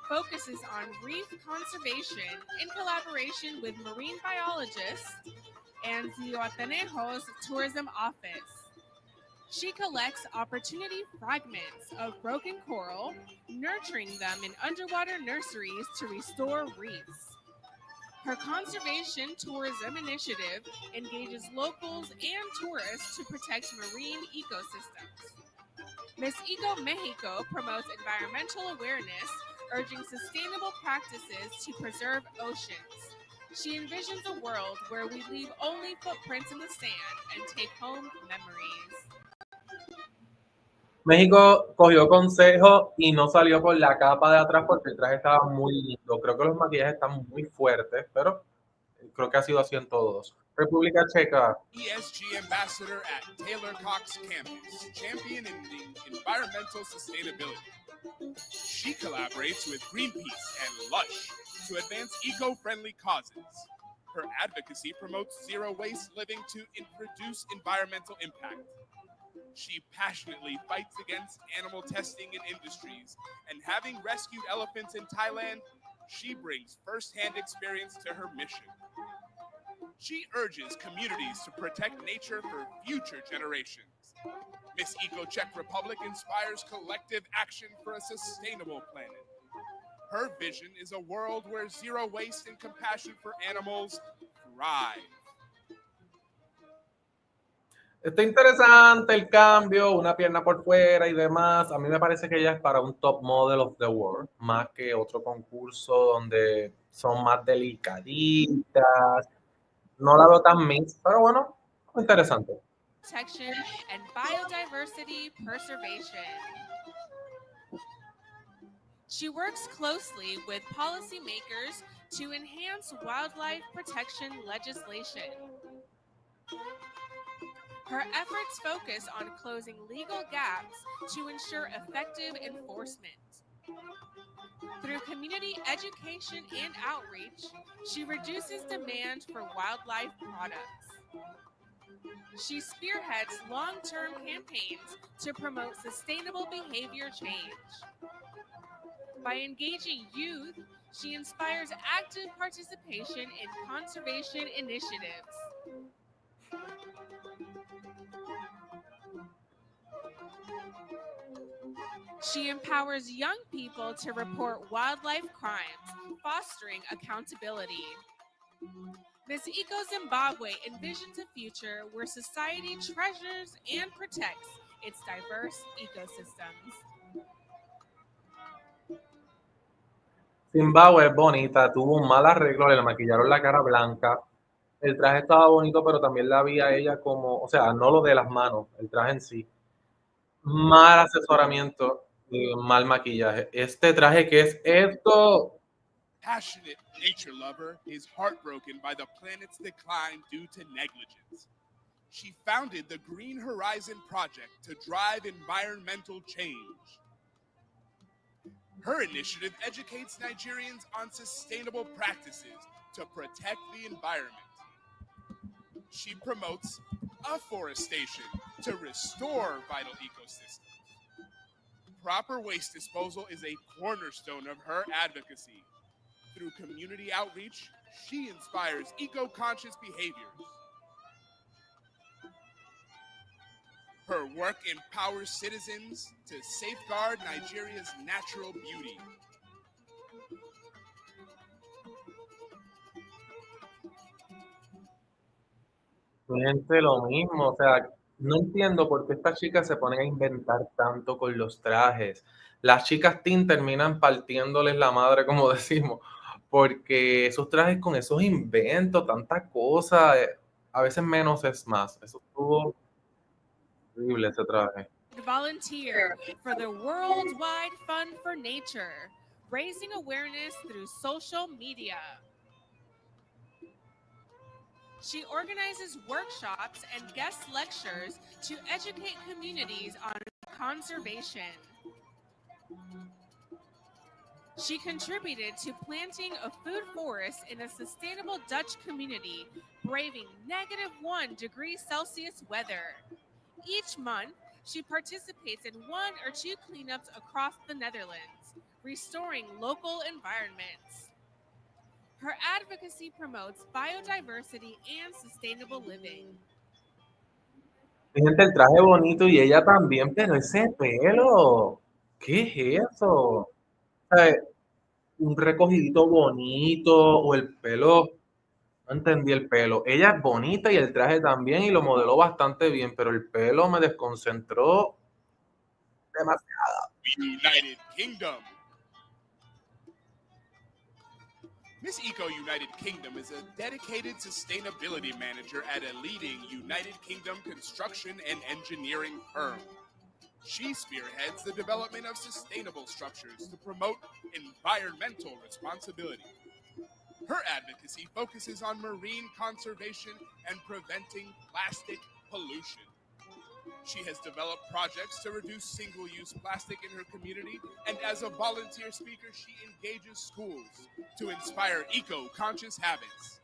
focuses on reef conservation in collaboration with marine biologists and Zihuatanejo's tourism office. She collects opportunity fragments of broken coral, nurturing them in underwater nurseries to restore reefs. Her conservation tourism initiative engages locals and tourists to protect marine ecosystems. Miss Eco Mexico promotes environmental awareness, urging sustainable practices to preserve oceans. She envisions a world where we leave only footprints in the sand and take home memories. México cogió consejo y no salió con la capa de atrás porque el traje estaba muy lindo. Creo que los maquillajes están muy fuertes, pero creo que ha sido así en todos. República Checa. ESG ambassador at Taylor Cox campus, championing environmental sustainability. She collaborates with Greenpeace and Lush to advance eco-friendly causes. Her advocacy promotes zero waste living to reduce environmental impact. She passionately fights against animal testing in industries, and having rescued elephants in Thailand, she brings first-hand experience to her mission. She urges communities to protect nature for future generations. Miss Eco Czech Republic inspires collective action for a sustainable planet. Her vision is a world where zero waste and compassion for animals thrive. Está interesante el cambio, una pierna por fuera y demás. A mí me parece que ella es para un top model of the world, más que otro concurso donde son más delicaditas. No la veo tan mix, pero bueno, interesante. Protection and biodiversity preservation. She works closely with policymakers to enhance wildlife protection legislation. Her efforts focus on closing legal gaps to ensure effective enforcement. Through community education and outreach, she reduces demand for wildlife products. She spearheads long-term campaigns to promote sustainable behavior change. By engaging youth, she inspires active participation in conservation initiatives. She empowers young people to report wildlife crimes, fostering accountability. Miss Eco Zimbabwe envisions a future where society treasures and protects its diverse ecosystems. Zimbabue es bonita, tuvo un mal arreglo, le maquillaron la cara blanca. El traje estaba bonito, pero también la vi a ella como, o sea, no lo de las manos, el traje en sí. Mal asesoramiento y mal maquillaje. Este traje, ¿qué es esto? Passionate nature lover is heartbroken by the planet's decline due to negligence. She founded the Green Horizon Project to drive environmental change. Her initiative educates Nigerians on sustainable practices to protect the environment. She promotes afforestation to restore vital ecosystems. Proper waste disposal is a cornerstone of her advocacy. Through community outreach, she inspires eco-conscious behaviors. Her work empowers citizens to safeguard Nigeria's natural beauty. Gente, lo mismo, o sea, no entiendo por qué estas chicas se ponen a inventar tanto con los trajes. Las chicas teen terminan partiéndoles la madre, como decimos, porque esos trajes con esos inventos, tanta cosa, a veces menos es más. Eso estuvo horrible ese traje. Volunteer for the Worldwide Fund for Nature, raising awareness through social media. She organizes workshops and guest lectures to educate communities on conservation. She contributed to planting a food forest in a sustainable Dutch community, braving -1 degree Celsius weather. Each month, she participates in 1 or 2 cleanups across the Netherlands, restoring local environments. Her advocacy promotes biodiversity and sustainable living. Gente, el traje bonito y ella también, pero ese pelo, ¿qué es eso? O sea, un recogidito bonito o el pelo, no entendí el pelo. Ella es bonita y el traje también y lo modeló bastante bien, pero el pelo me desconcentró demasiado. United Kingdom. Miss Eco United Kingdom is a dedicated sustainability manager at a leading United Kingdom construction and engineering firm. She spearheads the development of sustainable structures to promote environmental responsibility. Her advocacy focuses on marine conservation and preventing plastic pollution. She has developed projects to reduce single-use plastic in her community, and as a volunteer speaker, she engages schools to inspire eco-conscious habits.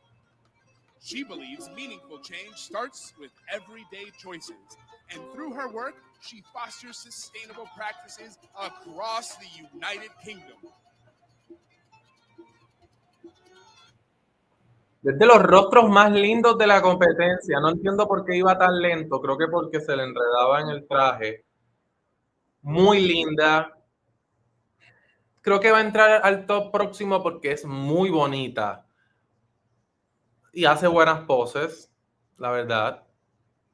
She believes meaningful change starts with everyday choices, and through her work, she fosters sustainable practices across the United Kingdom. Es de los rostros más lindos de la competencia. No entiendo por qué iba tan lento. Creo que porque se le enredaba en el traje. Muy linda. Creo que va a entrar al top próximo porque es muy bonita. Y hace buenas poses, la verdad.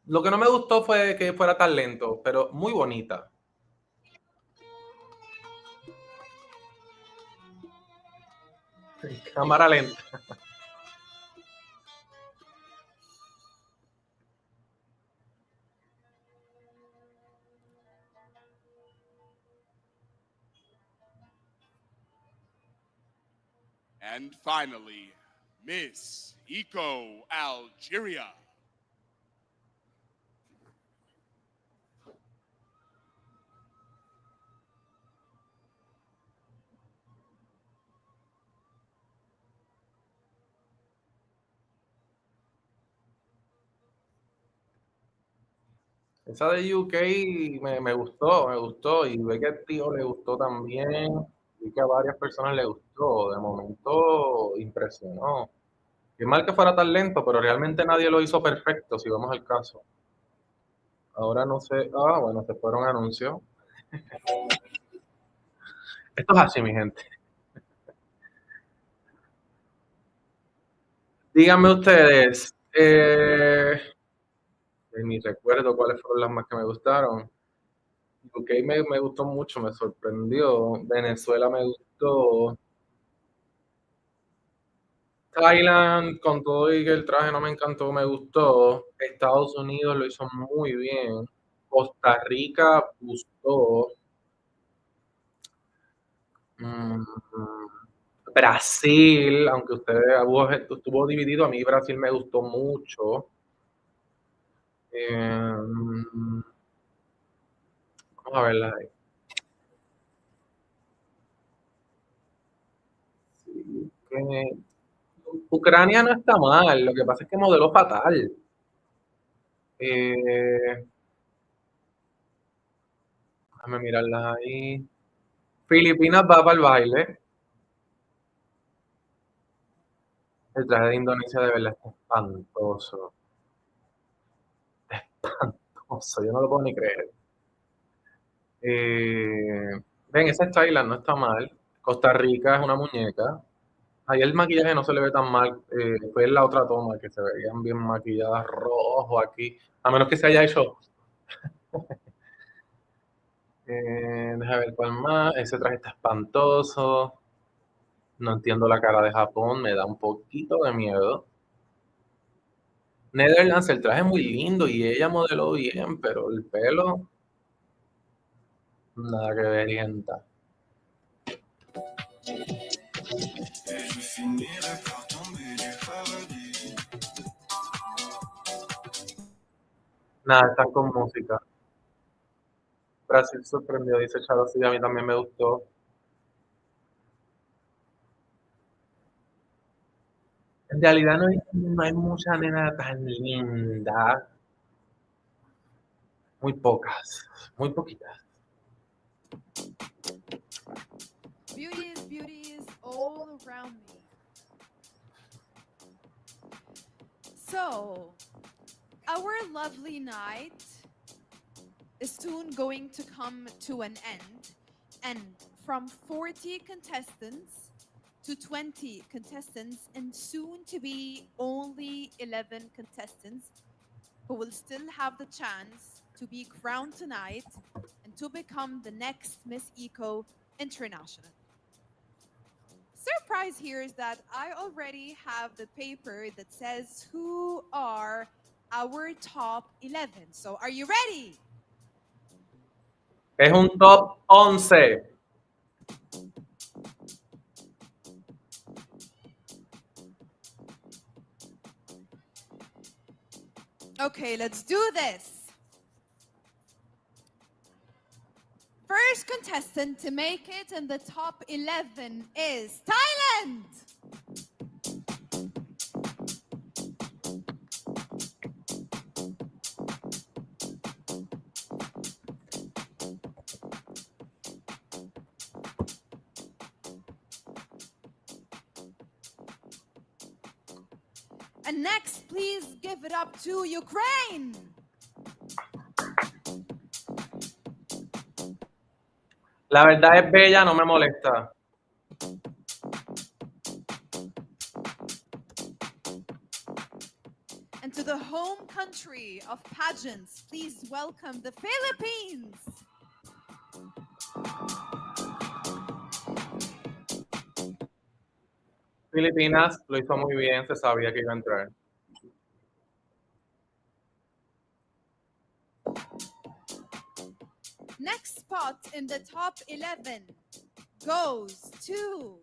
Lo que no me gustó fue que fuera tan lento, pero muy bonita. Cámara lenta. And finally, Miss Eco Algeria. Esa de UK me gustó. Y ve que al tío le gustó también. Vi que a varias personas le gustó. De momento impresionó. Qué mal que fuera tan lento, pero realmente nadie lo hizo perfecto, si vamos al caso. Ahora no sé. Ah, bueno, se fueron anuncios. Esto es así, mi gente. Díganme ustedes, ni recuerdo cuáles fueron las más que me gustaron. UK me gustó mucho, me sorprendió. Venezuela me gustó. Thailand, con todo y que el traje no me encantó, me gustó. Estados Unidos lo hizo muy bien. Costa Rica gustó. Mm, Brasil, aunque estuvo dividido, a mí Brasil me gustó mucho. Vamos a verla ahí. Que Ucrania no está mal, lo que pasa es que modeló fatal. Déjame mirarlas ahí. Filipinas va para el baile. El traje de Indonesia de verdad está espantoso. Espantoso, yo no lo puedo ni creer. Ven, ese Thailand no está mal. Costa Rica es una muñeca. Ahí el maquillaje no se le ve tan mal. Fue en la otra toma que se veían bien maquilladas rojo aquí. A menos que se haya hecho. Deja ver cuál más. Ese traje está espantoso. No entiendo la cara de Japón. Me da un poquito de miedo. Netherlands, el traje es muy lindo y ella modeló bien, pero el pelo. Nada que ver, gente. Nada, están con música. Brasil sorprendió, dice Charo, sí, a mí también me gustó. En realidad no hay mucha nena tan linda. Muy pocas, muy poquitas. Beauties all around me. So, our lovely night is soon going to come to an end. And from 40 contestants to 20 contestants, and soon to be only 11 contestants who will still have the chance to be crowned tonight and to become the next Miss Eco International. Surprise here is that I already have the paper that says who are our top 11. So are you ready? Es un top 11. Okay, let's do this. First contestant to make it in the top 11 is Thailand. And next, please give it up to Ukraine. La verdad es bella, no me molesta. And to the home country of pageants, please welcome the Philippines. Filipinas lo hizo muy bien, se sabía que iba a entrar. Next spot in the top 11 goes to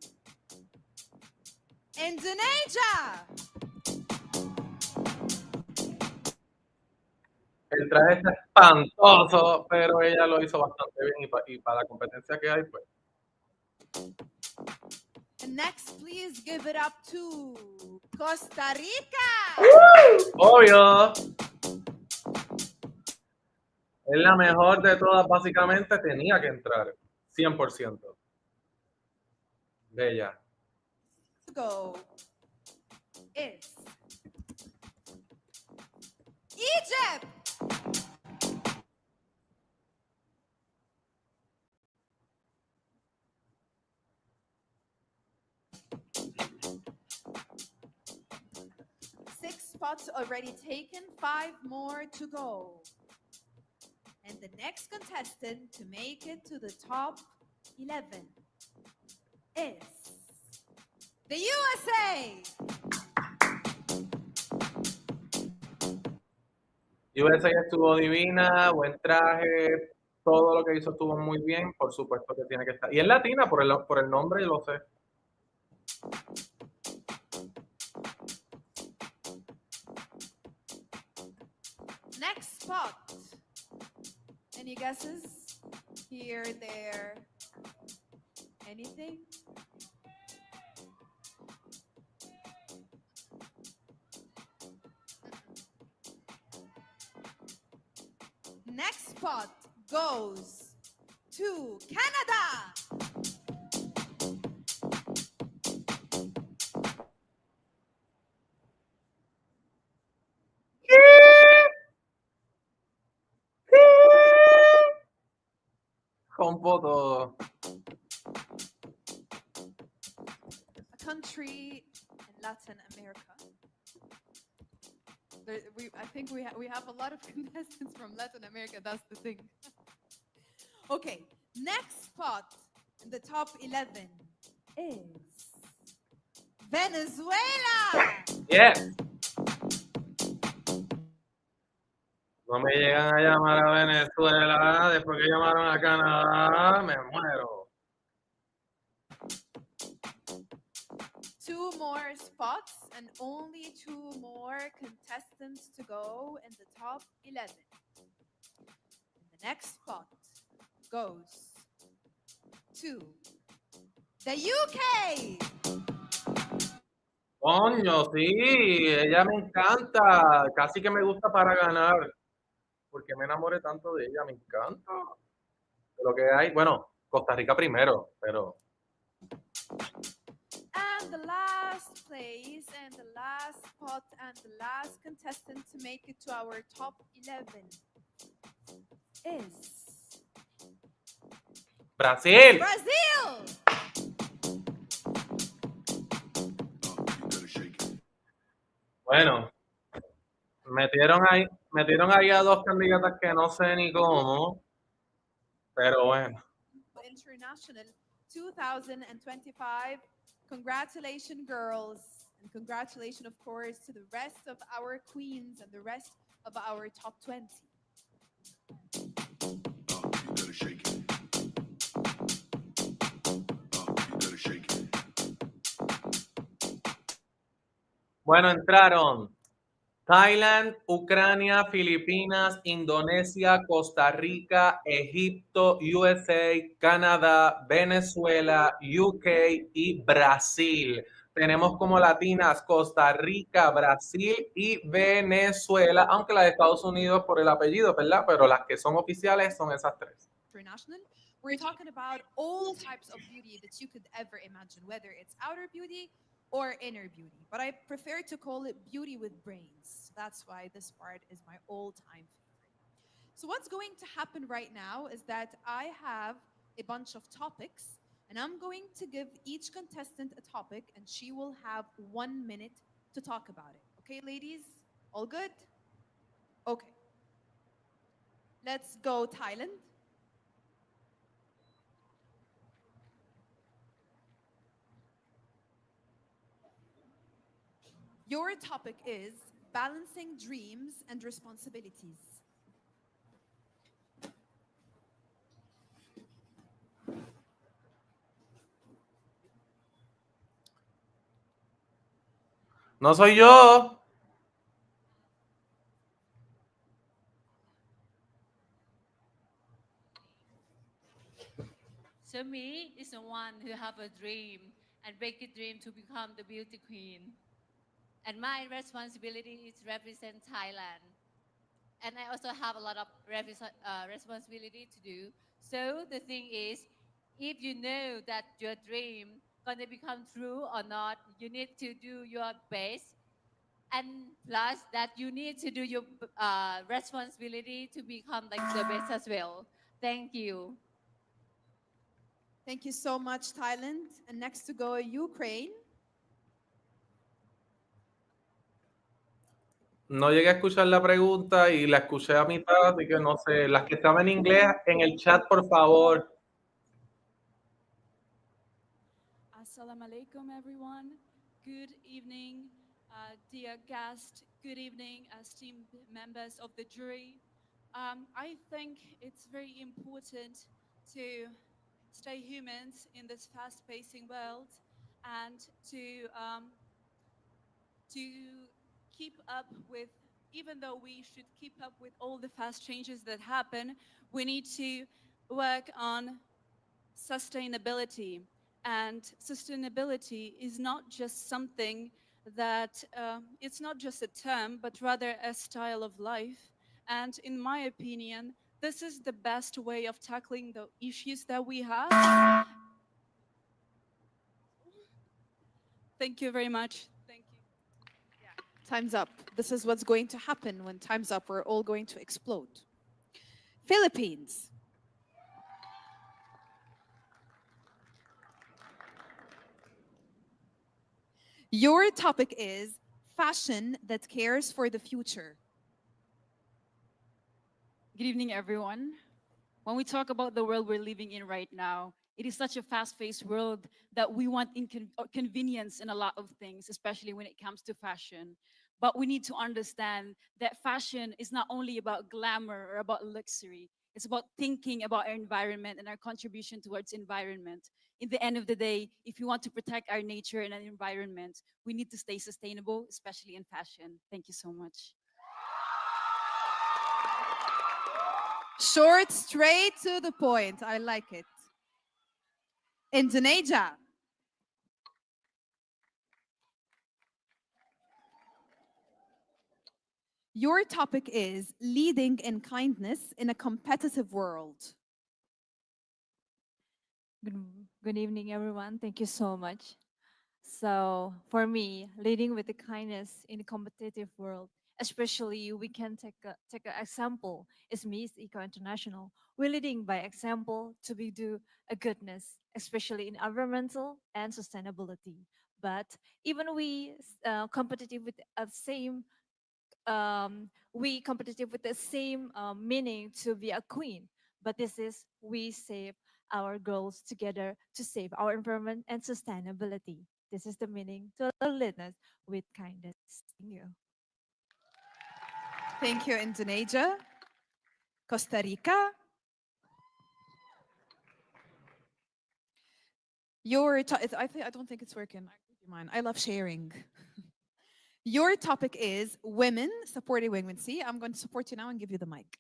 Indonesia. El traje está espantoso, pero ella lo hizo bastante bien y para la competencia que hay, pues. And next, please give it up to Costa Rica. Obvio. Es la mejor de todas, básicamente tenía que entrar. 100%. Bella. Go is Egypt. Six spots already taken, 5 more to go. And the next contestant to make it to the top 11 is the USA. USA estuvo divina, buen traje, todo lo que hizo estuvo muy bien, por supuesto que tiene que estar. Y es latina, por el nombre, yo lo sé. Next spot. Any guesses? Here, there, anything? next spot goes to Canada. Rompo todo. A country in Latin America. I think we have a lot of contestants from Latin America. That's the thing. Okay, next spot in the top 11 is Venezuela. Yes. No me llegan a llamar a Venezuela después que llamaron a Canadá, me muero. Two more spots and only two more contestants to go in the top 11. And the next spot goes to the UK. Coño, sí, ella me encanta, casi que me gusta para ganar, porque me enamoré tanto de ella, me encanta. De lo que hay, bueno, Costa Rica primero, pero And the last place and the last spot and the last contestant to make it to our top 11 is Brasil. Brazil. Bueno, metieron ahí a dos candidatas que no sé ni cómo, pero bueno. International 2025. Congratulations, girls. And congratulations, of course, to the rest of our queens and the rest of our top 20. Bueno, entraron Thailand, Ucrania, Filipinas, Indonesia, Costa Rica, Egipto, USA, Canadá, Venezuela, UK y Brasil. Tenemos como latinas Costa Rica, Brasil y Venezuela, aunque las de Estados Unidos por el apellido, ¿verdad? Pero las que son oficiales son esas tres. International. We're talking about all types of beauty that you could ever imagine, whether it's outer beauty or inner beauty. But I prefer to call it beauty with brains. That's why this part is my all-time favorite. So what's going to happen right now is that I have a bunch of topics, and I'm going to give each contestant a topic, and she will have 1 minute to talk about it. Okay, ladies? All good? Okay. Let's go, Thailand. Your topic is balancing dreams and responsibilities. No soy yo. So me is the one who have a dream and make a dream to become the beauty queen. And my responsibility is represent Thailand. And I also have a lot of responsibility to do. So the thing is, if you know that your dream gonna become true or not, you need to do your best. And plus that you need to do your responsibility to become like the best as well. Thank you. Thank you so much, Thailand. And next to go, Ukraine. No llegué a escuchar la pregunta y la escuché a mitad, así que no sé. Las que estaban en inglés, en el chat, por favor. Assalamu alaikum, everyone. Good evening, dear guest. Good evening, esteemed members of the jury. I think it's very important to stay humans in this fast-pacing world and to keep up with, even though we should keep up with all the fast changes that happen, we need to work on sustainability. And sustainability is not just something that, it's not just a term, but rather a style of life. And in my opinion, this is the best way of tackling the issues that we have. Thank you very much. Thank you. Time's up. This is what's going to happen when time's up. We're all going to explode. Philippines. Your topic is fashion that cares for the future. Good evening, everyone. When we talk about the world we're living in right now, it is such a fast-paced world that we want convenience in a lot of things, especially when it comes to fashion. But we need to understand that fashion is not only about glamour or about luxury. It's about thinking about our environment and our contribution towards environment. In the end of the day, if we want to protect our nature and our environment, we need to stay sustainable, especially in fashion. Thank you so much. Short, straight to the point. I like it. Indonesia. Your topic is leading in kindness in a competitive world. Good evening, everyone. Thank you so much. So for me, leading with the kindness in a competitive world, especially we can take an example is Miss Eco International. We're leading by example to be do a goodness, especially in environmental and sustainability. But even we competitive with the same we competitive with the same meaning to be a queen. But this is we save our goals together to save our environment and sustainability. This is the meaning to leadness with kindness. Thank you. Thank you, Indonesia. Costa Rica. I don't think it's working. Mine. I love sharing. Your topic is women supporting women. See, I'm going to support you now and give you the mic.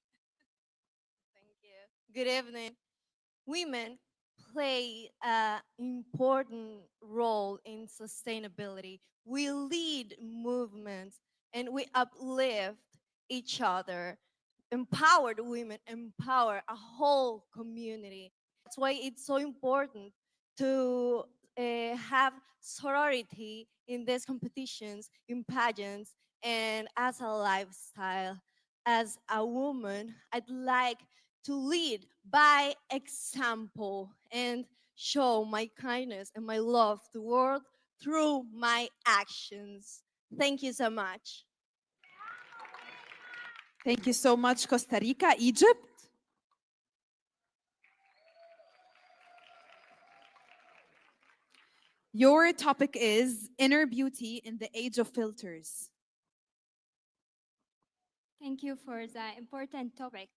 Thank you. Good evening. Women play an important role in sustainability. We lead movements and we uplift each other. Empowered women empower a whole community. That's why it's so important to have sorority in these competitions, in pageants, and as a lifestyle. As a woman, I'd like to lead by example and show my kindness and my love to the world through my actions. Thank you so much. Thank you so much, Costa Rica. Egypt. Your topic is inner beauty in the age of filters. Thank you for the important topic.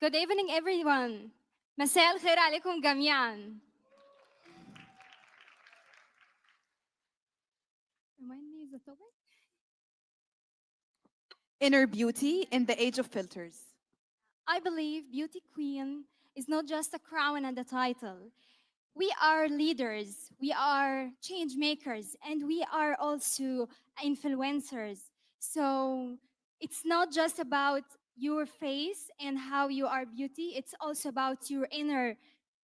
Good evening, everyone. مساء الخير عليكم جميعا. Remind me of the topic. Inner beauty in the age of filters. I believe beauty queen is not just a crown and a title. We are leaders, we are change makers, and we are also influencers. So it's not just about your face and how you are beauty, it's also about your inner,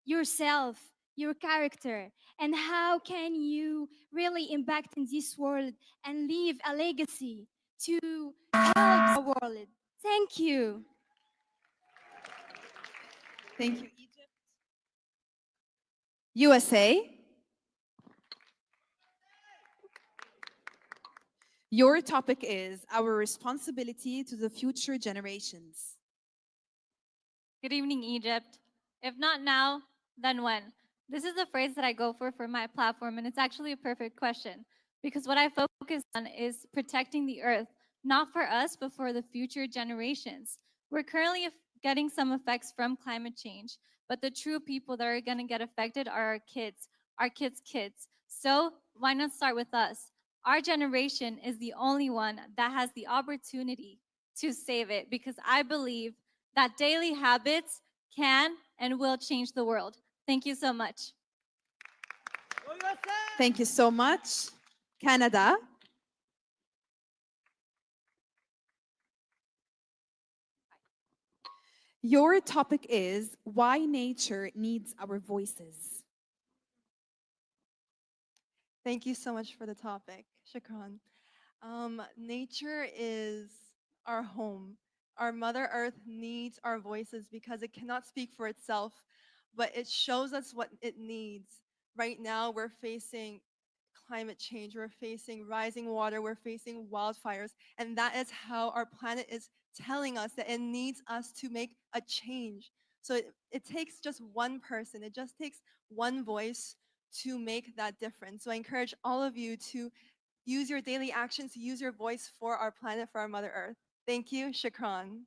yourself, your character, and how can you really impact in this world and leave a legacy to help the world. Thank you. Thank you, Egypt. USA. Your topic is our responsibility to the future generations. Good evening, Egypt. If not now, then when? This is the phrase that I go for my platform, and it's actually a perfect question because what I focus on is protecting the earth, not for us, but for the future generations. We're currently getting some effects from climate change, but the true people that are going to get affected are our kids' kids. So why not start with us? Our generation is the only one that has the opportunity to save it because I believe that daily habits can and will change the world. Thank you so much. Thank you so much. Canada. Your topic is why nature needs our voices. Thank you so much for the topic. Shukran. Nature is our home. Our Mother Earth needs our voices because it cannot speak for itself, but it shows us what it needs. Right now, we're facing climate change, we're facing rising water, we're facing wildfires, and that is how our planet is telling us that it needs us to make a change. So it takes just one person, it just takes one voice to make that difference. So I encourage all of you to use your daily actions, use your voice for our planet, for our Mother Earth. Thank you. Shukran.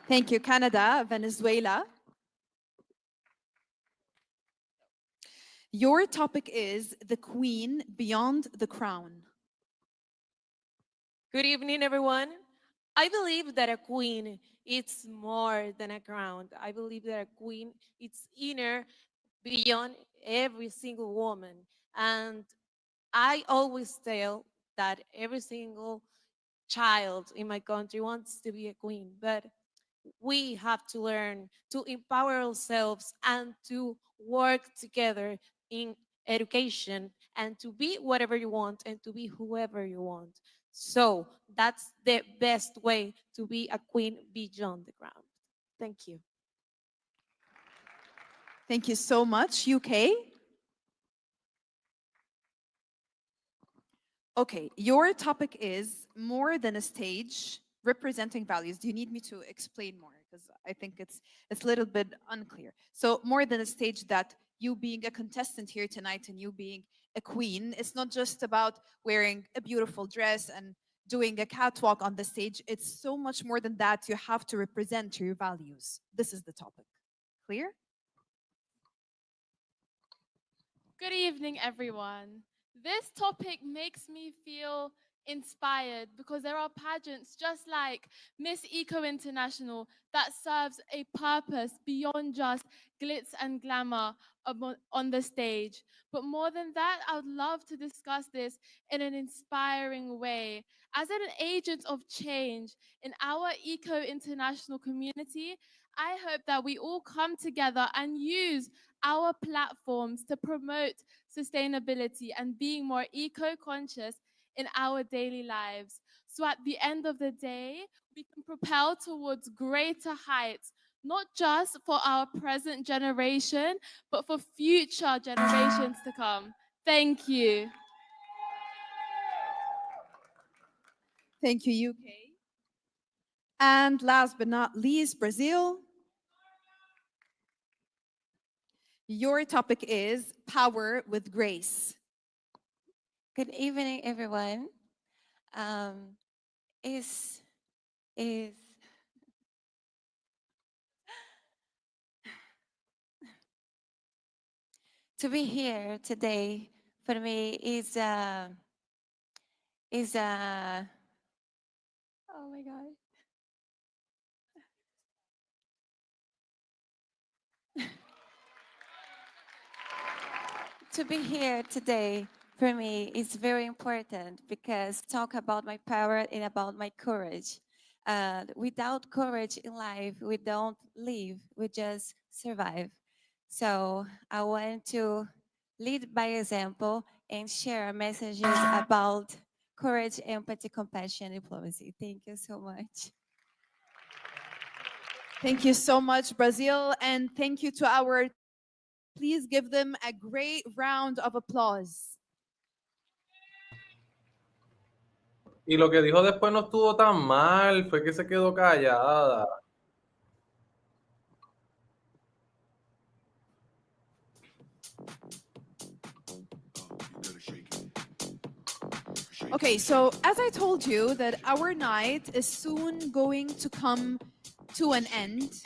Thank you, Canada, Venezuela. Your topic is the Queen Beyond the Crown. Good evening, everyone. I believe that a queen is more than a crown. I believe that a queen is inner beyond every single woman. And I always tell that every single child in my country wants to be a queen, but we have to learn to empower ourselves and to work together in education and to be whatever you want and to be whoever you want. So that's the best way to be a queen beyond the ground. Thank you. Thank you so much, UK. Okay, your topic is more than a stage representing values. Do you need me to explain more? Because I think it's a little bit unclear. So more than a stage, that you being a contestant here tonight and you being a queen, it's not just about wearing a beautiful dress and doing a catwalk on the stage. It's so much more than that. You have to represent your values. This is the topic. Clear? Good evening, everyone. This topic makes me feel inspired because there are pageants just like Miss Eco International that serves a purpose beyond just glitz and glamour on the stage. But more than that, I would love to discuss this in an inspiring way. As an agent of change in our Eco International community, I hope that we all come together and use our platforms to promote sustainability and being more eco-conscious in our daily lives. So at the end of the day, we can propel towards greater heights, not just for our present generation, but for future generations to come. Thank you. Thank you, UK. And last but not least, Brazil. Your topic is power with grace. Good evening, everyone. Is to be here today for me is oh my god. To be here today for me is very important because talk about my power and about my courage. Without courage in life, we don't live, we just survive. So I want to lead by example and share messages about courage, empathy, compassion, diplomacy. Thank you so much. Thank you so much, Brazil, and thank you to our. Please give them a great round of applause. Y lo que dijo después no estuvo tan mal, fue que se quedó callada. Okay, so as I told you that our night is soon going to come to an end,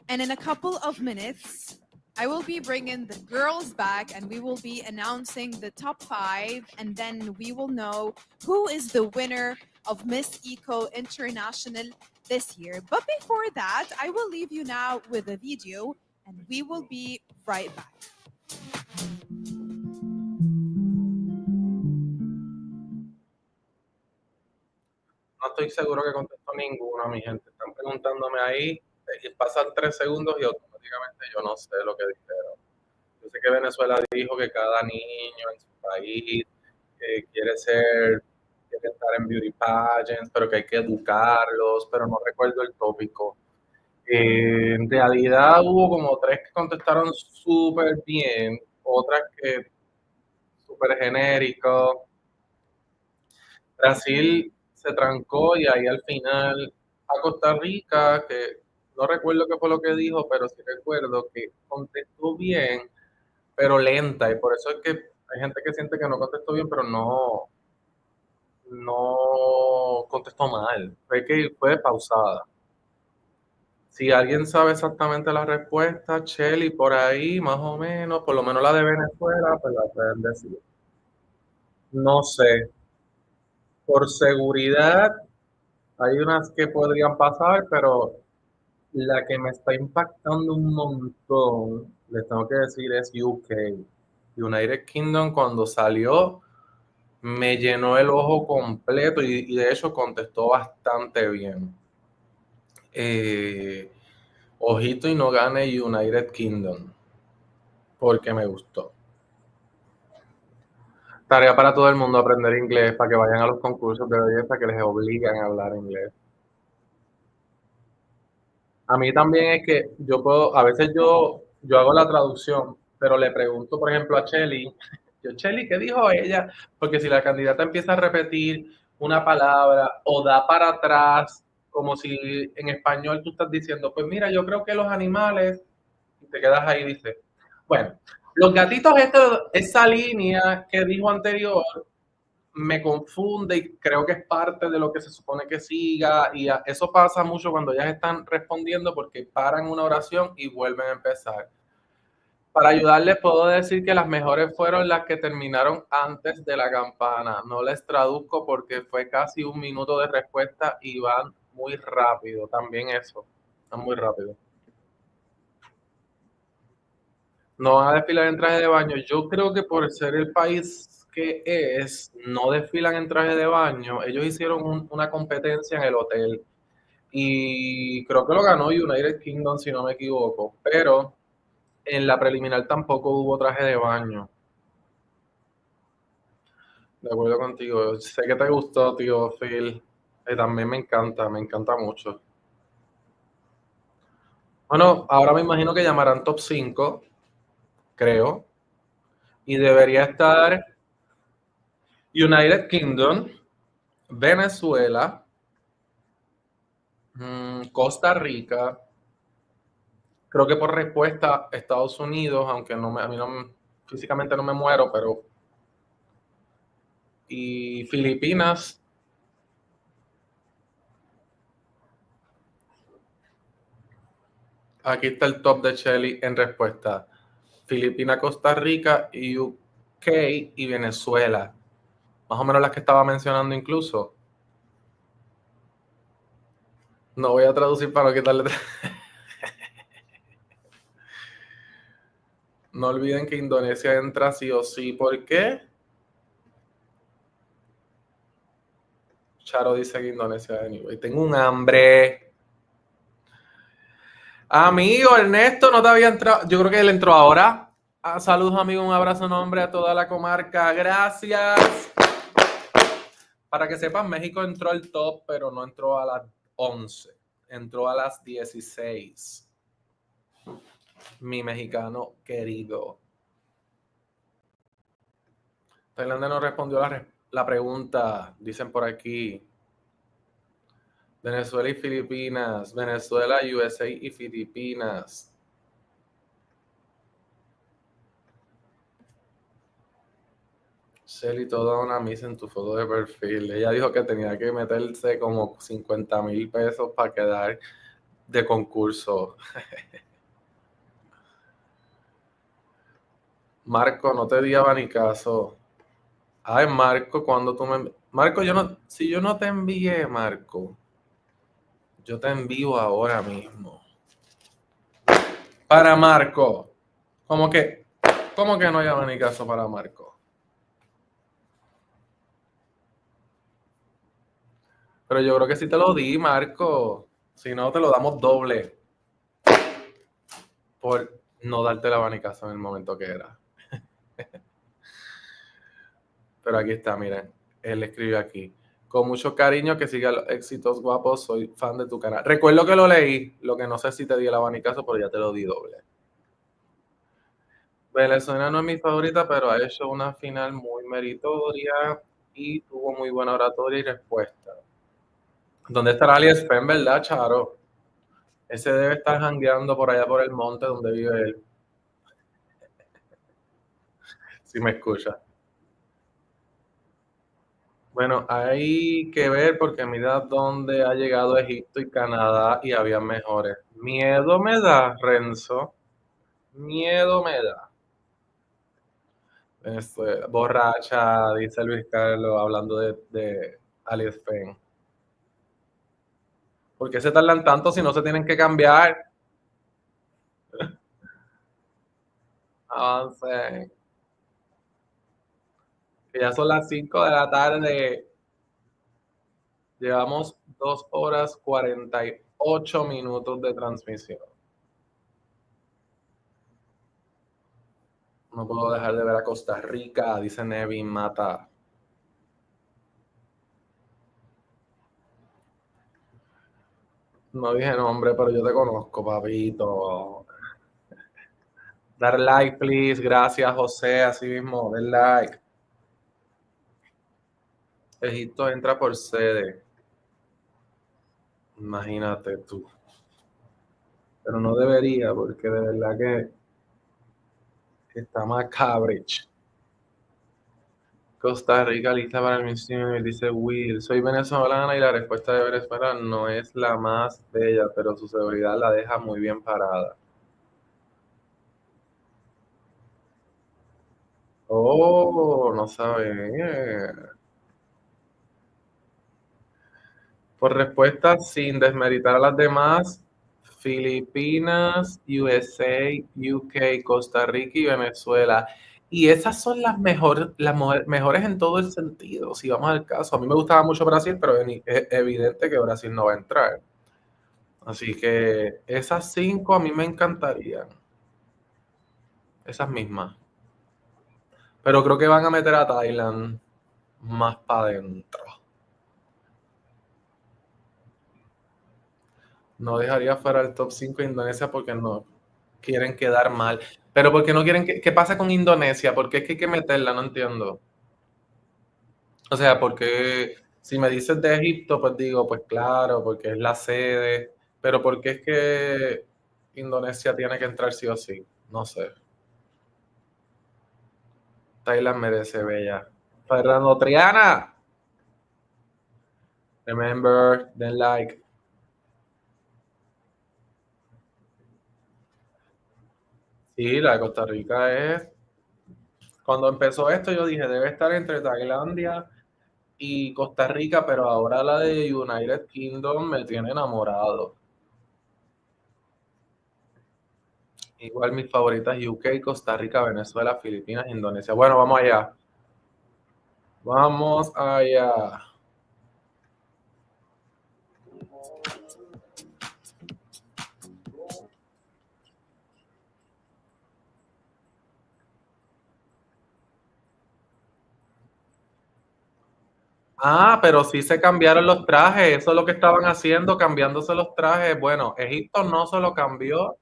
and in a couple of minutes, I will be bringing the girls back and we will be announcing the top 5, and then we will know who is the winner of Miss Eco International this year. But before that, I will leave you now with a video and we will be right back. No estoy seguro que contestó ninguno, mi gente. Están preguntándome ahí, y pasan 3 segundos y automáticamente yo no sé lo que dijeron. Yo sé que Venezuela dijo que cada niño en su país quiere estar en beauty pageants, pero que hay que educarlos, pero no recuerdo el tópico. En realidad hubo como 3 que contestaron súper bien, otras que súper genérico. Brasil se trancó y ahí al final a Costa Rica, que no recuerdo qué fue lo que dijo, pero sí recuerdo que contestó bien, pero lenta, y por eso es que hay gente que siente que no contestó bien, pero no contestó mal, fue que fue pausada. Si alguien sabe exactamente la respuesta, Shelly, por ahí, más o menos, por lo menos la de Venezuela, pues la pueden decir. No sé, por seguridad, hay unas que podrían pasar, pero la que me está impactando un montón, les tengo que decir, es UK. United Kingdom cuando salió me llenó el ojo completo y de hecho contestó bastante bien. Ojito y no gane United Kingdom, porque me gustó. Tarea para todo el mundo aprender inglés, para que vayan a los concursos de belleza que les obligan a hablar inglés. A mí también es que yo puedo, a veces yo hago la traducción, pero le pregunto, por ejemplo, a Chelly, Chelly, ¿qué dijo ella? Porque si la candidata empieza a repetir una palabra o da para atrás, como si en español tú estás diciendo, pues mira, yo creo que los animales, y te quedas ahí y dices, bueno, los gatitos, esa línea que dijo anterior, me confunde y creo que es parte de lo que se supone que siga, y eso pasa mucho cuando ellas están respondiendo porque paran una oración y vuelven a empezar. Para ayudarles puedo decir que las mejores fueron las que terminaron antes de la campana. No les traduzco porque fue casi 1 minuto de respuesta y van muy rápido, también eso, van muy rápido. No van a desfilar en traje de baño. Yo creo que por ser el país que es, no desfilan en traje de baño. Ellos hicieron una competencia en el hotel y creo que lo ganó United Kingdom, si no me equivoco, pero en la preliminar tampoco hubo traje de baño. De acuerdo contigo. Sé que te gustó, tío Phil. También me encanta mucho. Bueno, ahora me imagino que llamarán top 5, creo, y debería estar United Kingdom, Venezuela, Costa Rica, creo que por respuesta Estados Unidos, aunque a mí físicamente no me muero, pero y Filipinas. Aquí está el top de Shelly en respuesta. Filipinas, Costa Rica, UK y Venezuela. Más o menos las que estaba mencionando incluso. No voy a traducir para no quitarle. No olviden que Indonesia entra sí o sí. ¿Por qué? Charo dice que Indonesia anyway. Tengo un hambre. Amigo, Ernesto, no te había entrado. Yo creo que él entró ahora. Saludos, amigo. Un abrazo, nombre a toda la comarca. Gracias. Para que sepan, México entró al top, pero no entró a las 11. Entró a las 16. Mi mexicano querido. Tailandia no respondió la pregunta. Dicen por aquí. Venezuela y Filipinas. Venezuela, USA y Filipinas. Shelly, toda una misa en tu foto de perfil. Ella dijo que tenía que meterse como 50,000 pesos para quedar de concurso. Marco, no te diaba ni caso. Ay, Marco, cuando tú me... Marco, si yo no te envié, Marco, yo te envío ahora mismo. Para Marco. ¿Cómo que no llama ni caso para Marco? Pero yo creo que sí te lo di, Marco. Si no, te lo damos doble. Por no darte el abanicazo en el momento que era. Pero aquí está, miren. Él escribe aquí. Con mucho cariño, que siga los éxitos guapos. Soy fan de tu canal. Recuerdo que lo leí. Lo que no sé si te di el abanicazo, pero ya te lo di doble. Venezuela no es mi favorita, pero ha hecho una final muy meritoria y tuvo muy buena oratoria y respuesta. ¿Dónde estará Alicea, verdad, Charo? Ese debe estar jangueando por allá por el monte donde vive él. Si me escucha. Bueno, hay que ver porque mira dónde ha llegado Egipto y Canadá y había mejores. Miedo me da, Renzo. Miedo me da. Borracha, dice Luis Carlos, hablando de Alice Pen. ¿Por qué se tardan tanto si no se tienen que cambiar? Avancen. Que ya son las 5 de la tarde. Llevamos 2 horas 48 minutos de transmisión. No puedo dejar de ver a Costa Rica, dice Nevin Mata. No dije nombre, pero yo te conozco, papito. Dar like, please. Gracias, José. Así mismo, den like. Egipto entra por sede. Imagínate tú. Pero no debería, porque de verdad que está más cabrich. Costa Rica lista para el misión, dice Will. Soy venezolana y la respuesta de Venezuela no es la más bella, pero su seguridad la deja muy bien parada. Oh, no sabe. Por respuesta, sin desmeritar a las demás, Filipinas, USA, UK, Costa Rica y Venezuela. Y esas son las mejores en todo el sentido, si vamos al caso. A mí me gustaba mucho Brasil, pero es evidente que Brasil no va a entrar. Así que esas 5 a mí me encantarían. Esas mismas. Pero creo que van a meter a Thailand más para adentro. No dejaría fuera el top 5 Indonesia porque no quieren quedar mal. Pero porque no quieren ¿qué pasa con Indonesia? Porque es que hay que meterla, no entiendo. O sea, porque si me dices de Egipto, pues digo, pues claro, porque es la sede. Pero porque es que Indonesia tiene que entrar sí o sí. No sé. Thailand merece bella. Fernando Triana. Remember, den like. Sí, la de Costa Rica es. Cuando empezó esto, yo dije, debe estar entre Tailandia y Costa Rica, pero ahora la de United Kingdom me tiene enamorado. Igual mis favoritas UK, Costa Rica, Venezuela, Filipinas, Indonesia. Bueno, vamos allá. Vamos allá. Ah, pero sí se cambiaron los trajes. Eso es lo que estaban haciendo, cambiándose los trajes. Bueno, Egipto no se lo cambió,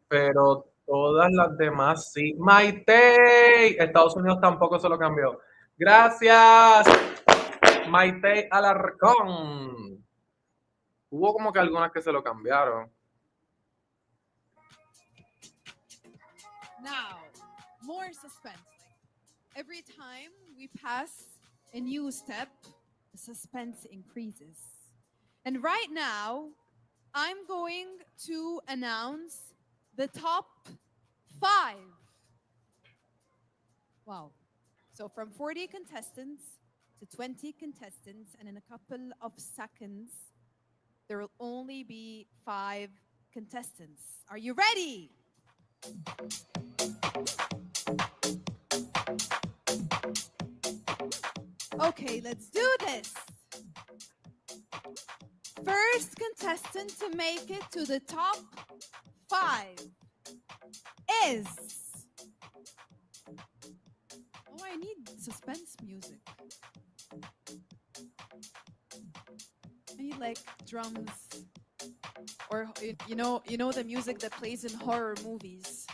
pero todas las demás sí. Maite, Estados Unidos tampoco se lo cambió. Gracias, Maite Alarcón. Hubo como que algunas que se lo cambiaron. Now, more suspense. Every time we pass a new step, the suspense increases. And right now, I'm going to announce the top 5. Wow. So from 40 contestants to 20 contestants, and in a couple of seconds, there will only be 5 contestants. Are you ready? Okay, let's do this. first contestant to make it to the top 5 is... Oh, I need suspense music. I need like drums, or you know the music that plays in horror movies.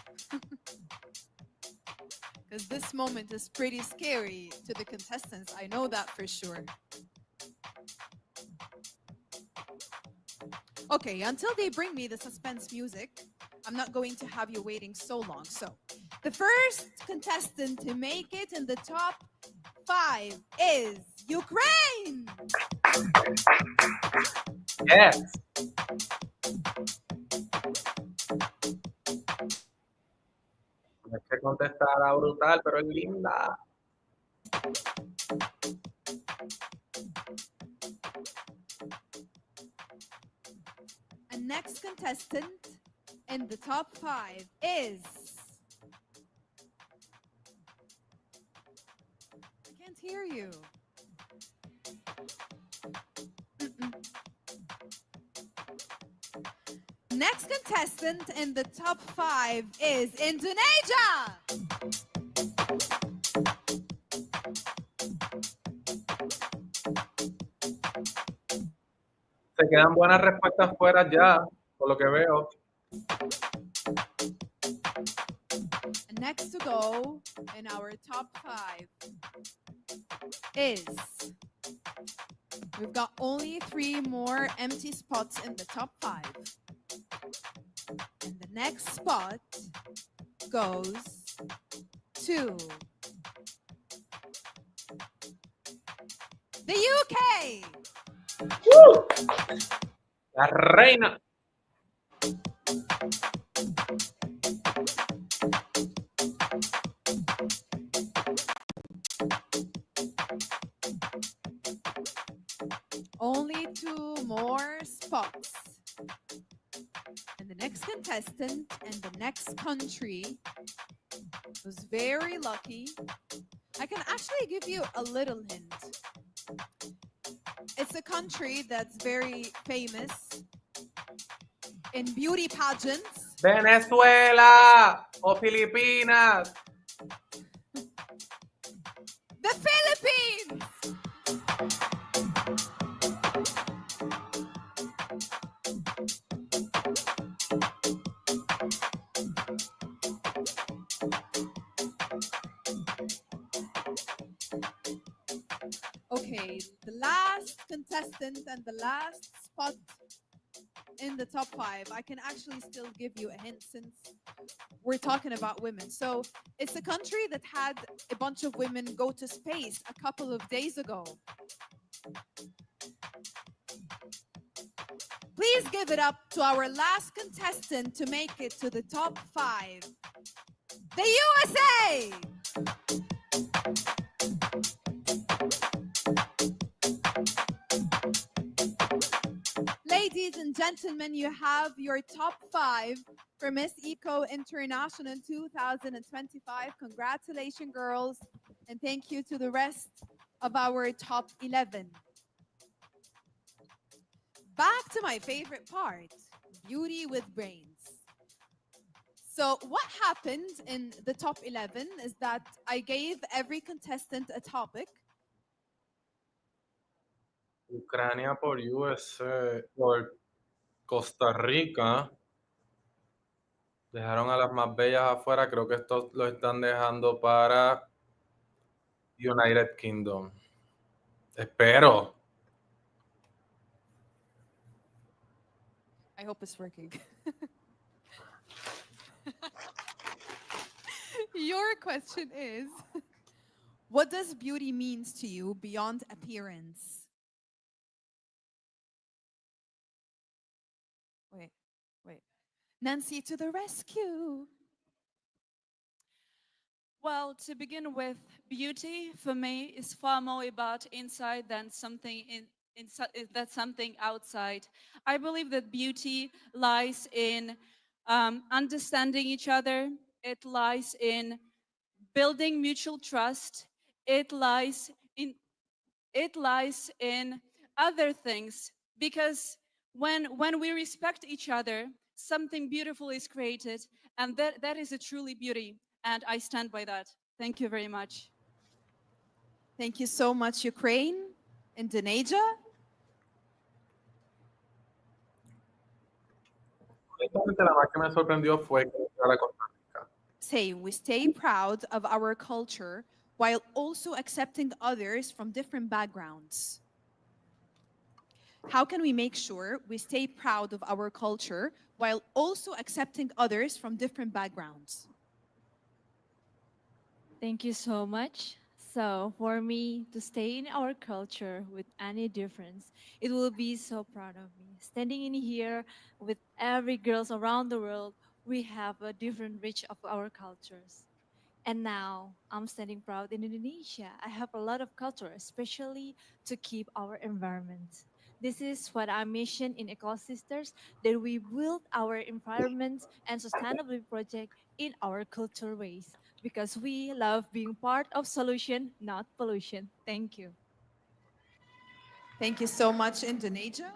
Because this moment is pretty scary to the contestants. I know that for sure. Okay, until they bring me the suspense music, I'm not going to have you waiting so long. So, the first contestant to make it in the top 5 is Ukraine! Yes. Es que contestará brutal, pero es linda. And next contestant in the top 5 is... I can't hear you. Next contestant in the top 5 is Indonesia! Se quedan buenas respuestas fuera ya, por lo que veo. And next to go in our top 5 is... We've got only 3 more empty spots in the top 5. And the next spot goes to the UK. ¡Woo! La reina. Only 2 more spots. And the next contestant and the next country was very lucky. I can actually give you a little hint. It's a country that's very famous in beauty pageants. Venezuela o Filipinas. The Philippines! Okay, the last contestant and the last spot in the top 5. I can actually still give you a hint since we're talking about women. So it's a country that had a bunch of women go to space a couple of days ago. Please give it up to our last contestant to make it to the top 5. The USA! Ladies and gentlemen, you have your top 5 for Miss Eco International 2025. Congratulations, girls, and thank you to the rest of our top 11. Back to my favorite part, beauty with brains. So what happened in the top 11 is that I gave every contestant a topic. Ucrania por USA, por Costa Rica. Dejaron a las más bellas afuera. Creo que estos lo están dejando para United Kingdom. Espero. I hope it's working. Your question is, what does beauty means to you beyond appearance? Wait. Nancy to the rescue. Well, to begin with, beauty for me is far more about inside than that's something outside. I believe that beauty lies in understanding each other. It lies in building mutual trust. It lies in other things Because when we respect each other, something beautiful is created, and that is a truly beauty. And I stand by that. Thank you very much. Thank you so much, Ukraine. Indonesia. Honestamente, la más que me sorprendió fue que era Costa Rica. Saying we stay proud of our culture while also accepting others from different backgrounds. How can we make sure we stay proud of our culture while also accepting others from different backgrounds? Thank you so much. So, for me to stay in our culture with any difference, it will be so proud of me. Standing in here with every girls around the world, we have a different reach of our cultures. And now I'm standing proud in Indonesia. I have a lot of culture, especially to keep our environment. This is what our mission in Ecosisters, that we build our environment and sustainability project in our culture ways, because we love being part of solution, not pollution. Thank you. Thank you so much, Indonesia.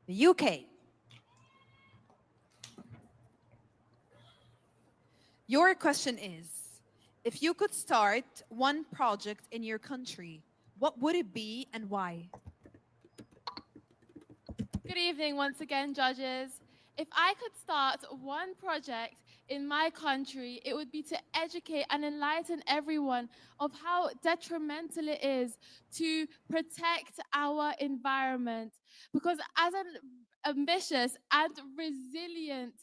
The UK. Your question is, if you could start one project in your country, what would it be and why? Good evening once again, judges. If I could start one project in my country, it would be to educate and enlighten everyone of how detrimental it is to protect our environment. Because as an ambitious and resilient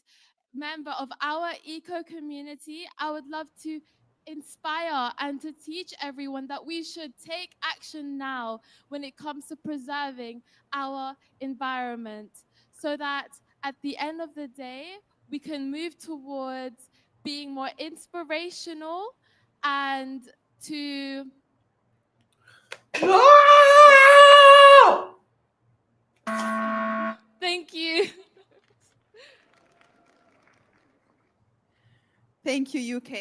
member of our eco community, I would love to inspire and to teach everyone that we should take action now when it comes to preserving our environment, so that at the end of the day, we can move towards being more inspirational and to. Thank you. Thank you, UK.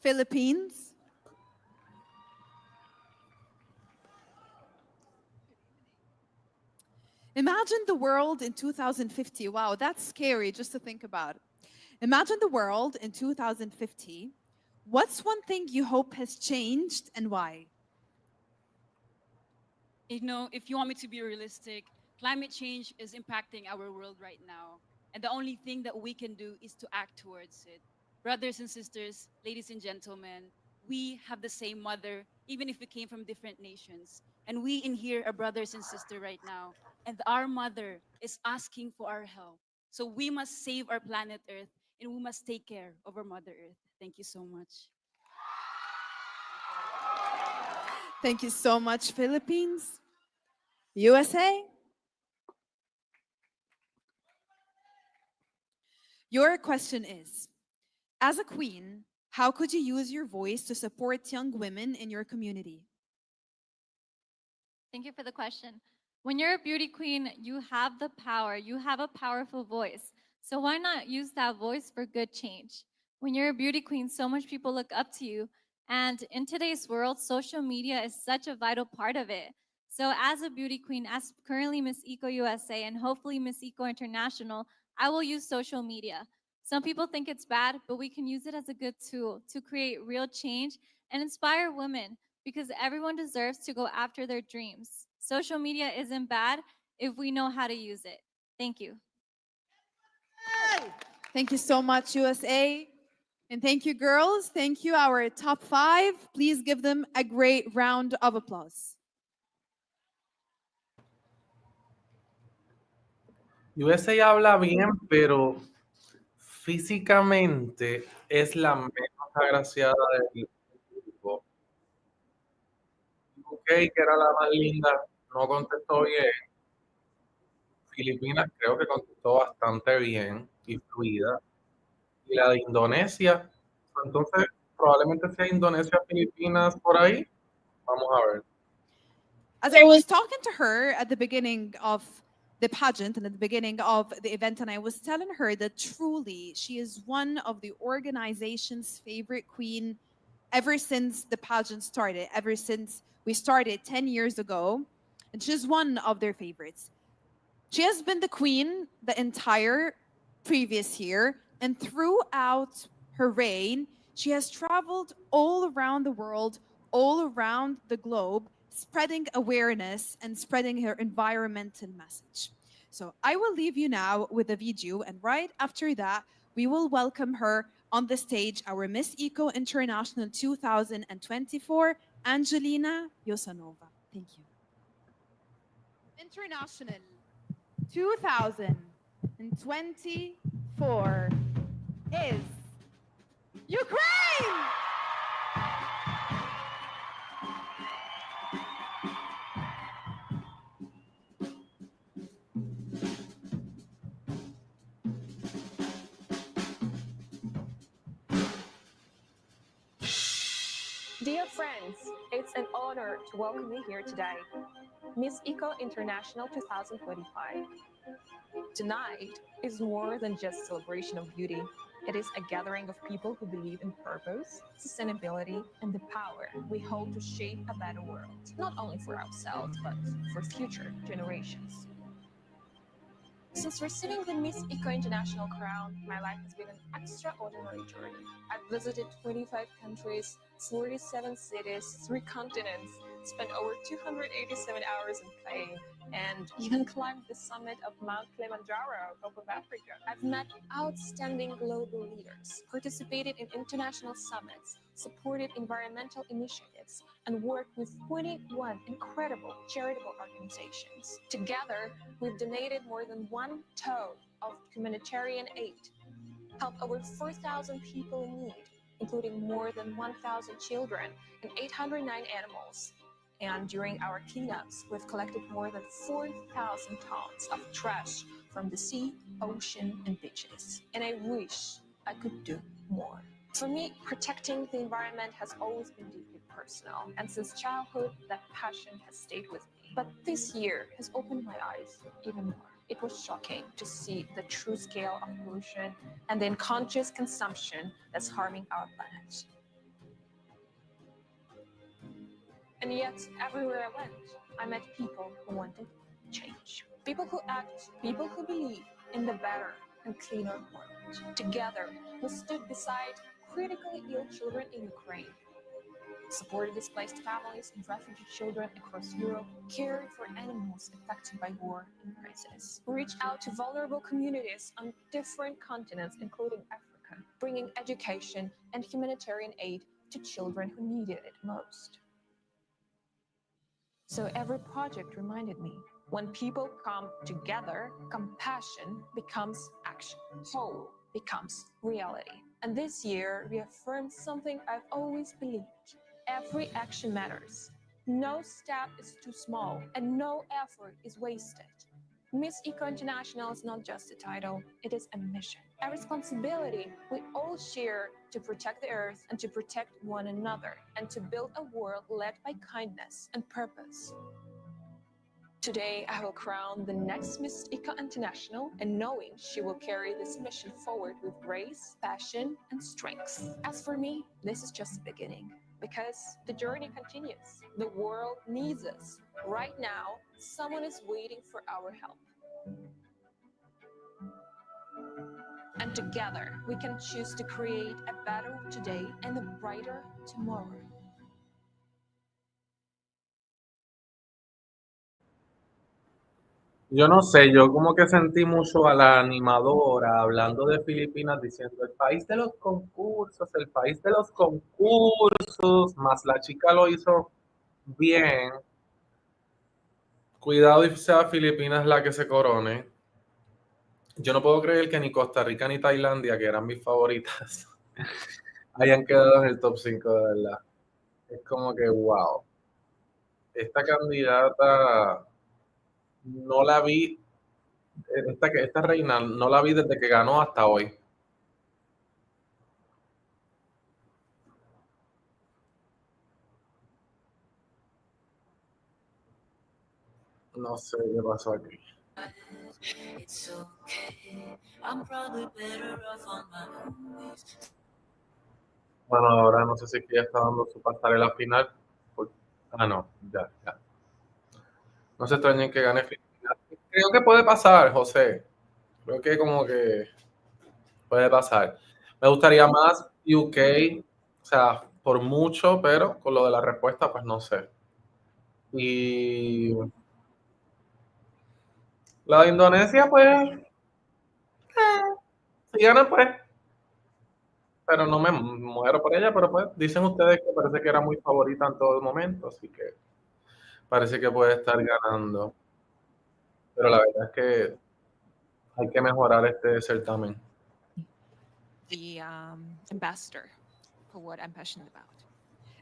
Philippines. Imagine the world in 2050. Wow, that's scary just to think about. Imagine the world in 2050. What's one thing you hope has changed and why? If you want me to be realistic, climate change is impacting our world right now. And the only thing that we can do is to act towards it. Brothers and sisters, ladies and gentlemen, we have the same mother, even if we came from different nations. And we in here are brothers and sisters right now. And our mother is asking for our help. So we must save our planet Earth, and we must take care of our Mother Earth. Thank you so much. Thank you so much, Philippines. USA. Your question is, as a queen, how could you use your voice to support young women in your community? Thank you for the question. When you're a beauty queen, you have the power. You have a powerful voice. So why not use that voice for good change? When you're a beauty queen, so much people look up to you. And in today's world, social media is such a vital part of it. So as a beauty queen, as currently Miss Eco USA and hopefully Miss Eco International, I will use social media. Some people think it's bad, but we can use it as a good tool to create real change and inspire women, because everyone deserves to go after their dreams. Social media isn't bad if we know how to use it. Thank you. Thank you so much, USA. And thank you, girls. Thank you, our top 5. Please give them a great round of applause. USA habla bien, pero físicamente es la menos agraciada del grupo. UK, que era la más linda, no contestó bien. Filipinas creo que contestó bastante bien y fluida. Y la de Indonesia, entonces probablemente sea Indonesia, Filipinas, por ahí. Vamos a ver. As I was talking to her at the beginning of the pageant and at the beginning of the event, and I was telling her that truly she is one of the organization's favorite queen ever since the pageant started, ever since We started 10 years ago, and she's one of their favorites. She has been the queen the entire previous year, and throughout her reign, she has traveled all around the world, all around the globe, spreading awareness and spreading her environmental message. So I will leave you now with a video, and right after that, we will welcome her on the stage, our Miss Eco International 2024, Angelina Yosanova. Thank you. International 2024 is Ukraine! Dear friends, it's an honor to welcome you here today. Miss Eco International 2025. Tonight is more than just celebration of beauty. It is a gathering of people who believe in purpose, sustainability, and the power we hold to shape a better world, not only for ourselves, but for future generations. Since receiving the Miss Eco International crown, my life has been an extraordinary journey. I've visited 25 countries, 47 cities, 3 continents, spent over 287 hours in plane, and even climbed the summit of Mount Kilimanjaro, top of Africa. I've met outstanding global leaders, participated in international summits, supported environmental initiatives, and worked with 21 incredible charitable organizations. Together, we've donated more than 1 ton of humanitarian aid, helped over 4,000 people in need, including more than 1,000 children and 809 animals. And during our cleanups, we've collected more than 4,000 tons of trash from the sea, ocean, and beaches. And I wish I could do more. For me, protecting the environment has always been deeply personal, and since childhood, that passion has stayed with me. But this year has opened my eyes even more. It was shocking to see the true scale of pollution and the unconscious consumption that's harming our planet. And yet, everywhere I went, I met people who wanted change. People who act, people who believe in the better and cleaner world. Together, we stood beside critically ill children in Ukraine, supported displaced families and refugee children across Europe, cared for animals affected by war and crisis. We reached out to vulnerable communities on different continents, including Africa, bringing education and humanitarian aid to children who needed it most. So every project reminded me, when people come together, compassion becomes action. Hope becomes reality. And this year reaffirmed something I've always believed. Every action matters. No step is too small, and no effort is wasted. Miss Eco International is not just a title, it is a mission, a responsibility we all share to protect the earth and to protect one another, and to build a world led by kindness and purpose. Today, I will crown the next Miss Eco International, and knowing she will carry this mission forward with grace, passion, and strength. As for me, this is just the beginning, because the journey continues. The world needs us. Right now, someone is waiting for our help. And together, we can choose to create a better today and a brighter tomorrow. Yo no sé, yo como que sentí mucho a la animadora hablando de Filipinas diciendo el país de los concursos, el país de los concursos, más la chica lo hizo bien. Cuidado y sea Filipinas la que se corone. Yo no puedo creer que ni Costa Rica ni Tailandia, que eran mis favoritas, hayan quedado en el top 5 de verdad. Es como que, wow. Esta candidata no la vi, esta reina no la vi desde que ganó hasta hoy. No sé qué pasó aquí. It's okay. I'm probably better off on my own. Bueno, ahora no sé si es que ya está dando su pasarela final. Ah, no, ya, ya. No se extrañen que gane Filipinas. Creo que puede pasar, José. Creo que como que puede pasar. Me gustaría más UK, o sea, por mucho, pero con lo de la respuesta, pues no sé. Y la de Indonesia, pues, si gana, pues, pero no me muero por ella, pero pues dicen ustedes que parece que era muy favorita en todo el momento, así que parece que puede estar ganando. Pero la verdad es que hay que mejorar este certamen. The ambassador for what I'm passionate about.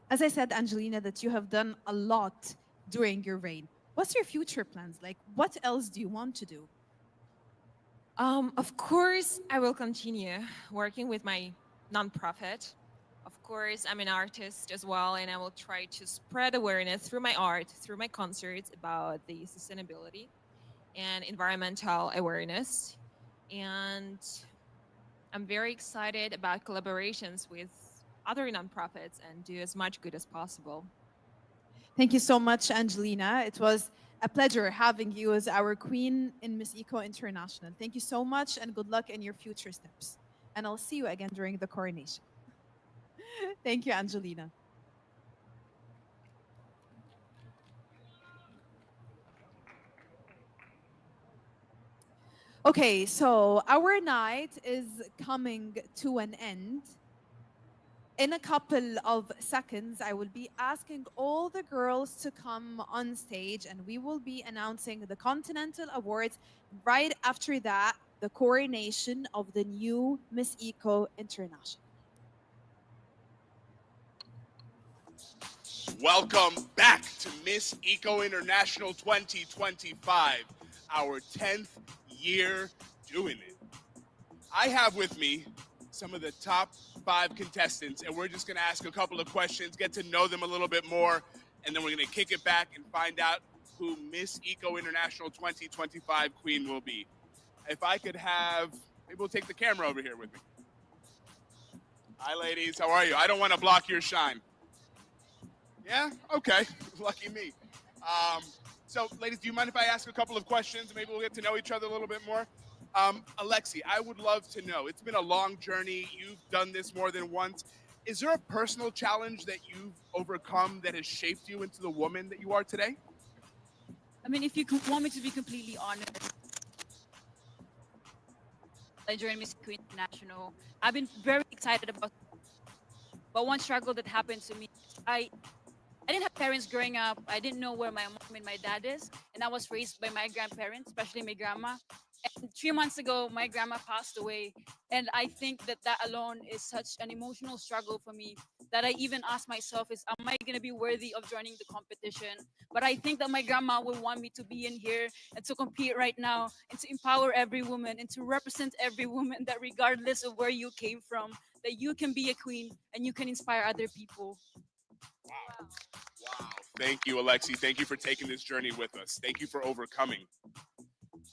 As I said, Angelina, that you have done a lot during your reign. What's your future plans? Like, what else do you want to do? Of course, I will continue working with my nonprofit. Of course, I'm an artist as well, and I will try to spread awareness through my art, through my concerts about the sustainability and environmental awareness. And I'm very excited about collaborations with other nonprofits and do as much good as possible. Thank you so much, Angelina. It was a pleasure having you as our queen in Miss Eco International. Thank you so much and good luck in your future steps. And I'll see you again during the coronation. Thank you, Angelina. Okay, so our night is coming to an end. In a couple of seconds, I will be asking all the girls to come on stage and we will be announcing the Continental Awards. Right after that, the coronation of the new Miss Eco International. Welcome back to Miss Eco International 2025, our 10th year doing it. I have with me some of the top 5 contestants, and we're just going to ask a couple of questions, get to know them a little bit more, and then we're going to kick it back and find out who Miss Eco International 2025 queen will be. If I could have, maybe we'll take the camera over here with me. Hi, ladies. How are you? I don't want to block your shine. Yeah? Okay. Lucky me. So, ladies, do you mind if I ask a couple of questions? Maybe we'll get to know each other a little bit more. Alexi, I would love to know. It's been a long journey. You've done this more than once. Is there a personal challenge that you've overcome that has shaped you into the woman that you are today? I mean, if you want me to be completely honest, I joined Miss Queen International. I've been very excited about, but one struggle that happened to me is I didn't have parents growing up. I didn't know where my mom and my dad is, and I was raised by my grandparents, especially my grandma. And 3 months ago, my grandma passed away, and I think that that alone is such an emotional struggle for me that I even ask myself: Is am I gonna be worthy of joining the competition? But I think that my grandma would want me to be in here and to compete right now and to empower every woman and to represent every woman that regardless of where you came from, that you can be a queen and you can inspire other people. Wow. Thank you, Alexi. Thank you for taking this journey with us. Thank you for overcoming.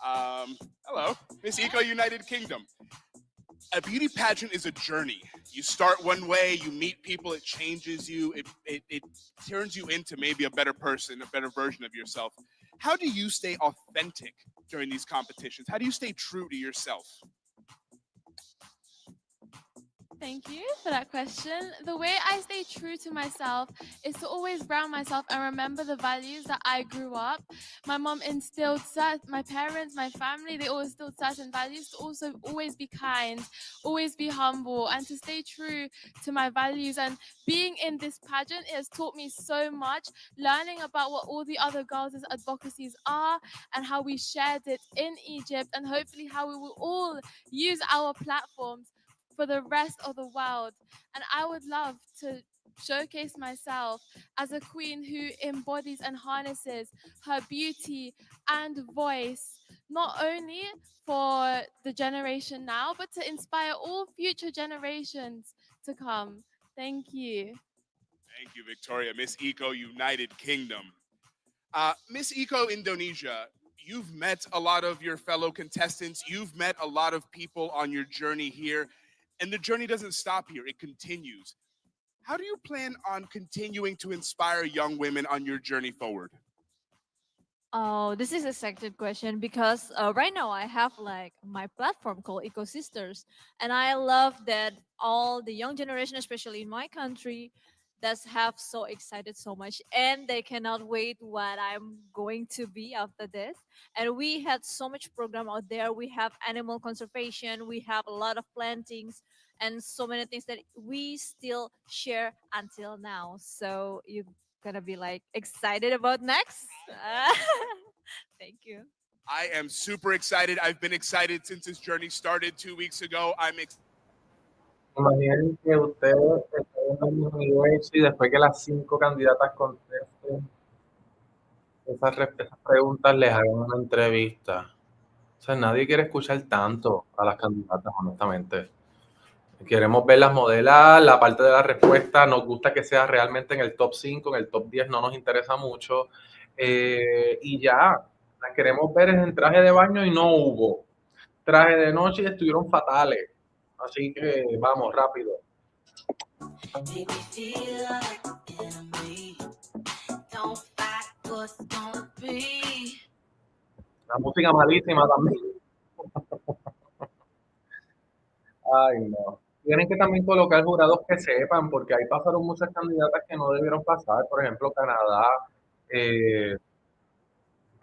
Hello, Miss Eco United Kingdom. A beauty pageant is a journey. You start one way, you meet people, it changes you, it turns you into maybe a better person, a better version of yourself. How do you stay authentic during these competitions? How do you stay true to yourself? Thank you for that question. The way I stay true to myself is to always ground myself and remember the values that I grew up. My mom instilled my parents, my family, they all instilled certain values to also always be kind, always be humble, and to stay true to my values. And being in this pageant, it has taught me so much, learning about what all the other girls' advocacies are and how we shared it in Egypt, and hopefully how we will all use our platforms for the rest of the world. And I would love to showcase myself as a queen who embodies and harnesses her beauty and voice, not only for the generation now, but to inspire all future generations to come. Thank you. Thank you, Victoria. Miss Eco United Kingdom. Miss Eco Indonesia, you've met a lot of your fellow contestants. You've met a lot of people on your journey here. And the journey doesn't stop here, it continues. How do you plan on continuing to inspire young women on your journey forward? Oh, this is a second question because right now I have like my platform called Ecosisters, and I love that all the young generation, especially in my country, that's have so excited so much, and they cannot wait what I'm going to be after this. And we had so much program out there. We have animal conservation, we have a lot of plantings, and so many things that we still share until now. So you gonna be like excited about next. Thank you. I am super excited. I've been excited since this journey started 2 weeks ago. Imaginen que ustedes estén en el universo y después que las 5 candidatas contesten esas preguntas, les hagan una entrevista. O sea, nadie quiere escuchar tanto a las candidatas, honestamente. Queremos verlas modelar, la parte de la respuesta nos gusta que sea realmente en el top 5, en el top 10 no nos interesa mucho. Y ya, las queremos ver en traje de baño y no hubo. Traje de noche y estuvieron fatales. Así que vamos, rápido. La música malísima también. Ay, no. Tienen que también colocar jurados que sepan, porque ahí pasaron muchas candidatas que no debieron pasar. Por ejemplo, Canadá,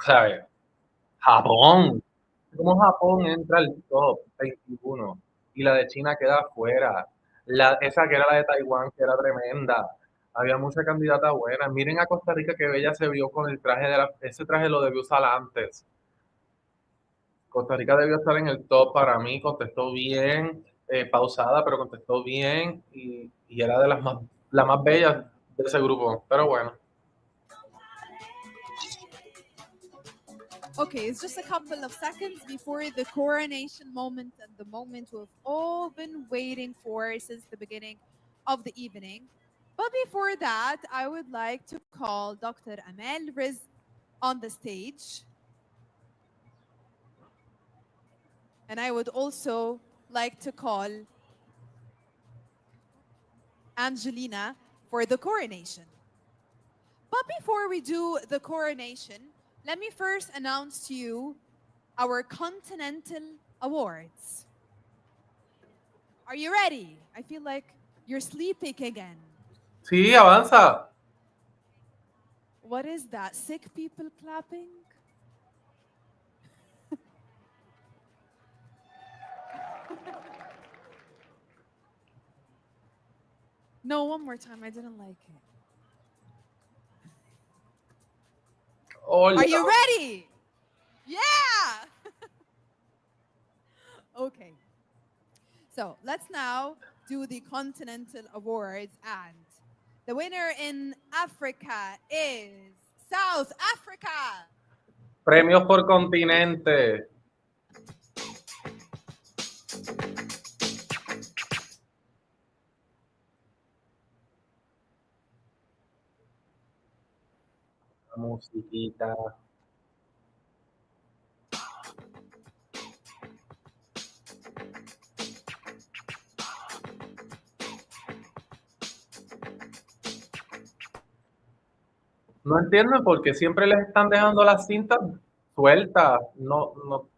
¿sabes? Japón. ¿Cómo Japón entra al top 21? Y la de China queda afuera. Esa que era la de Taiwán, que era tremenda. Había mucha candidata buena. Miren a Costa Rica, que bella se vio con el traje ese traje lo debió usar antes. Costa Rica debió estar en el top para mí, contestó bien, pausada, pero contestó bien y era de la más bella de ese grupo. Pero bueno. Okay, it's just a couple of seconds before the coronation moment and the moment we've all been waiting for since the beginning of the evening. But before that, I would like to call Dr. Amel Riz on the stage. And I would also like to call Angelina for the coronation. But before we do the coronation, let me first announce to you our Continental Awards. Are you ready? I feel like you're sleeping again. Sí, avanza. What is that? Sick people clapping? No, one more time. I didn't like it. Hola. Are you ready? Yeah! Okay. So let's now do the Continental Awards, and the winner in Africa is South Africa. Premios por continente. La musiquita. No entiendo por qué siempre les están dejando las cintas sueltas. No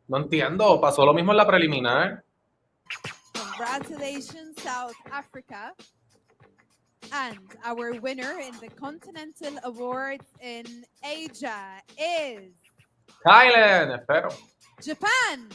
entiendo. Pasó lo mismo en la preliminar. Congratulations, South Africa. And our winner in the Continental Awards in Asia is Thailand, espero. Japan.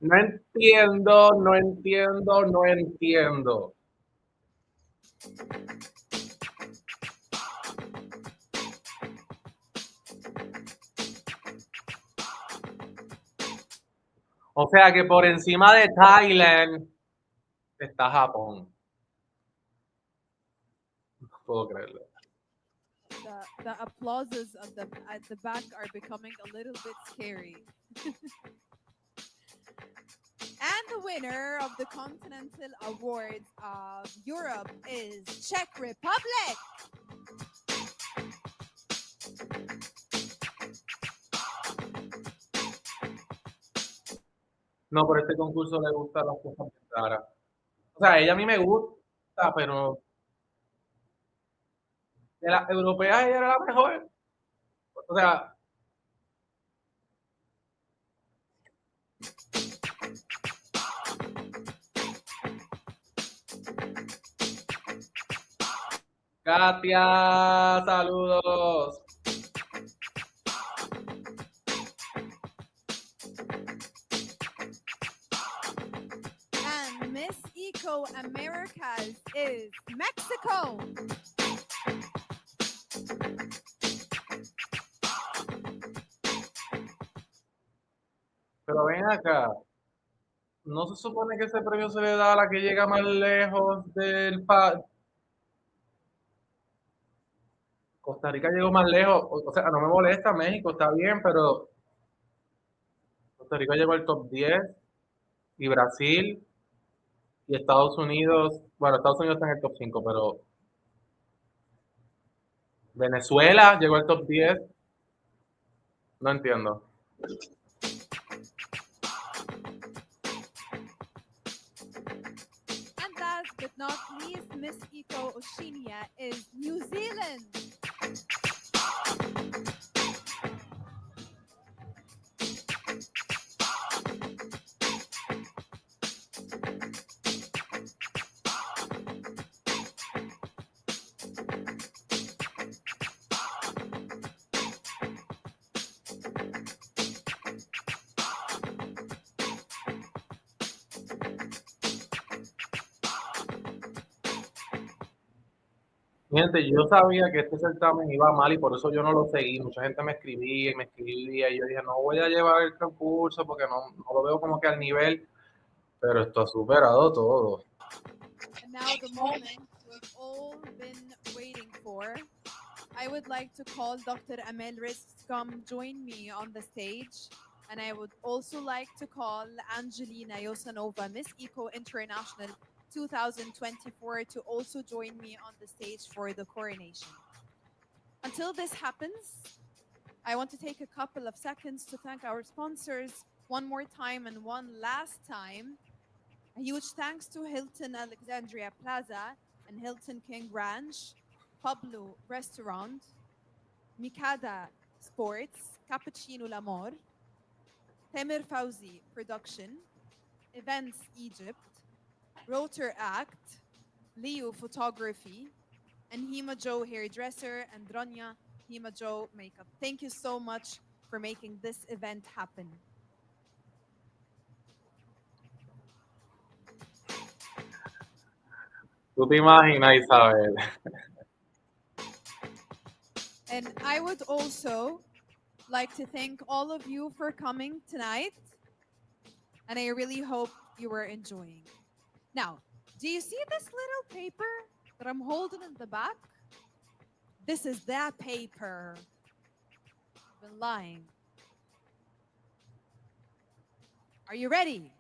No entiendo, no entiendo, no entiendo. O sea que por encima de Thailand está Japón. No puedo creerlo. the applauses at the back are becoming a little bit scary. And the winner of the Continental Awards of Europe is Czech Republic. No, por este concurso le gustan las cosas bien raras. O sea, ella a mí me gusta, pero de las europeas ella era la mejor. O sea, Katia, saludos. And Miss Eco Americas is Mexico. Pero ven acá, ¿no se supone que ese premio se le da a la que llega más lejos del país? Costa Rica llegó más lejos, o sea, no me molesta, México está bien, pero Costa Rica llegó al top 10 y Brasil y Estados Unidos, bueno, Estados Unidos está en el top 5, pero Venezuela llegó al top 10, no entiendo. And last but not least, Miss Eco Oceania is New Zealand. Gente, yo sabía que este certamen iba mal y por eso yo no lo seguí. Mucha gente me escribía y yo dije, no voy a llevar el concurso porque no lo veo como que al nivel, pero esto ha superado todo. And now the moment we've all been waiting for. I would like to call Dr. Amel Riz to come join me on the stage. And I would also like to call Angelina Yosanova, Miss Eco International 2024, to also join me on the stage for the coronation. Until this happens, I want to take a couple of seconds to thank our sponsors one more time and one last time. A huge thanks to Hilton Alexandria Plaza and Hilton King Ranch, Pablo Restaurant, Mikada Sports, Cappuccino L'Amor, Temir Fauzi Production, Events Egypt, Rotor Act, Leo Photography, and Hima Joe Hairdresser and Dronya Hima Joe Makeup. Thank you so much for making this event happen. Tú te imaginas, Isabel. And I would also like to thank all of you for coming tonight. And I really hope you were enjoying. Now, do you see this little paper that I'm holding in the back? This is that paper. I've been lying. Are you ready?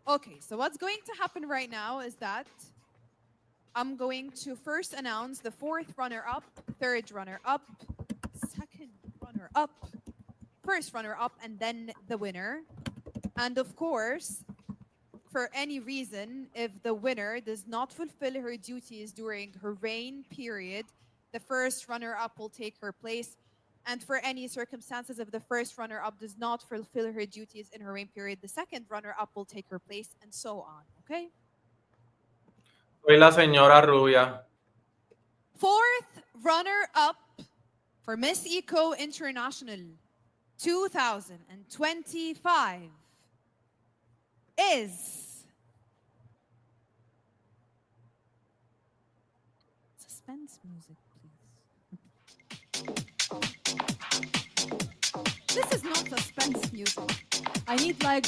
Okay, so what's going to happen right now is that I'm going to first announce the fourth runner-up, third runner-up, second runner-up, first runner-up, and then the winner. And of course, for any reason, if the winner does not fulfill her duties during her reign period, the first runner-up will take her place. And for any circumstances, if the first runner-up does not fulfill her duties in her reign period, the second runner-up will take her place, and so on, okay? Soy la señora rubia. Fourth runner-up for Miss Eco International 2025 is suspense music, please. This is not suspense music. I need like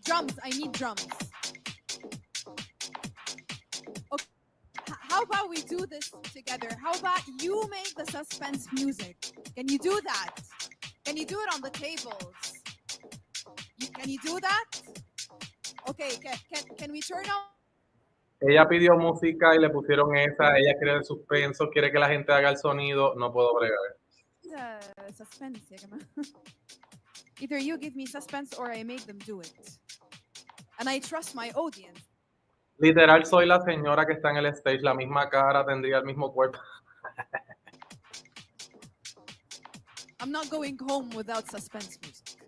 drums. I need drums. about we do this together? How about you make the suspense music? Can you do that? Can you do it on the tables? Can you do that? Okay, can we turn on? Ella pidió música y le pusieron esa. Ella quiere el suspenso, quiere que la gente haga el sonido. No puedo bregar. Suspense يا جماعة. Either you give me suspense or I make them do it. And I trust my audience. Literal, soy la señora que está en el stage, la misma cara, tendría el mismo cuerpo. I'm not going home without suspense music.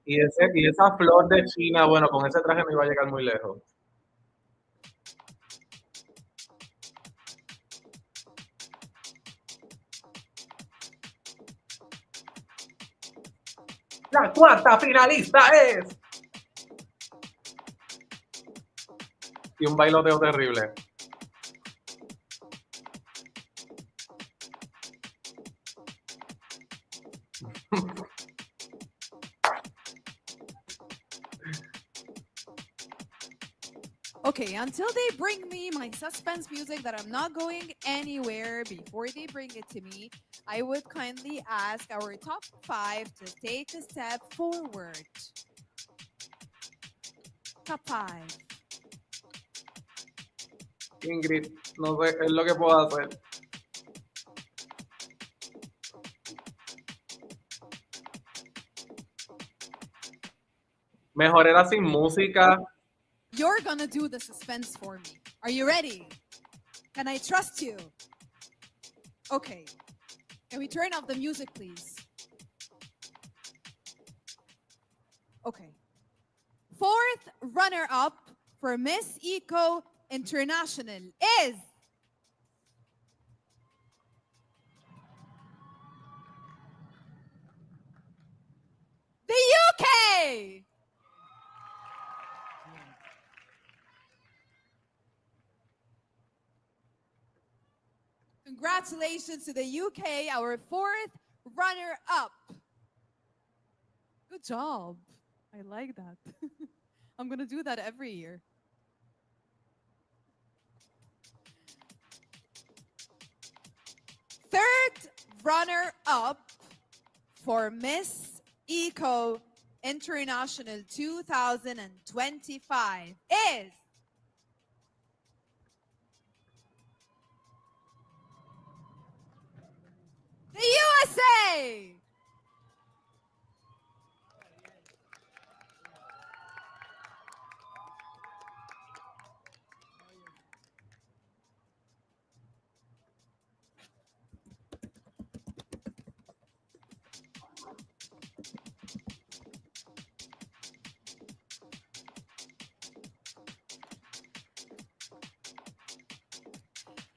Y esa flor de China, bueno, con ese traje no iba a llegar muy lejos. La cuarta finalista es... Y un bailoteo terrible. Okay, until they bring me my suspense music that I'm not going anywhere before they bring it to me, I would kindly ask our top 5 to take a step forward. Top 5. Ingrid, no sé, es lo que puedo hacer. Mejor era sin música. You're gonna do the suspense for me. Are you ready? Can I trust you? Okay. Can we turn off the music, please? Okay. 4th runner-up for Miss Eco International is... the UK! Congratulations to the UK, our 4th runner-up. Good job. I like that. I'm going to do that every year. Third runner-up for Miss Eco International 2025 is... the USA!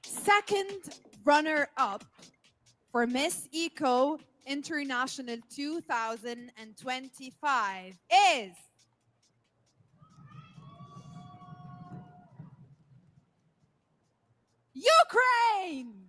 Second runner-up for Miss Eco International 2025 is... Ukraine!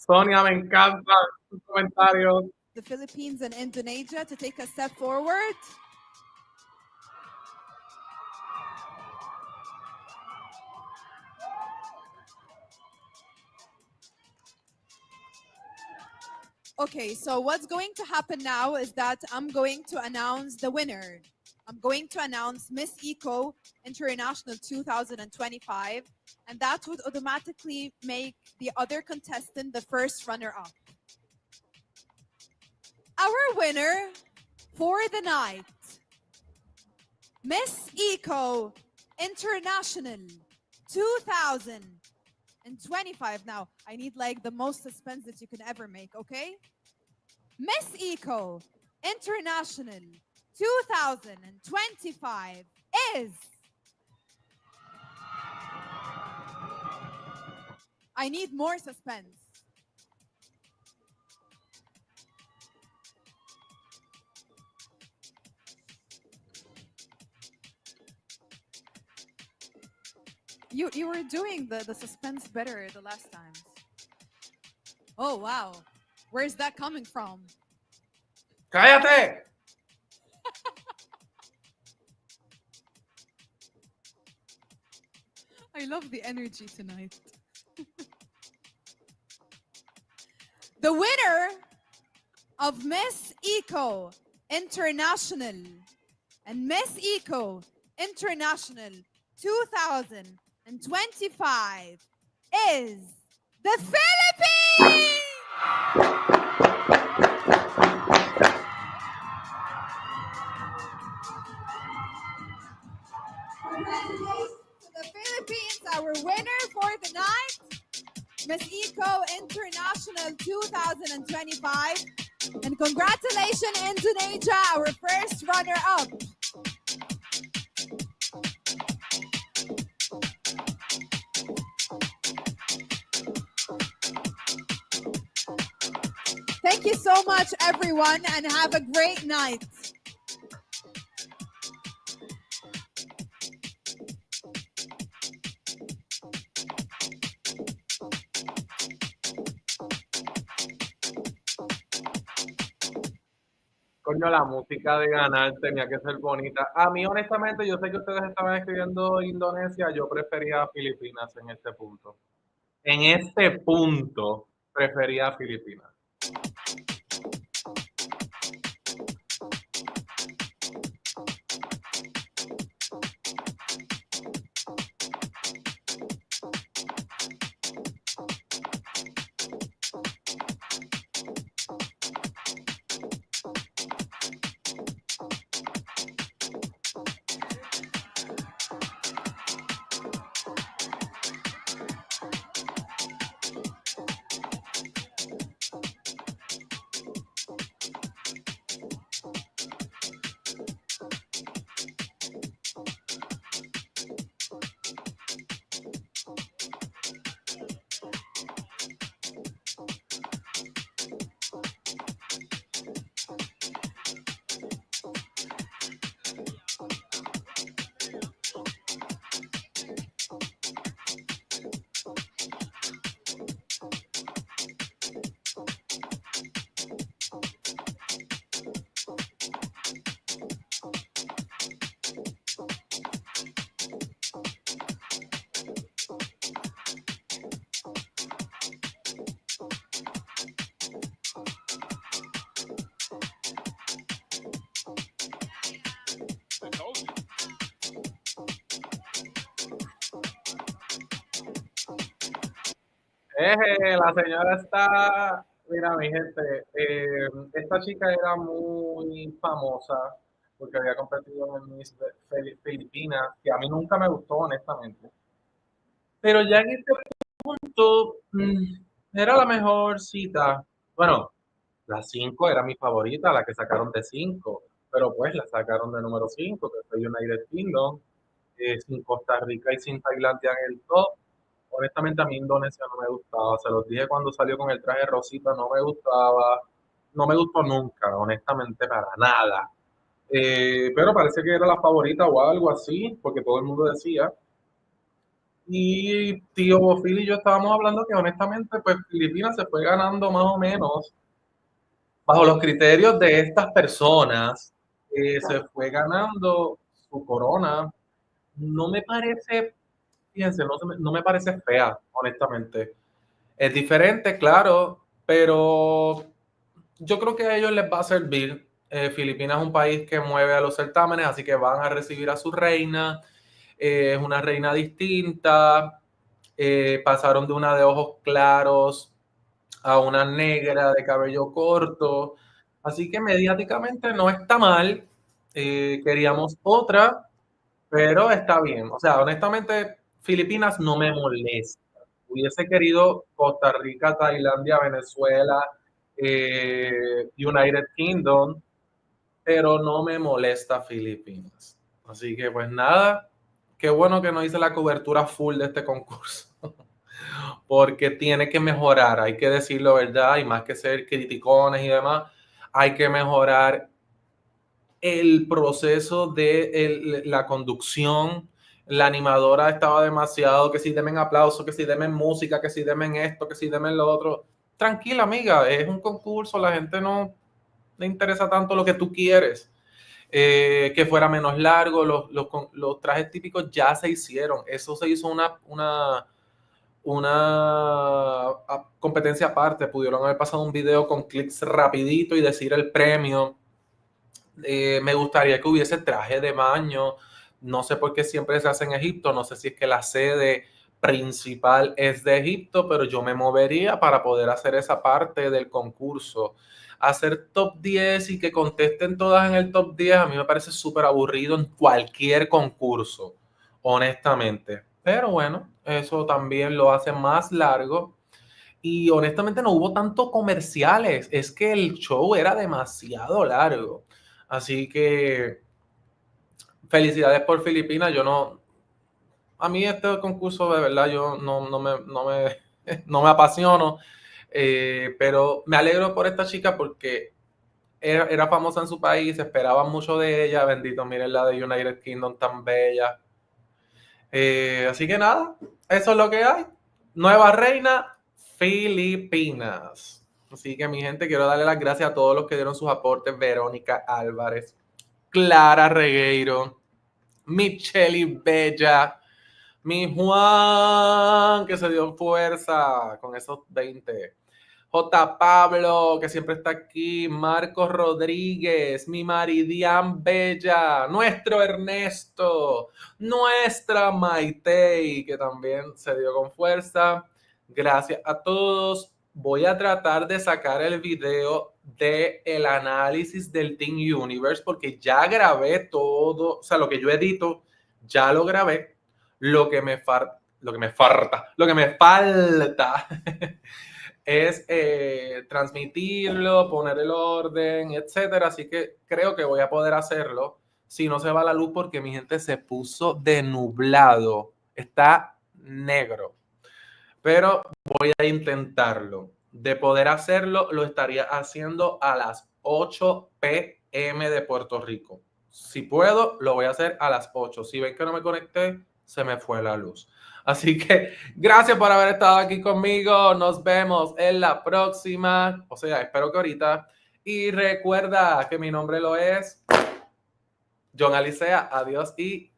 Sonia, me encanta tus comentarios. The Philippines and Indonesia to take a step forward. Okay, so what's going to happen now is that I'm going to announce the winner. I'm going to announce Miss Eco International 2025, and that would automatically make the other contestant the first runner-up. Our winner for the night, Miss Eco International 2025. Now, I need like the most suspense that you can ever make, okay? Miss Eco International 2025 is... I need more suspense. You were doing the suspense better the last times. Oh wow. Where's that coming from? ¡Cállate! I love the energy tonight. The winner of Miss Eco International and Miss Eco International 2025 is the Philippines! Congratulations to the Philippines, our winner for the night, Miss Eco International 2025. And congratulations, Indonesia, our first runner-up. Thank you so much, everyone, and have a great night. Coño, la música de ganar tenía que ser bonita. A mí, honestamente, yo sé que ustedes estaban escribiendo Indonesia, yo prefería Filipinas en este punto. En este punto, prefería Filipinas. La señora está, mira mi gente, esta chica era muy famosa porque había competido en Miss Filipinas, que a mí nunca me gustó honestamente. Pero ya en este punto era la mejor cita. Bueno, la 5 era mi favorita, la que sacaron de 5, pero pues la sacaron de número 5, que fue United Kingdom, sin Costa Rica y sin Tailandia en el top. Honestamente a mí Indonesia no me gustaba, se los dije cuando salió con el traje rosita, no me gustaba, no me gustó nunca, honestamente para nada. Pero parece que era la favorita o algo así, porque todo el mundo decía. Y tío Bofil y yo estábamos hablando que honestamente pues Filipinas se fue ganando más o menos bajo los criterios de estas personas, se fue ganando su corona. No me parece, fíjense, no me parece fea, honestamente. Es diferente, claro, pero yo creo que a ellos les va a servir. Filipinas es un país que mueve a los certámenes, así que van a recibir a su reina. Es una reina distinta. Pasaron de una de ojos claros a una negra de cabello corto. Así que mediáticamente no está mal. Queríamos otra, pero está bien. O sea, honestamente, Filipinas no me molesta. Hubiese querido Costa Rica, Tailandia, Venezuela, United Kingdom, pero no me molesta Filipinas. Así que pues nada, qué bueno que no hice la cobertura full de este concurso. Porque tiene que mejorar, hay que decirlo, ¿verdad? Y más que ser criticones y demás, hay que mejorar el proceso de la conducción, La animadora estaba demasiado, que si denme aplauso, que si denme música, que si denme esto, que si denme lo otro. Tranquila, amiga, es un concurso, la gente no le interesa tanto lo que tú quieres. Que fuera menos largo, los trajes típicos ya se hicieron. Eso se hizo una competencia aparte. Pudieron haber pasado un video con clics rapidito y decir el premio. Me gustaría que hubiese traje de baño. No sé por qué siempre se hace en Egipto. No sé si es que la sede principal es de Egipto, pero yo me movería para poder hacer esa parte del concurso. Hacer top 10 y que contesten todas en el top 10 a mí me parece súper aburrido en cualquier concurso, honestamente. Pero bueno, eso también lo hace más largo. Y honestamente no hubo tanto comerciales, es que el show era demasiado largo. Así que felicidades por Filipinas. Yo no, a mí este concurso de verdad yo no me apasiono, pero me alegro por esta chica porque era famosa en su país, esperaban mucho de ella. Bendito, miren la de United Kingdom tan bella. Así que nada, eso es lo que hay. Nueva reina, Filipinas. Así que mi gente, quiero darle las gracias a todos los que dieron sus aportes. Verónica Álvarez, Clara Regueiro, Micheli Bella, mi Juan, que se dio fuerza con esos 20. J. Pablo, que siempre está aquí. Marcos Rodríguez, mi Maridian Bella, nuestro Ernesto, nuestra Maitei, que también se dio con fuerza. Gracias a todos. Voy a tratar de sacar el video del análisis del Team Universe porque ya grabé todo, o sea, lo que yo edito, ya lo grabé. Lo que me falta es transmitirlo, poner el orden, etcétera. Así que creo que voy a poder hacerlo si no se va la luz porque mi gente se puso de nublado. Está negro. Pero voy a intentarlo. De poder hacerlo, lo estaría haciendo a las 8 p.m. de Puerto Rico. Si puedo, lo voy a hacer a las 8. Si ven que no me conecté, se me fue la luz. Así que gracias por haber estado aquí conmigo. Nos vemos en la próxima. O sea, espero que ahorita. Y recuerda que mi nombre lo es John Alicea. Adiós y